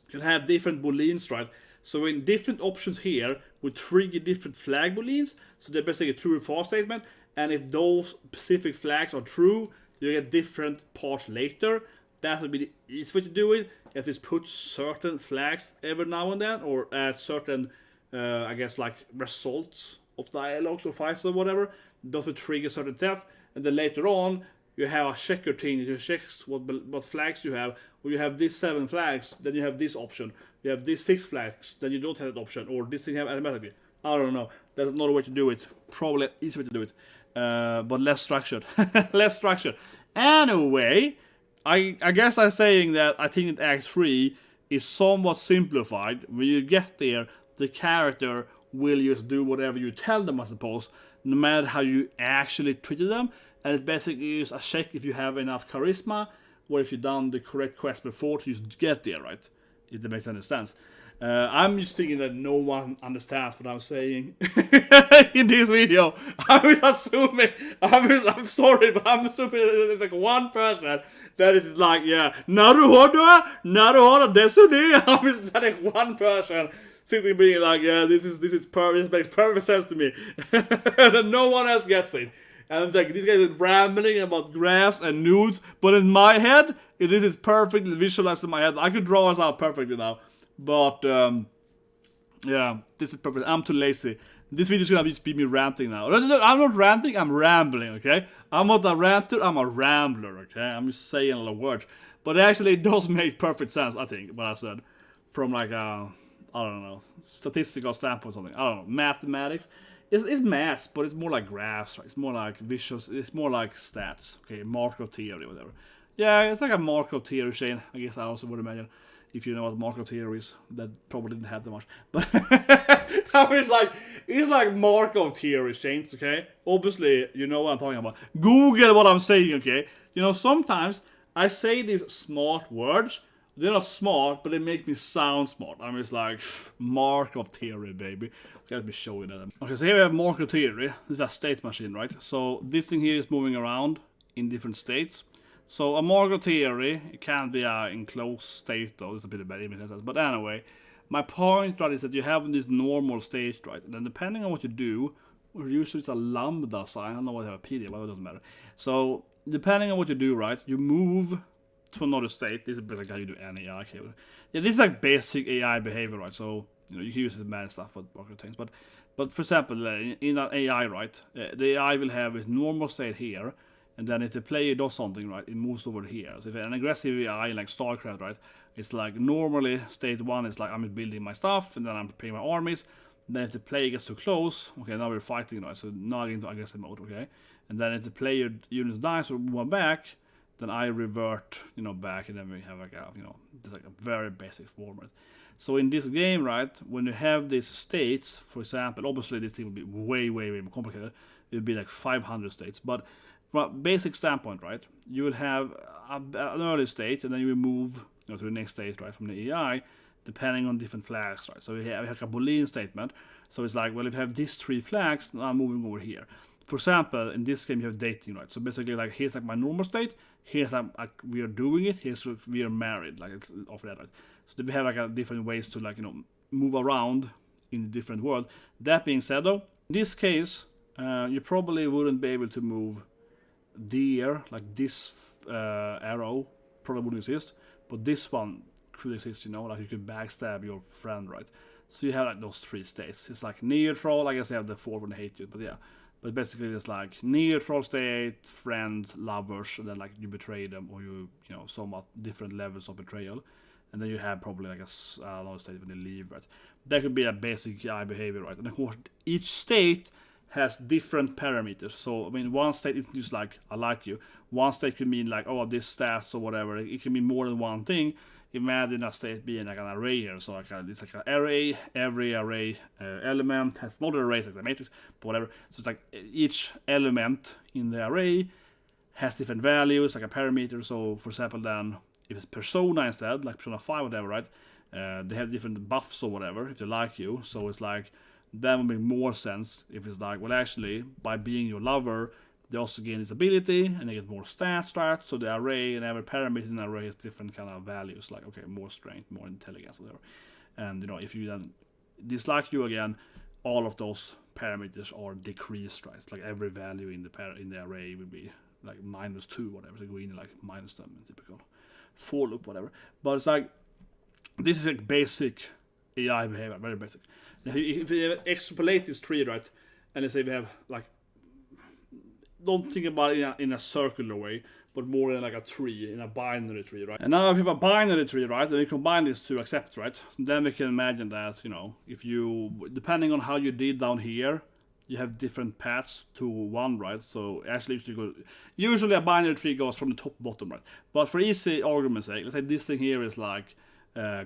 can have different booleans, right? So in different options here would trigger different flag booleans. So they're basically a true or false statement. And if those specific flags are true, you get different parts later. That would be the easiest way to do it. You have to put certain flags every now and then, or add certain, I guess, like results of dialogues or fights or whatever. Those will trigger certain stuff. And then later on, you have a checker thing that checks what flags you have. Or you have these 7 flags, then you have this option. You have these 6 flags, then you don't have that option. Or this thing have automatically. I don't know. There's another way to do it. Probably an easy way to do it. But less structured. Less structured. Anyway, I guess I'm saying that I think that Act 3 is somewhat simplified. When you get there, the character will just do whatever you tell them, I suppose, no matter how you actually treated them. And it's basically just a check if you have enough charisma, or if you've done the correct quest before to just get there, right? If that makes any sense. I'm just thinking that no one understands what I'm saying in this video. I'm assuming, I'm sorry, but I'm assuming there's like one person that is like, yeah, naruhodo desu. I'm just like one person sitting being like, yeah, this makes perfect sense to me. And no one else gets it. And like this guy is rambling about graphs and nudes, but in my head, this is perfectly visualized in my head. I could draw it out perfectly now. But, yeah, this is perfect. I'm too lazy. This video is gonna just be me ranting now. I'm not ranting, I'm rambling, okay? I'm not a ranter, I'm a rambler, okay? I'm just saying a lot of words. But actually, it does make perfect sense, I think, what I said. From like a, I don't know, statistical standpoint or something. I don't know, mathematics. It's maths, but it's more like graphs, right? It's more like visuals, it's more like stats, okay? Markow theory, whatever. Yeah, it's like a Markow theory, Shane. I guess I also would imagine. If you know what Markow theory is, that probably didn't have that much. But it's like Markow theory, Shane, okay? Obviously, you know what I'm talking about. Google what I'm saying, okay? You know, sometimes I say these smart words. They're not smart, but they make me sound smart. I'm just like, Markow theory, baby. Okay, let me show you that. Okay, so here we have Markow theory. This is a state machine, right? So this thing here is moving around in different states. So a Markow theory, it can be an enclosed state though, it's a bit of bad image. But anyway, my point, right, is that you have this normal state, right? And then depending on what you do, or usually it's a lambda sign, I don't know what I have a PDF, but it doesn't matter. So depending on what you do, right, you move to another state. This is basically how you do any AI. Yeah, this is like basic AI behavior, right? So, you know, you can use it to manage stuff, but Markow things. But for example, in an AI, right, the AI will have its normal state here. And then if the player does something, right, it moves over here. So if an aggressive AI like StarCraft, right, it's like normally state 1 is like I'm building my stuff and then I'm preparing my armies. Then if the player gets too close, okay, now we're fighting, right, so now into aggressive mode, okay. And then if the player units dies or move back, then I revert, you know, back, and then we have like a, you know, it's like a very basic format. So in this game, right, when you have these states, for example, obviously this thing will be way more complicated. It would be like 500 states, but from a basic standpoint, right, you would have an early state, and then you will move, you know, to the next state, right, from the AI, depending on different flags, right. So we have like a Boolean statement. So it's like, well, if you have these 3 flags, now I'm moving over here. For example, in this game you have dating, right? So basically, like, here's like my normal state, here's like we are doing it, here's we are married, like it's off that, right? So we have like a different ways to, like, you know, move around in the different world. That being said, though, in this case, you probably wouldn't be able to move there, like this arrow probably wouldn't exist, but this one could exist, you know, like you could backstab your friend, right? So you have like those 3 states. It's like neutral, I guess you have the 4 when they hate you, but yeah. But basically it's like neutral state, friends, lovers, and then like you betray them, or you know, somewhat different levels of betrayal. And then you have probably like another state when they leave, right? That could be a basic AI behavior, right? And of course, each state has different parameters. So, I mean, one state isn't just like, I like you. One state could mean like, oh, this stats or whatever. It can mean more than one thing. Imagine a state being like an array here. So like it's like an array. Every array element has not an array, it's like the matrix, but whatever. So it's like each element in the array has different values, like a parameter. So for example, then if it's persona instead, like persona 5 or whatever, right? They have different buffs or whatever if they like you. So it's like, that would make more sense if it's like, well, actually, by being your lover, they also gain this ability, and they get more stats, right? So the array and every parameter in the array has different kind of values, like, okay, more strength, more intelligence, whatever. And, you know, if you then dislike you again, all of those parameters are decreased, right? Like every value in the array will be like -2, whatever. So go in like minus them in typical for loop, whatever. But it's like, this is like basic AI behavior, very basic. If you extrapolate this tree, right, and let's say we have like don't think about it in a circular way, but more in like a tree, in a binary tree, right? And now if you have a binary tree, right, then you combine these two accepts, right? Then we can imagine that, you know, if you, depending on how you did down here, you have different paths to one, right? So actually, usually a binary tree goes from the top to bottom, right? But for easy argument's sake, let's say this thing here is like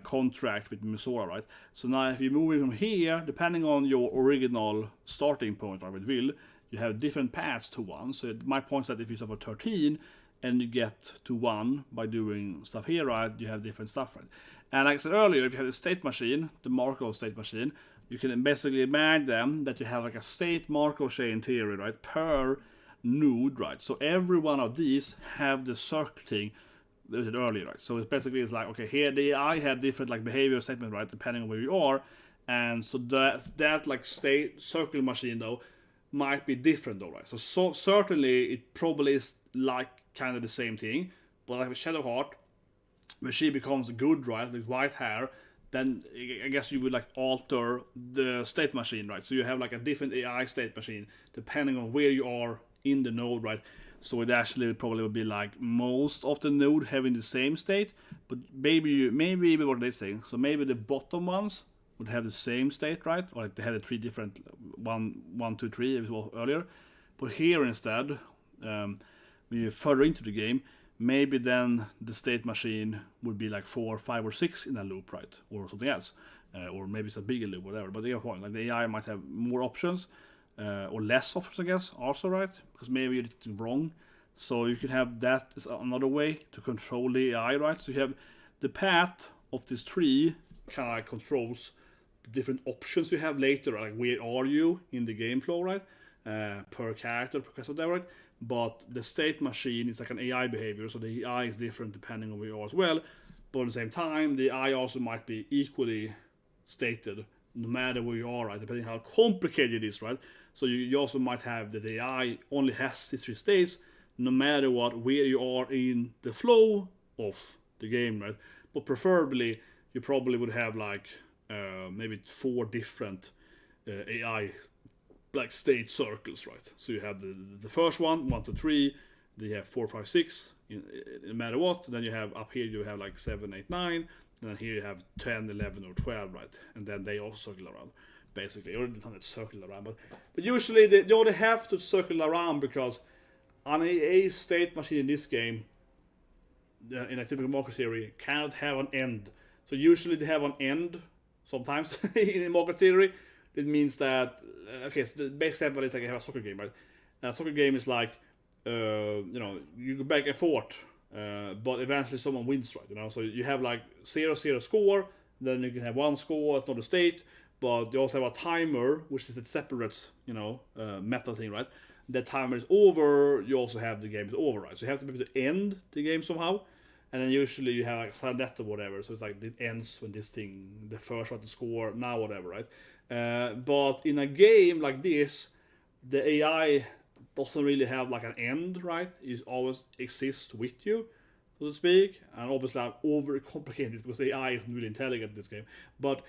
contract with Misora, right? So now if you move it from here, depending on your original starting point, right, with Will, you have different paths to one. So my point is that if you start for 13 and you get to 1 by doing stuff here, right, you have different stuff, right? And like I said earlier, if you have the state machine, the Markow state machine, you can basically imagine that you have like a state Markow chain theory, right, per node, right? So every one of these have the circle thing that I said earlier, right? So it's basically it's like, okay, here the AI have different like behavior statements, right, depending on where you are, and so that like state circle machine though might be different though, right? So certainly it probably is like kind of the same thing, but like with Shadowheart, when she becomes good, right, with white hair, then I guess you would like alter the state machine, right? So you have like a different AI state machine depending on where you are in the node, right? So it actually probably would be like most of the node having the same state, but maybe what they say. So maybe the bottom ones would have the same state, right? Or like they had the 3 different 1, 2, 3 as well earlier. But here instead, when you're further into the game, maybe then the state machine would be like 4, 5, or 6 in a loop, right? Or something else. Or maybe it's a bigger loop, whatever. But the point, like the AI might have more options. Or less options, I guess, also, right? Because maybe you did it wrong. So you can have that as another way to control the AI, right? So you have the path of this tree kind of like controls the different options you have later, like where are you in the game flow, right? Per character, per quest, whatever, right? But the state machine is like an AI behavior, so the AI is different depending on where you are as well. But at the same time, the AI also might be equally stated no matter where you are, right? Depending on how complicated it is, right? So you also might have that the AI only has these 3 states, no matter what, where you are in the flow of the game, right? But preferably, you probably would have like maybe 4 different AI like state circles, right? So you have the first one, 1, 2, 3. Then you have 4, 5, 6. No matter what. Then you have up here you have like 7, 8, 9. And then here you have 10, 11, or 12, right? And then they also circle around, basically. Or they don't circle around, but usually they only have to circle around because an AA state machine in this game, in a typical market theory, cannot have an end. So usually they have an end sometimes in market theory. It means that, okay, so the best example is like you have a soccer game, right? And a soccer game is like, you know, you go back and forth, but eventually someone wins, right? You know, so you have like 0-0 score, then you can have 1 score, it's not a state, but you also have a timer, which is that separates, you know, meta thing, right? That timer is over, you also have the game is over, right? So you have to be able to end the game somehow, and then usually you have like sudden death or whatever, so it's like it ends when this thing, the first one to score, now whatever, right? But in a game like this, the AI doesn't really have like an end, right? It always exists with you, so to speak. And obviously I'm overcomplicated because the AI isn't really intelligent in this game. But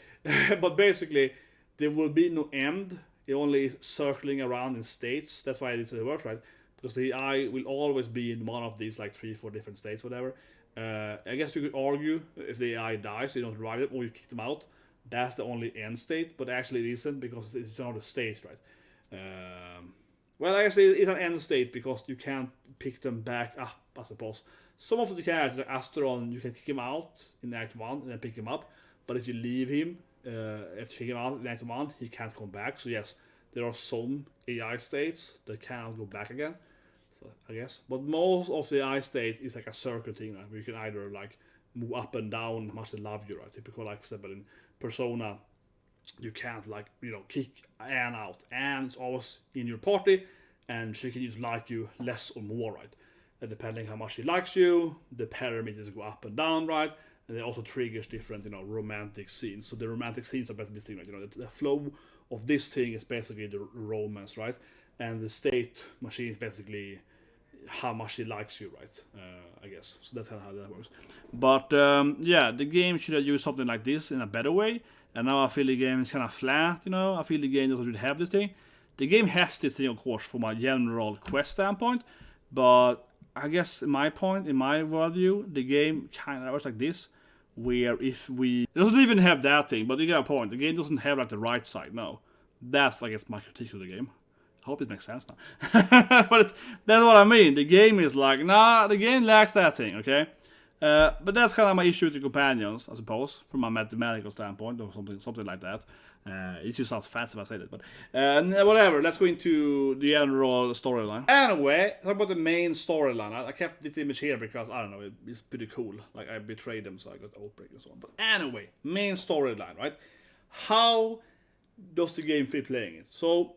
but basically there will be no end. It only is circling around in states. That's why this works, right? Because the AI will always be in one of these like 3, 4 different states, whatever. I guess you could argue if the AI dies, you don't revive it or you kick them out. That's the only end state, but actually it isn't because it's not a state, right? Well, actually it's an end state because you can't pick them back up, I suppose. Some of the characters, like Asteron, you can kick him out in Act 1 and then pick him up. But if you leave him, if you kick him out in Act 1, he can't come back. So yes, there are some AI states that cannot go back again. So I guess. But most of the AI state is like a circle thing, right? Where you can either like move up and down how much they love you, right? Typical, like for example in Persona, you can't like, you know, kick Anne out. Anne is always in your party and she can just like you less or more, right? And depending how much she likes you, the parameters go up and down, right? And it also triggers different, you know, romantic scenes. So the romantic scenes are basically this thing, right? You know, the flow of this thing is basically the romance, right? And the state machine is basically how much she likes you, right? I guess. So that's how that works. But yeah, the game should have used something like this in a better way. And now I feel the game is kind of flat, you know. I feel the game doesn't really have this thing. the game has this thing, of course, from a general quest standpoint, but I guess in my worldview, the game kind of works like this, where if it doesn't even have that thing, but you get a point. The game doesn't have like the right side. No, that's I guess my critique of the game. I hope it makes sense now. But that's what I mean. The game is like, nah, the game lacks that thing, okay? But that's kind of my issue with the companions, I suppose, from a mathematical standpoint, or something like that. It just sounds fancy if I say that, but whatever. Let's go into the general storyline. Anyway, talk about the main storyline. I kept this image here because, I don't know, it's pretty cool. Like, I betrayed them, so I got Outbreak and so on. But anyway, main storyline, right? How does the game feel playing it? So,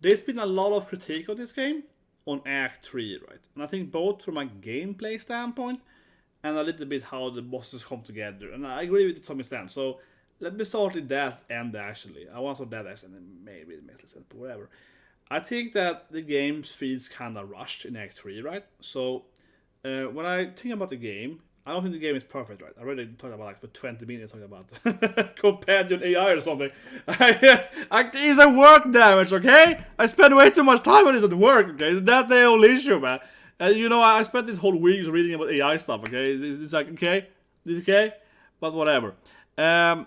there's been a lot of critique of this game on Act 3, right? And I think both from a gameplay standpoint and a little bit how the bosses come together. And I agree with it to some extent. So let me start with that end, actually. I want to start that, actually, and then maybe it makes sense, but whatever. I think that the game feels kind of rushed in Act 3, right? So when I think about the game, I don't think the game is perfect, right? I already talked about, like, for 20 minutes, talking about companion AI or something. It's a work damage, okay? I spend way too much time on it at work, okay? That's the only issue, man. You know, I spent this whole week reading about AI stuff, okay? It's like, okay? It's okay? But whatever. I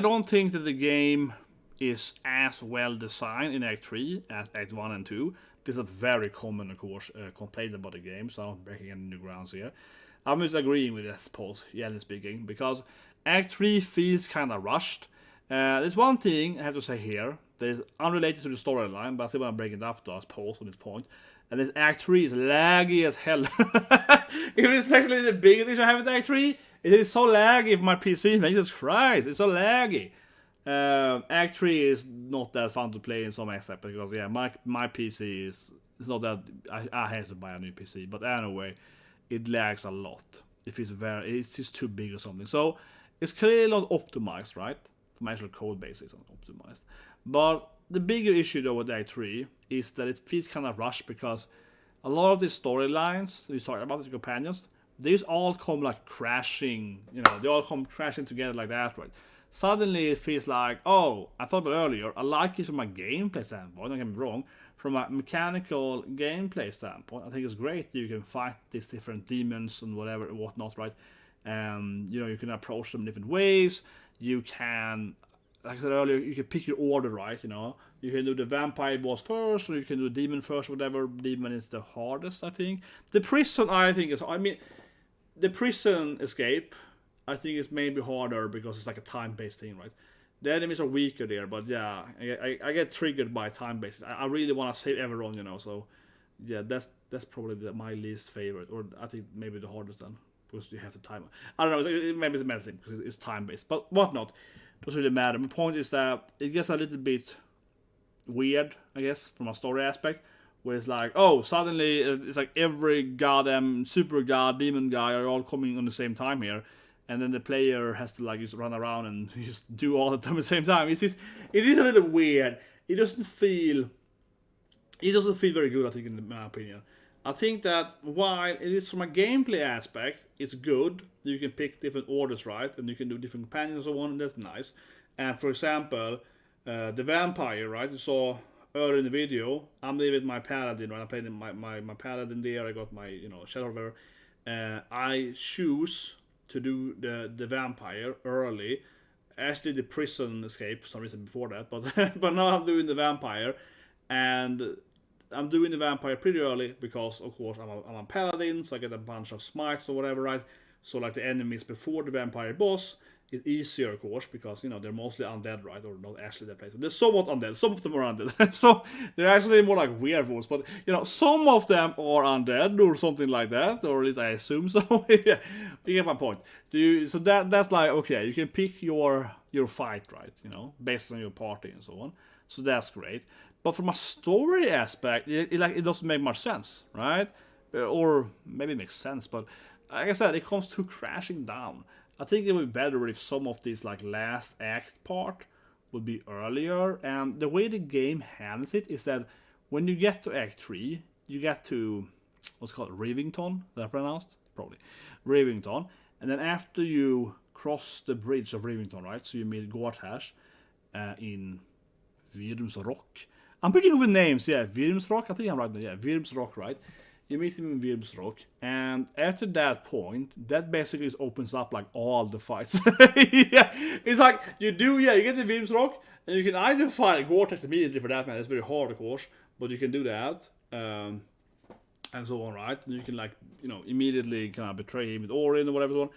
don't think that the game is as well designed in Act 3 as Act 1 and 2. This is a very common, of course, complaint about the game, so I'm not breaking any new grounds here. I'm just agreeing with this, Paul, generally speaking, because Act 3 feels kind of rushed. There's one thing I have to say here that is unrelated to the storyline, but I still want to break it up, though, as Paul, on this point. And this Act 3 is laggy as hell. If it's actually the biggest issue I have with Act 3, it is so laggy for my PC, man. Jesus Christ, it's so laggy. Act 3 is not that fun to play in some aspect because, yeah, my PC is it's not that I have to buy a new PC, but anyway, it lags a lot. If it's just too big or something. So it's clearly not optimized, right? From actual code base, it's not optimized. But the bigger issue though with Act 3 is that it feels kind of rushed because a lot of these storylines we talked about, the companions, these all come like crashing, they all come crashing together like that, right? Suddenly it feels like, oh, I thought about earlier, I like it from a gameplay standpoint, don't get me wrong. From a mechanical gameplay standpoint, I think it's great. You can fight these different demons and whatnot, right? You can approach them different ways. You can, like I said earlier, you can pick your order, right? You can do the vampire boss first, or you can do the demon first, whatever. Demon is the hardest, I think. The prison, the prison escape, I think is maybe harder because it's like a time-based thing, right? The enemies are weaker there, but yeah, I get triggered by time-based. I really want to save everyone, so yeah, that's probably my least favorite, or I think maybe the hardest then, because you have to time it. I don't know, maybe it's a better thing because it's time-based, but whatnot, doesn't really matter. My point is that it gets a little bit weird, I guess, from a story aspect, where it's like, oh, suddenly it's like every goddamn super god, demon guy are all coming on the same time here. And then the player has to like just run around and just do all of them at the same time. It is a little weird. It doesn't feel very good, I think, in my opinion. I think that while it is from a gameplay aspect, it's good. You can pick different orders, right? And you can do different companions and so on, and that's nice. And for example, the vampire, right? You saw earlier in the video, I'm living my paladin, right? I played my paladin there, I got my shadow river. I choose to do the vampire early. Actually, the prison escape for some reason before that, but now I'm doing the vampire, and I'm doing the vampire pretty early because, of course, I'm a paladin, so I get a bunch of smites or whatever, right? So like the enemies before the vampire boss is easier, of course, because they're mostly undead, right? Or not actually that place. They're somewhat undead. Some of them are undead. So they're actually more like werewolves. But some of them are undead or something like that, or at least I assume so. Yeah, you get my point. So that's like, okay, you can pick your fight, right? Based on your party and so on. So that's great. But from a story aspect, it doesn't make much sense, right? Or maybe it makes sense, but like I said, it comes to crashing down. I think it would be better if some of this like last act part would be earlier. And the way the game handles it is that when you get to Act 3, you get to what's called Rivington. Is that pronounced? Probably Rivington. And then after you cross the bridge of Rivington, right? So you meet Gatge. in Virmsrock. I'm pretty good with names, yeah. Virmsrock, I think I'm right there, yeah. Virmsrock, right? You meet him in Virmsrock, and after that point, that basically opens up like all the fights. Yeah, it's like you get to Virmsrock, and you can either fight Gore-Tex immediately for that, man. It's very hard, of course, but you can do that, and so on, right? You can immediately kind of betray him with Orin or whatever.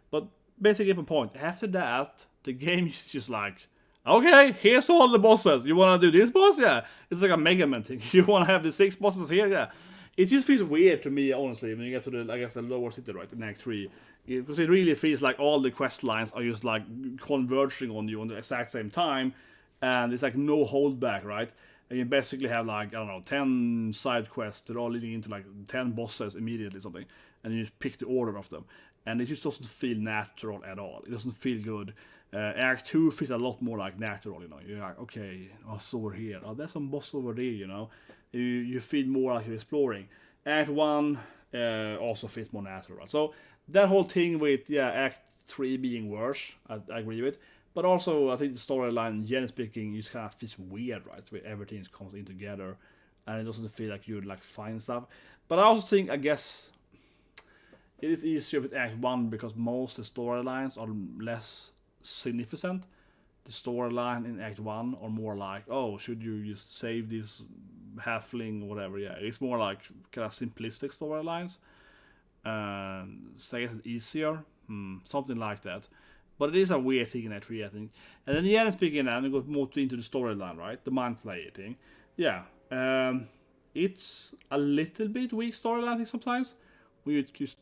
But basically, my point. After that, the game is just like, okay, here's all the bosses. You want to do this boss? Yeah. It's like a Mega Man thing. You want to have the 6 bosses here? Yeah. It just feels weird to me, honestly, when you get to the lower city, right, in Act 3. Because it really feels like all the quest lines are just like converging on you on the exact same time. And it's like no holdback, right? And you basically have like, I don't know, 10 side quests that are all leading into like 10 bosses immediately, something. And you just pick the order of them. And it just doesn't feel natural at all. It doesn't feel good. Act 2 feels a lot more like natural, You're like, okay, it's over here. Oh, there's some boss over there, You feel more like you're exploring. Act 1 also feels more natural. So that whole thing with, Act 3 being worse, I agree with. But also, I think the storyline, generally speaking, just kind of feels weird, right? Where everything comes in together. And it doesn't feel like you'd find stuff. But I also think, I guess, it is easier with Act 1 because most of the storylines are less significant. The storyline in Act 1 are more like, oh, should you just save this halfling or whatever? Yeah, it's more like kind of simplistic storylines. So I guess it's easier. Something like that. But it is a weird thing in Act 3, I think. And then again, speaking now, we go more into the storyline, right? The mind flayer thing. Yeah. It's a little bit weak storyline, I think, sometimes. Where you just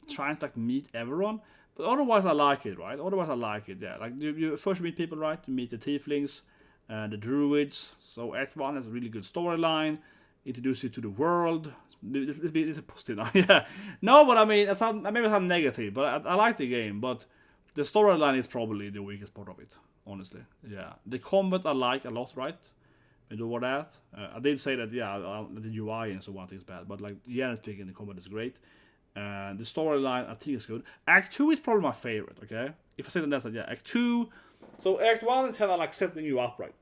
trying to meet everyone. But otherwise, I like it, right? Yeah. Like, you first meet people, right? You meet the tieflings, the druids. So Act 1 has a really good storyline. Introduce you to the world. It's a positive now, yeah. No, but I mean, maybe it's negative, but I like the game. But the storyline is probably the weakest part of it, honestly. Yeah. The combat I like a lot, right? And over that, I did say that, the UI and so on is bad. But, generally speaking, the combat is great. The storyline, I think, is good. Act 2 is probably my favorite, okay? If I say that, Act 2. So, Act 1 is kind of setting you up, right?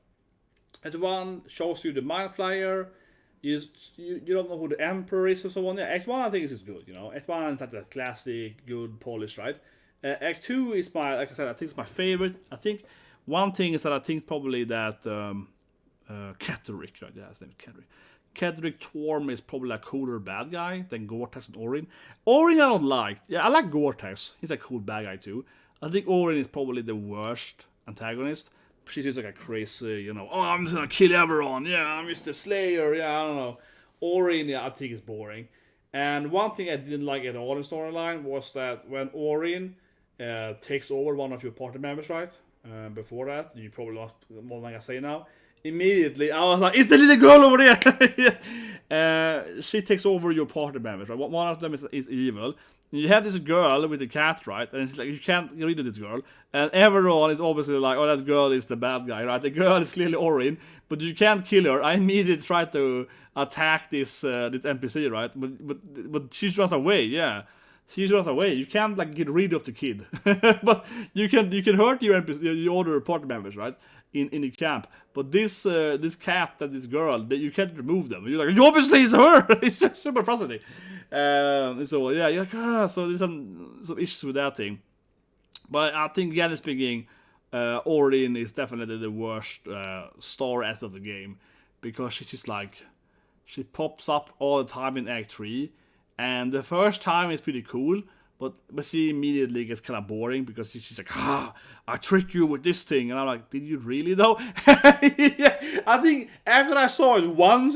Act 1 shows you the Mind Flayer. You don't know who the Emperor is or so on. Yeah, Act 1, I think, is good, Act 1 is like that classic, good, polish, right? Act 2 is like I said, I think it's my favorite. I think one thing is that I think probably that Catterick, right? Yeah, his name is Catterick. Catterick Torm is probably a cooler bad guy than Gore-Tex and Orin. Orin I don't like. Yeah, I like Gore-Tex. He's a cool bad guy too. I think Orin is probably the worst antagonist. She's just like a crazy, oh, I'm just gonna kill everyone. Yeah, I'm Mr. Slayer. Yeah, I don't know. Orin, I think is boring. And one thing I didn't like at all in storyline was that when Orin takes over one of your party members, right? Before that, you probably lost more than I say now. Immediately, I was like, it's the little girl over there! She takes over your party members, right? One of them is evil. You have this girl with the cat, right? And it's like, you can't get rid of this girl. And everyone is obviously like, oh, that girl is the bad guy, right? The girl is clearly Orin, but you can't kill her. I immediately try to attack this NPC, right? But she runs away, yeah. She runs away. You can't get rid of the kid, but you can hurt your NPC, your other party members, right? In the camp, but this cat and this girl, you can't remove them. You're like, obviously it's her. It's super frustrating. So yeah, you're like, so there's some issues with that thing. But I think, generally speaking, Orin is definitely the worst star act of the game, because she's just she pops up all the time in Act 3, and the first time is pretty cool. But she immediately gets kind of boring, because she's like, I tricked you with this thing. And I'm like, did you really though? Yeah, I think after I saw it once,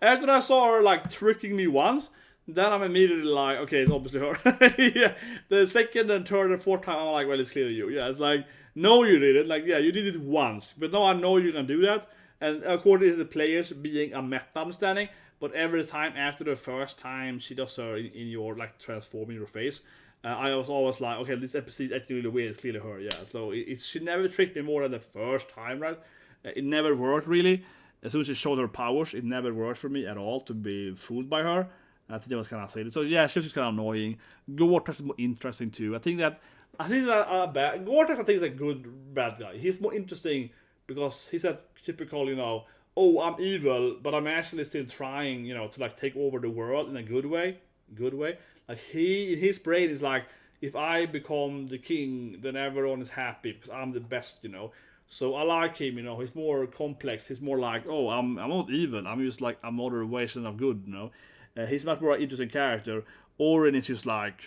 after I saw her tricking me once, then I'm immediately like, okay, it's obviously her. Yeah. The second and third and fourth time, I'm like, well, it's clearly you. Yeah, it's like, no, you did it. Yeah, you did it once. But now I know you can do that. And according to the players being a meta understanding, but every time after the first time she does her in your transforming your face, I was always like, okay, this episode is actually really weird. It's clearly her, yeah. So she never tricked me more than the first time, right? It never worked really. As soon as she showed her powers, it never worked for me at all to be fooled by her. I think that was kind of silly. So yeah, she was just kind of annoying. Gore-Tex is more interesting too. I think that Gore-Tex, I think, is a good bad guy. He's more interesting because he's that typical, you know, oh, I'm evil, but I'm actually still trying, you know, to like take over the world in a good way. Like he, in his brain, is like, if I become the king, then everyone is happy because I'm the best, you know. So I like him, you know. He's more complex. He's more like, oh, I'm not evil. I'm just like another version of good, you know. He's much more interesting character. Orin is just like,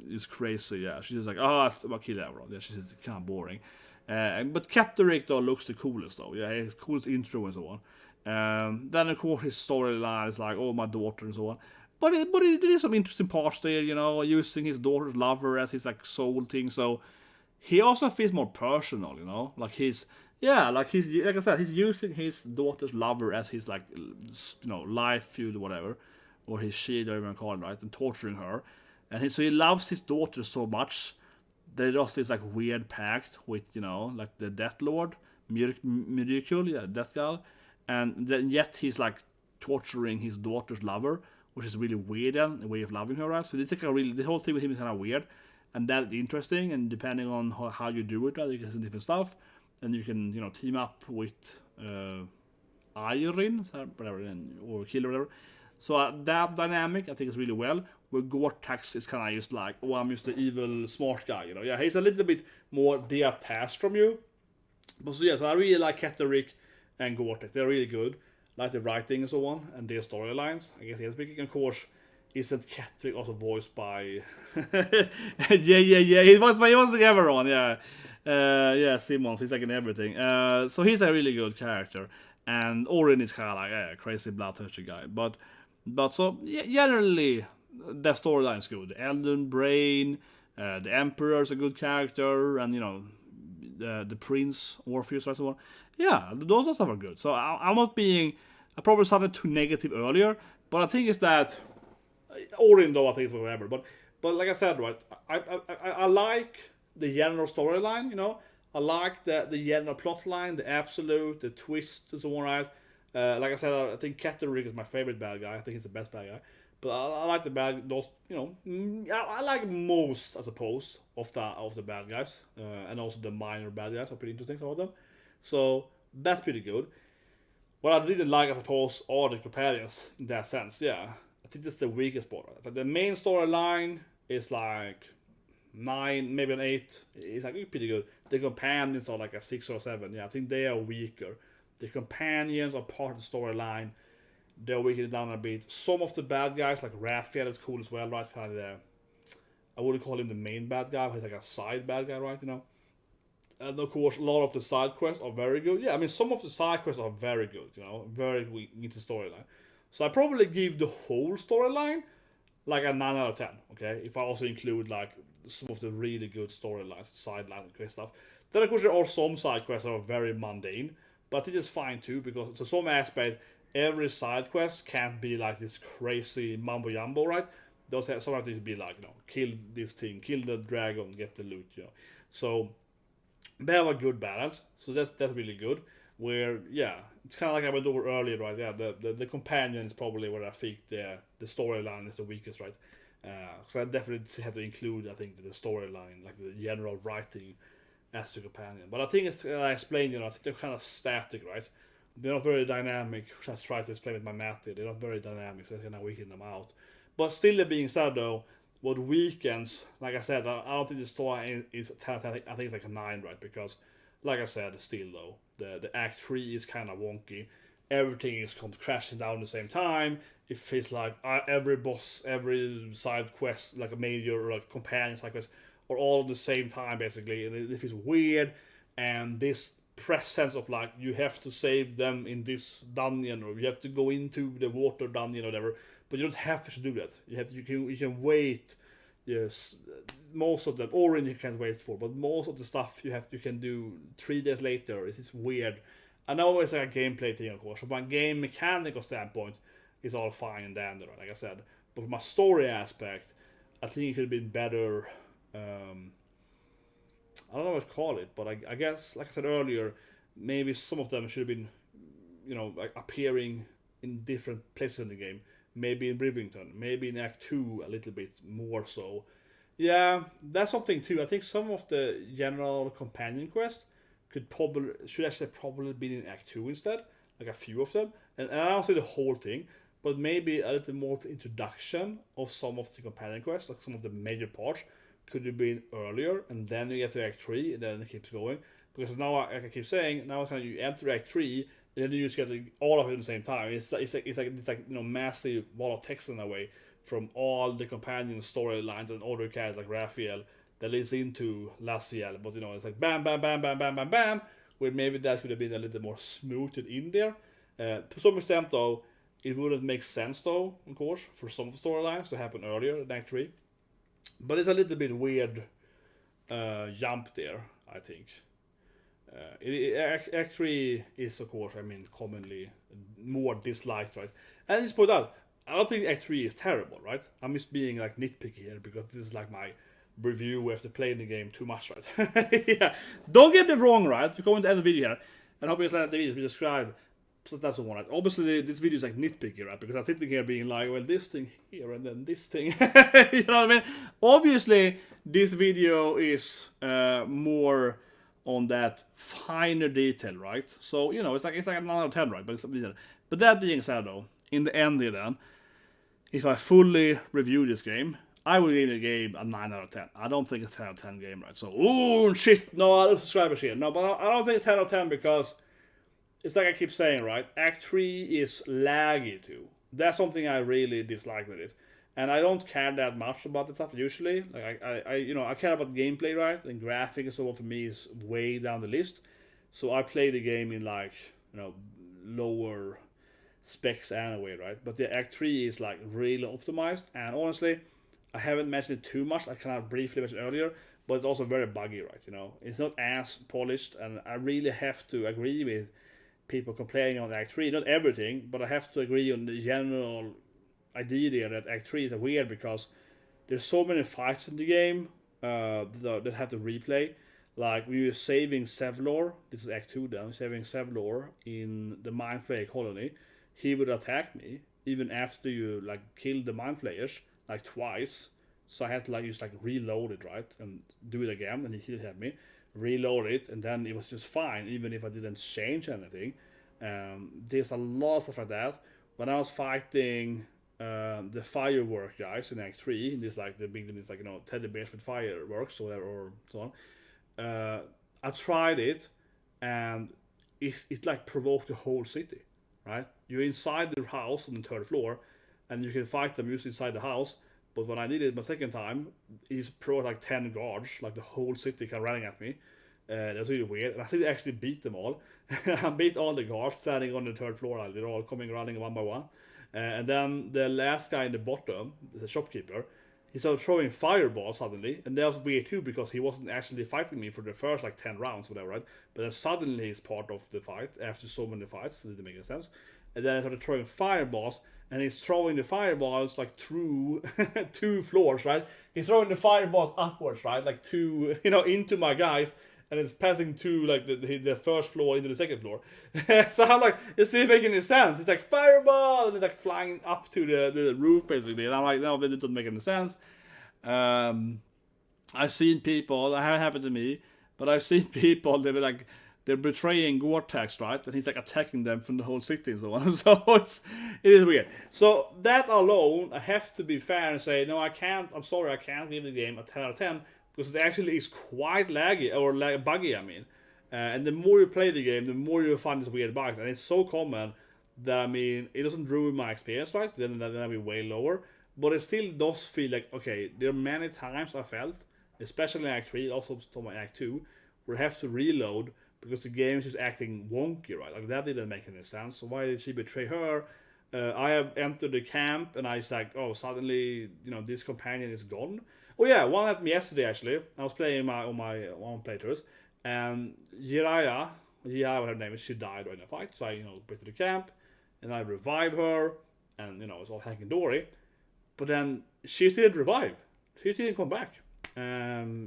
is crazy. Yeah, she's just like, oh, I'm gonna kill everyone. Yeah, she's kind of boring. But Catterick though looks the coolest though. Yeah, his coolest intro and so on. Then of course his storyline is like, oh, my daughter and so on. But there is some interesting parts there, you know, using his daughter's lover as his like soul thing. So he also feels more personal, you know, like he's like I said, he's using his daughter's lover as his like, you know, life fuel or whatever, or his shield, or even call it, right, and torturing her. And so he loves his daughter so much that he does this like weird pact with, you know, like the Death Lord, Miracle, yeah, Death God, and then yet he's like torturing his daughter's lover, which is really weird and a way of loving her, right? So it's like a really, the whole thing with him is kind of weird, and that's interesting. And depending on how you do it, right, you can see different stuff, and you can, you know, team up with Iron, whatever, or Killer, whatever. So that dynamic, I think, is really well. Where Gore-Tex is kind of just like, oh, I'm just the evil smart guy, you know. Yeah, he's a little bit more detached from you. But so yeah, so I really like Catterick and Gore-Tex. They're really good. Like the writing and so on, and their storylines. I guess speaking, of course, isn't Catterick also voiced by? yeah. He was like everyone. Yeah, Simmons. He's like in everything. So he's a really good character, and Orin is kind of like a crazy bloodthirsty guy. But so yeah, generally the storyline's good. Elden Brain, the Emperor's a good character, and you know, the Prince, Orpheus, and so on. Yeah, those stuff are good. So I'm not being. I probably sounded too negative earlier, but I think it's that. Orin though, I think it's whatever. But like I said, right, I like the general storyline. You know, I like the general plot line, the absolute, the twist, and so on. Right. Like I said, I think Catterick is my favorite bad guy. I think he's the best bad guy. But I like the bad, those, you know, I like most, I suppose, of the bad guys, and also the minor bad guys are pretty interesting, some of them. So that's pretty good. What I didn't like, I suppose, are the companions in that sense. Yeah, I think that's the weakest part. Right? Like the main storyline is like 9, maybe an 8. It's like pretty good. The companions are like a 6 or 7. Yeah, I think they are weaker. The companions are part of the storyline. They're weakened down a bit. Some of the bad guys, like Raphael, is cool as well, right? Kind of I wouldn't call him the main bad guy, but he's like a side bad guy, right? You know. And of course, a lot of the side quests are very good. Yeah, I mean, some of the side quests are very good, you know, very weak into storyline. So I probably give the whole storyline like a 9 out of 10, okay? If I also include like some of the really good storylines, sideline quest stuff. Then of course there are some side quests that are very mundane, but I think it's fine too, because to some aspect, every side quest can't be like this crazy mumbo jumbo, right? Those sometimes need to be like, you know, kill this thing, kill the dragon, get the loot, you know. So they have a good balance, so that's really good. Where yeah, it's kind of like I went over earlier, right? Yeah, the companion is probably where I think the storyline is the weakest, right? So I definitely have to include, I think, the storyline, like the general writing, as the companion. But I think it's I explained, you know, I think they're kind of static, right? They're not very dynamic, which I tried to explain with my Matty. They're not very dynamic, so I kind of weaken them out. But still, that being said, though, what weekends, like I said, I don't think the story is 10. I think it's like a 9, right? Because, like I said, still though, the Act 3 is kind of wonky. Everything is come crashing down at the same time. It feels like every boss, every side quest, like a major or like companion side quest, are all at the same time basically, and it feels weird. And this presence of like you have to save them in this dungeon, or you have to go into the water dungeon or whatever, but you don't have to do that. You can wait. Yes, most of them, Orange you can't wait for, but most of the stuff you can do 3 days later. It's weird. I know it's like a gameplay thing, of course. From a game mechanical standpoint, it's all fine and dandy, like I said. But from a story aspect, I think it could have been better. I don't know what to call it, but I guess, like I said earlier, maybe some of them should have been, you know, like appearing in different places in the game. Maybe in Brivington, maybe in Act 2 a little bit more so. Yeah, that's something too. I think some of the general companion quests should actually probably be in Act 2 instead, like a few of them. And I don't say the whole thing, but maybe a little more introduction of some of the companion quests, like some of the major parts, could have been earlier, and then you get to Act 3, and then it keeps going. Because now, like I keep saying, now kind of you enter Act 3, and then you just get all of it at the same time. It's like massive wall of text in a way from all the companion storylines and other characters like Raphael that leads into Laziel. But it's like bam, bam, bam, bam, bam, bam, bam. Where maybe that could have been a little more smoothed in there. To some extent, though, it wouldn't make sense, though, of course, for some of the storylines to happen earlier in Act 3. But it's a little bit weird jump there, I think. Act 3 is, of course, commonly more disliked, right? And just point out, I don't think Act 3 is terrible, right? I'm just being like nitpicky here because this is like my review after playing the game too much, right? Yeah, don't get me wrong, right? To go into the end of the video here, and hope you understand the video we describe. So that's the one, right? Obviously, this video is like nitpicky, right? Because I'm sitting here being like, well, this thing here and then this thing. You know what I mean? Obviously, this video is more on that finer detail, right? So, it's like a 9 out of 10, right? But that being said, though, in the end here then, if I fully review this game, I will give the game a 9 out of 10. I don't think it's a 10 out of 10 game, right? So, oh shit, no, I don't subscribers here. No, but I don't think it's 10 out of 10 because it's like I keep saying, right? Act 3 is laggy too. That's something I really dislike with it. And I don't care that much about the stuff usually. Like I care about gameplay, right? And graphics and so on for me is way down the list. So I play the game in like, lower specs anyway, right? But the Act 3 is like really optimized. And honestly, I haven't mentioned it too much. I kind of briefly mentioned earlier, but it's also very buggy, right? It's not as polished, and I really have to agree with people complaining on Act 3. Not everything, but I have to agree on the general idea there that Act 3 is weird because there's so many fights in the game that have to replay. Like when you're saving Sevlor, this is Act 2 then, saving Sevlor in the Mind Flayer colony, he would attack me even after you like kill the Mind Flayers like twice. So I had to just reload it, right? And do it again, and he still had me. Reload it, and then it was just fine, even if I didn't change anything. There's a lot of stuff like that. When I was fighting the firework guys in Act 3, this the big thing is teddy bears with fireworks or whatever or so on. I tried it, and it provoked the whole city, right? You're inside the house on the 3rd floor, and you can fight them just inside the house. But when I did it my second time, he's provoked 10 guards, the whole city kind of running at me. That's really weird. And I think I actually beat them all. I beat all the guards standing on the 3rd floor. They're all coming running one by one. And then the last guy in the bottom, the shopkeeper, he started throwing fireballs suddenly. And that was weird too, because he wasn't actually fighting me for the first 10 rounds, whatever, right? But then suddenly he's part of the fight after so many fights. It didn't make any sense. And then I started throwing fireballs, and he's throwing the fireballs through 2 floors, right? He's throwing the fireballs upwards, right? Into my guys, and it's passing to the first floor into the second floor. So I'm it's not making any sense. It's fireball, and it's flying up to the roof basically. And I'm no, that doesn't make any sense. I've seen people, that haven't happened to me, but I've seen people, they're betraying Gore-Tex, right? And he's attacking them from the whole city and so on. So it is weird. So that alone, I have to be fair and say, no, I can't. I'm sorry, I can't give the game a 10 out of 10 because it actually is quite laggy or buggy. And the more you play the game, the more you find these weird bugs, and it's so common that it doesn't ruin my experience, right? Then I'll be way lower, but it still does feel okay. There are many times I felt, especially in Act 3, also in Act 2, where I have to reload. Because the game is just acting wonky, right? That didn't make any sense. So why did she betray her? I have entered the camp, and I was suddenly, this companion is gone. Oh yeah, one happened yesterday actually. I was playing on my own playthroughs, and Jiraiya, whatever her name is, she died in a fight. So I, went to the camp, and I revived her, and it's all hanky dory. But then she didn't revive. She didn't come back.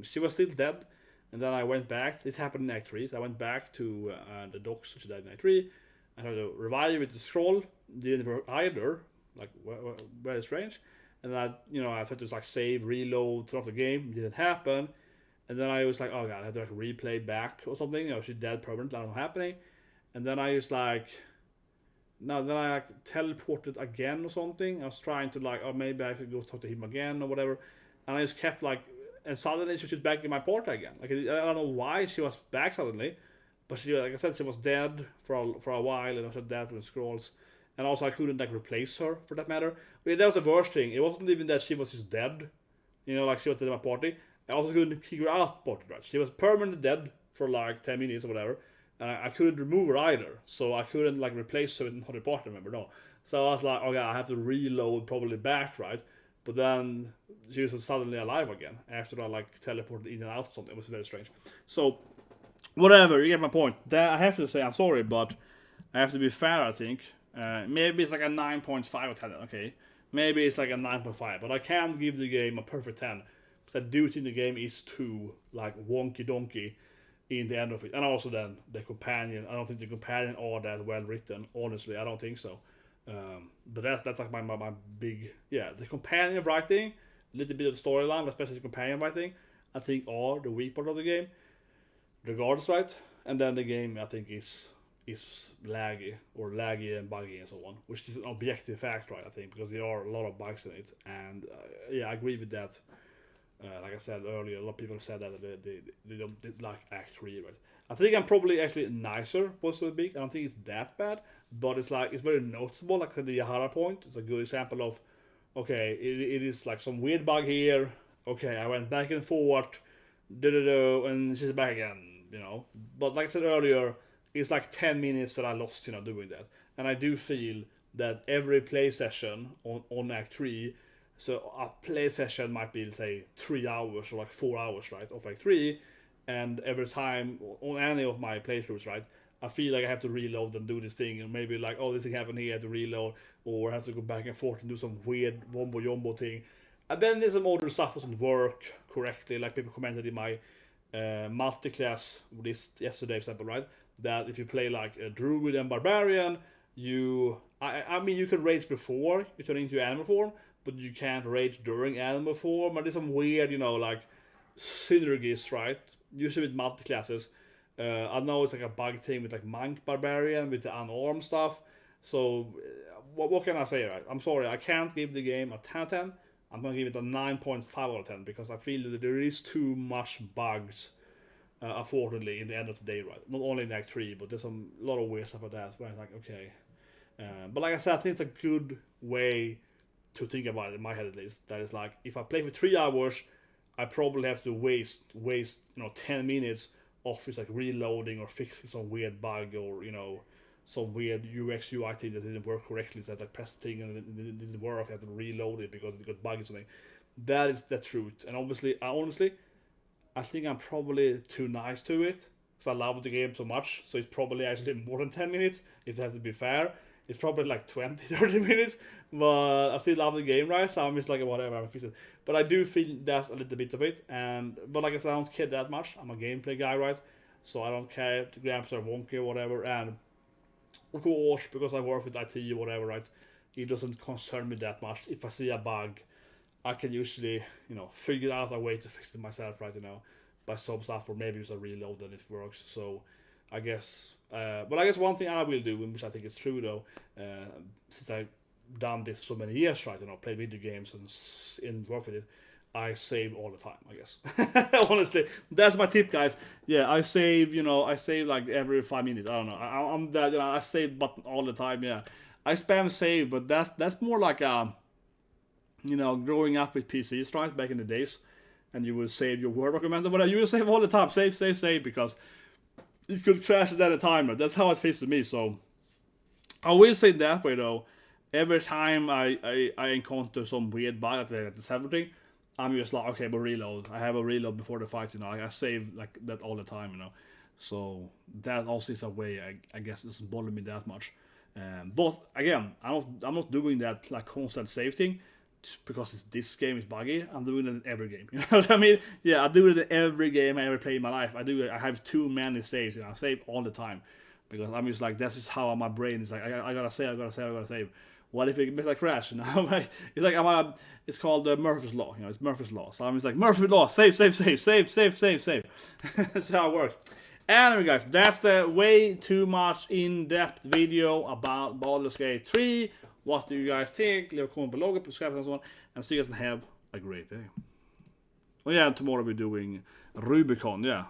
She was still dead. And then I went back. This happened in Act 3. So I went back to the docks, which died in Act 3. I tried to revive with the scroll. Didn't work either. Very strange. And I tried to save, reload throughout the game. Didn't happen. And then I was like, oh god, I have to like replay back or something. You know, she's dead permanently. I don't know what's happening. And then I was like, no, then I like teleported again or something. I was trying to like, oh maybe I should go talk to him again or whatever. And I just kept like, and suddenly she was back in my party again. Like I don't know why she was back suddenly, but she, like I said, she was dead for a while, and also dead for the scrolls. And also I couldn't like replace her for that matter. But that was the worst thing. It wasn't even that she was just dead, you know, like she was dead in my party. I also couldn't kick her out party, right? She was permanently dead for like 10 minutes or whatever. And I couldn't remove her either, so I couldn't like replace her with another party member. No, so I was like, okay, I have to reload probably back, right? But then she was suddenly alive again after I like teleported in and out or something. It was very strange. So whatever, you get my point. I have to say I'm sorry, but I have to be fair. I think maybe it's like a 9.5 or 10. Okay, maybe it's like a 9.5, but I can't give the game a perfect 10 because I do think the game is too like wonky donkey in the end of it. And also then the companion, I don't think the companion are that well written, honestly. I don't think so. But that's like my big, the companion writing, a little bit of the storyline, especially the companion writing, I think are the weak part of the game, regardless, right? And then the game I think is laggy and buggy and so on, which is an objective fact, right? I think because there are a lot of bugs in it, and I agree with that. Like I said earlier, a lot of people have said that they don't like Act 3, right? I think I'm probably actually nicer, supposed to be. I don't think it's that bad, but it's like, it's very noticeable. Like I said, the Yahara point, it's a good example of, okay, it is like some weird bug here. Okay, I went back and forth, and she's back again, you know. But like I said earlier, it's like 10 minutes that I lost, you know, doing that. And I do feel that every play session on Act 3, so a play session might be, say, 3 hours or like 4 hours, right, of Act 3. And every time on any of my playthroughs, right, I feel like I have to reload and do this thing. And maybe like, oh, this thing happened here, I have to reload. Or I have to go back and forth and do some weird wombo-yombo thing. And then there's some other stuff that doesn't work correctly. Like people commented in my multiclass list yesterday, for example, right, that if you play like a druid and barbarian, I mean, you can rage before you turn into animal form, but you can't rage during animal form. And there's some weird, you know, like synergies, right? Usually with multi-classes. I know it's like a bug thing with like monk barbarian with the unarmed stuff. So what can I say, right? I'm sorry, I can't give the game a 10 out of 10. I'm gonna give it a 9.5 out of 10 because I feel that there is too much bugs, unfortunately, in the end of the day, right? Not only in Act 3, but there's a lot of weird stuff like that where I'm like, okay. But like I said, I think it's a good way to think about it, in my head at least. That is like, if I play for 3 hours, I probably have to waste 10 minutes of just like reloading or fixing some weird bug, or some weird UX UI thing that didn't work correctly. So I like press the thing and it didn't work. I have to reload it because it got bugged or something. That is the truth. And honestly, I think I'm probably too nice to it because I love the game so much. So it's probably actually more than 10 minutes if it has to be fair. It's probably like 20, 30 minutes, but I still love the game, right? So I'm just like, whatever, I'm fixing it. But I do feel that's a little bit of it. But like I said, I don't care that much. I'm a gameplay guy, right? So I don't care if the graphics are wonky or whatever. And of course, because I work with IT or whatever, right? It doesn't concern me that much. If I see a bug, I can usually, figure out a way to fix it myself, right? By some stuff, or maybe use a reload and it works. So I guess, but I guess one thing I will do, which I think is true though, since I've done this so many years, right? Play video games and work with it, I save all the time, I guess. Honestly, that's my tip, guys. Yeah, I save, like every 5 minutes. I don't know. I'm that, I save button all the time. Yeah, I spam save, but that's more like growing up with PCs, right? Back in the days, and you would save your Word document or whatever. You would save all the time, save, because it could crash at any time. That's how it feels to me. So I will say that way though. Every time I encounter some weird bug at the 70, I'm just like, okay, but reload. I have a reload before the fight, I save like that all the time, So that also is a way I guess it doesn't bother me that much. But again, I'm not doing that like constant save thing because this game is buggy. I'm doing it in every game. You know what I mean? Yeah, I do it in every game I ever play in my life. I have too many saves. I save all the time because I'm just like, that's just how my brain is like. I gotta save. what if it makes a crash? You know, like, it's like it's called Murphy's Law. You know, it's Murphy's Law. So I'm just like Murphy's Law, save. That's how it works. Anyway, guys, that's the way too much in-depth video about Baldur's Gate 3. What do you guys think? Leave a comment below, subscribe and so on, and see you guys and have a great day. Oh yeah, tomorrow we're doing Rubicon. Yeah,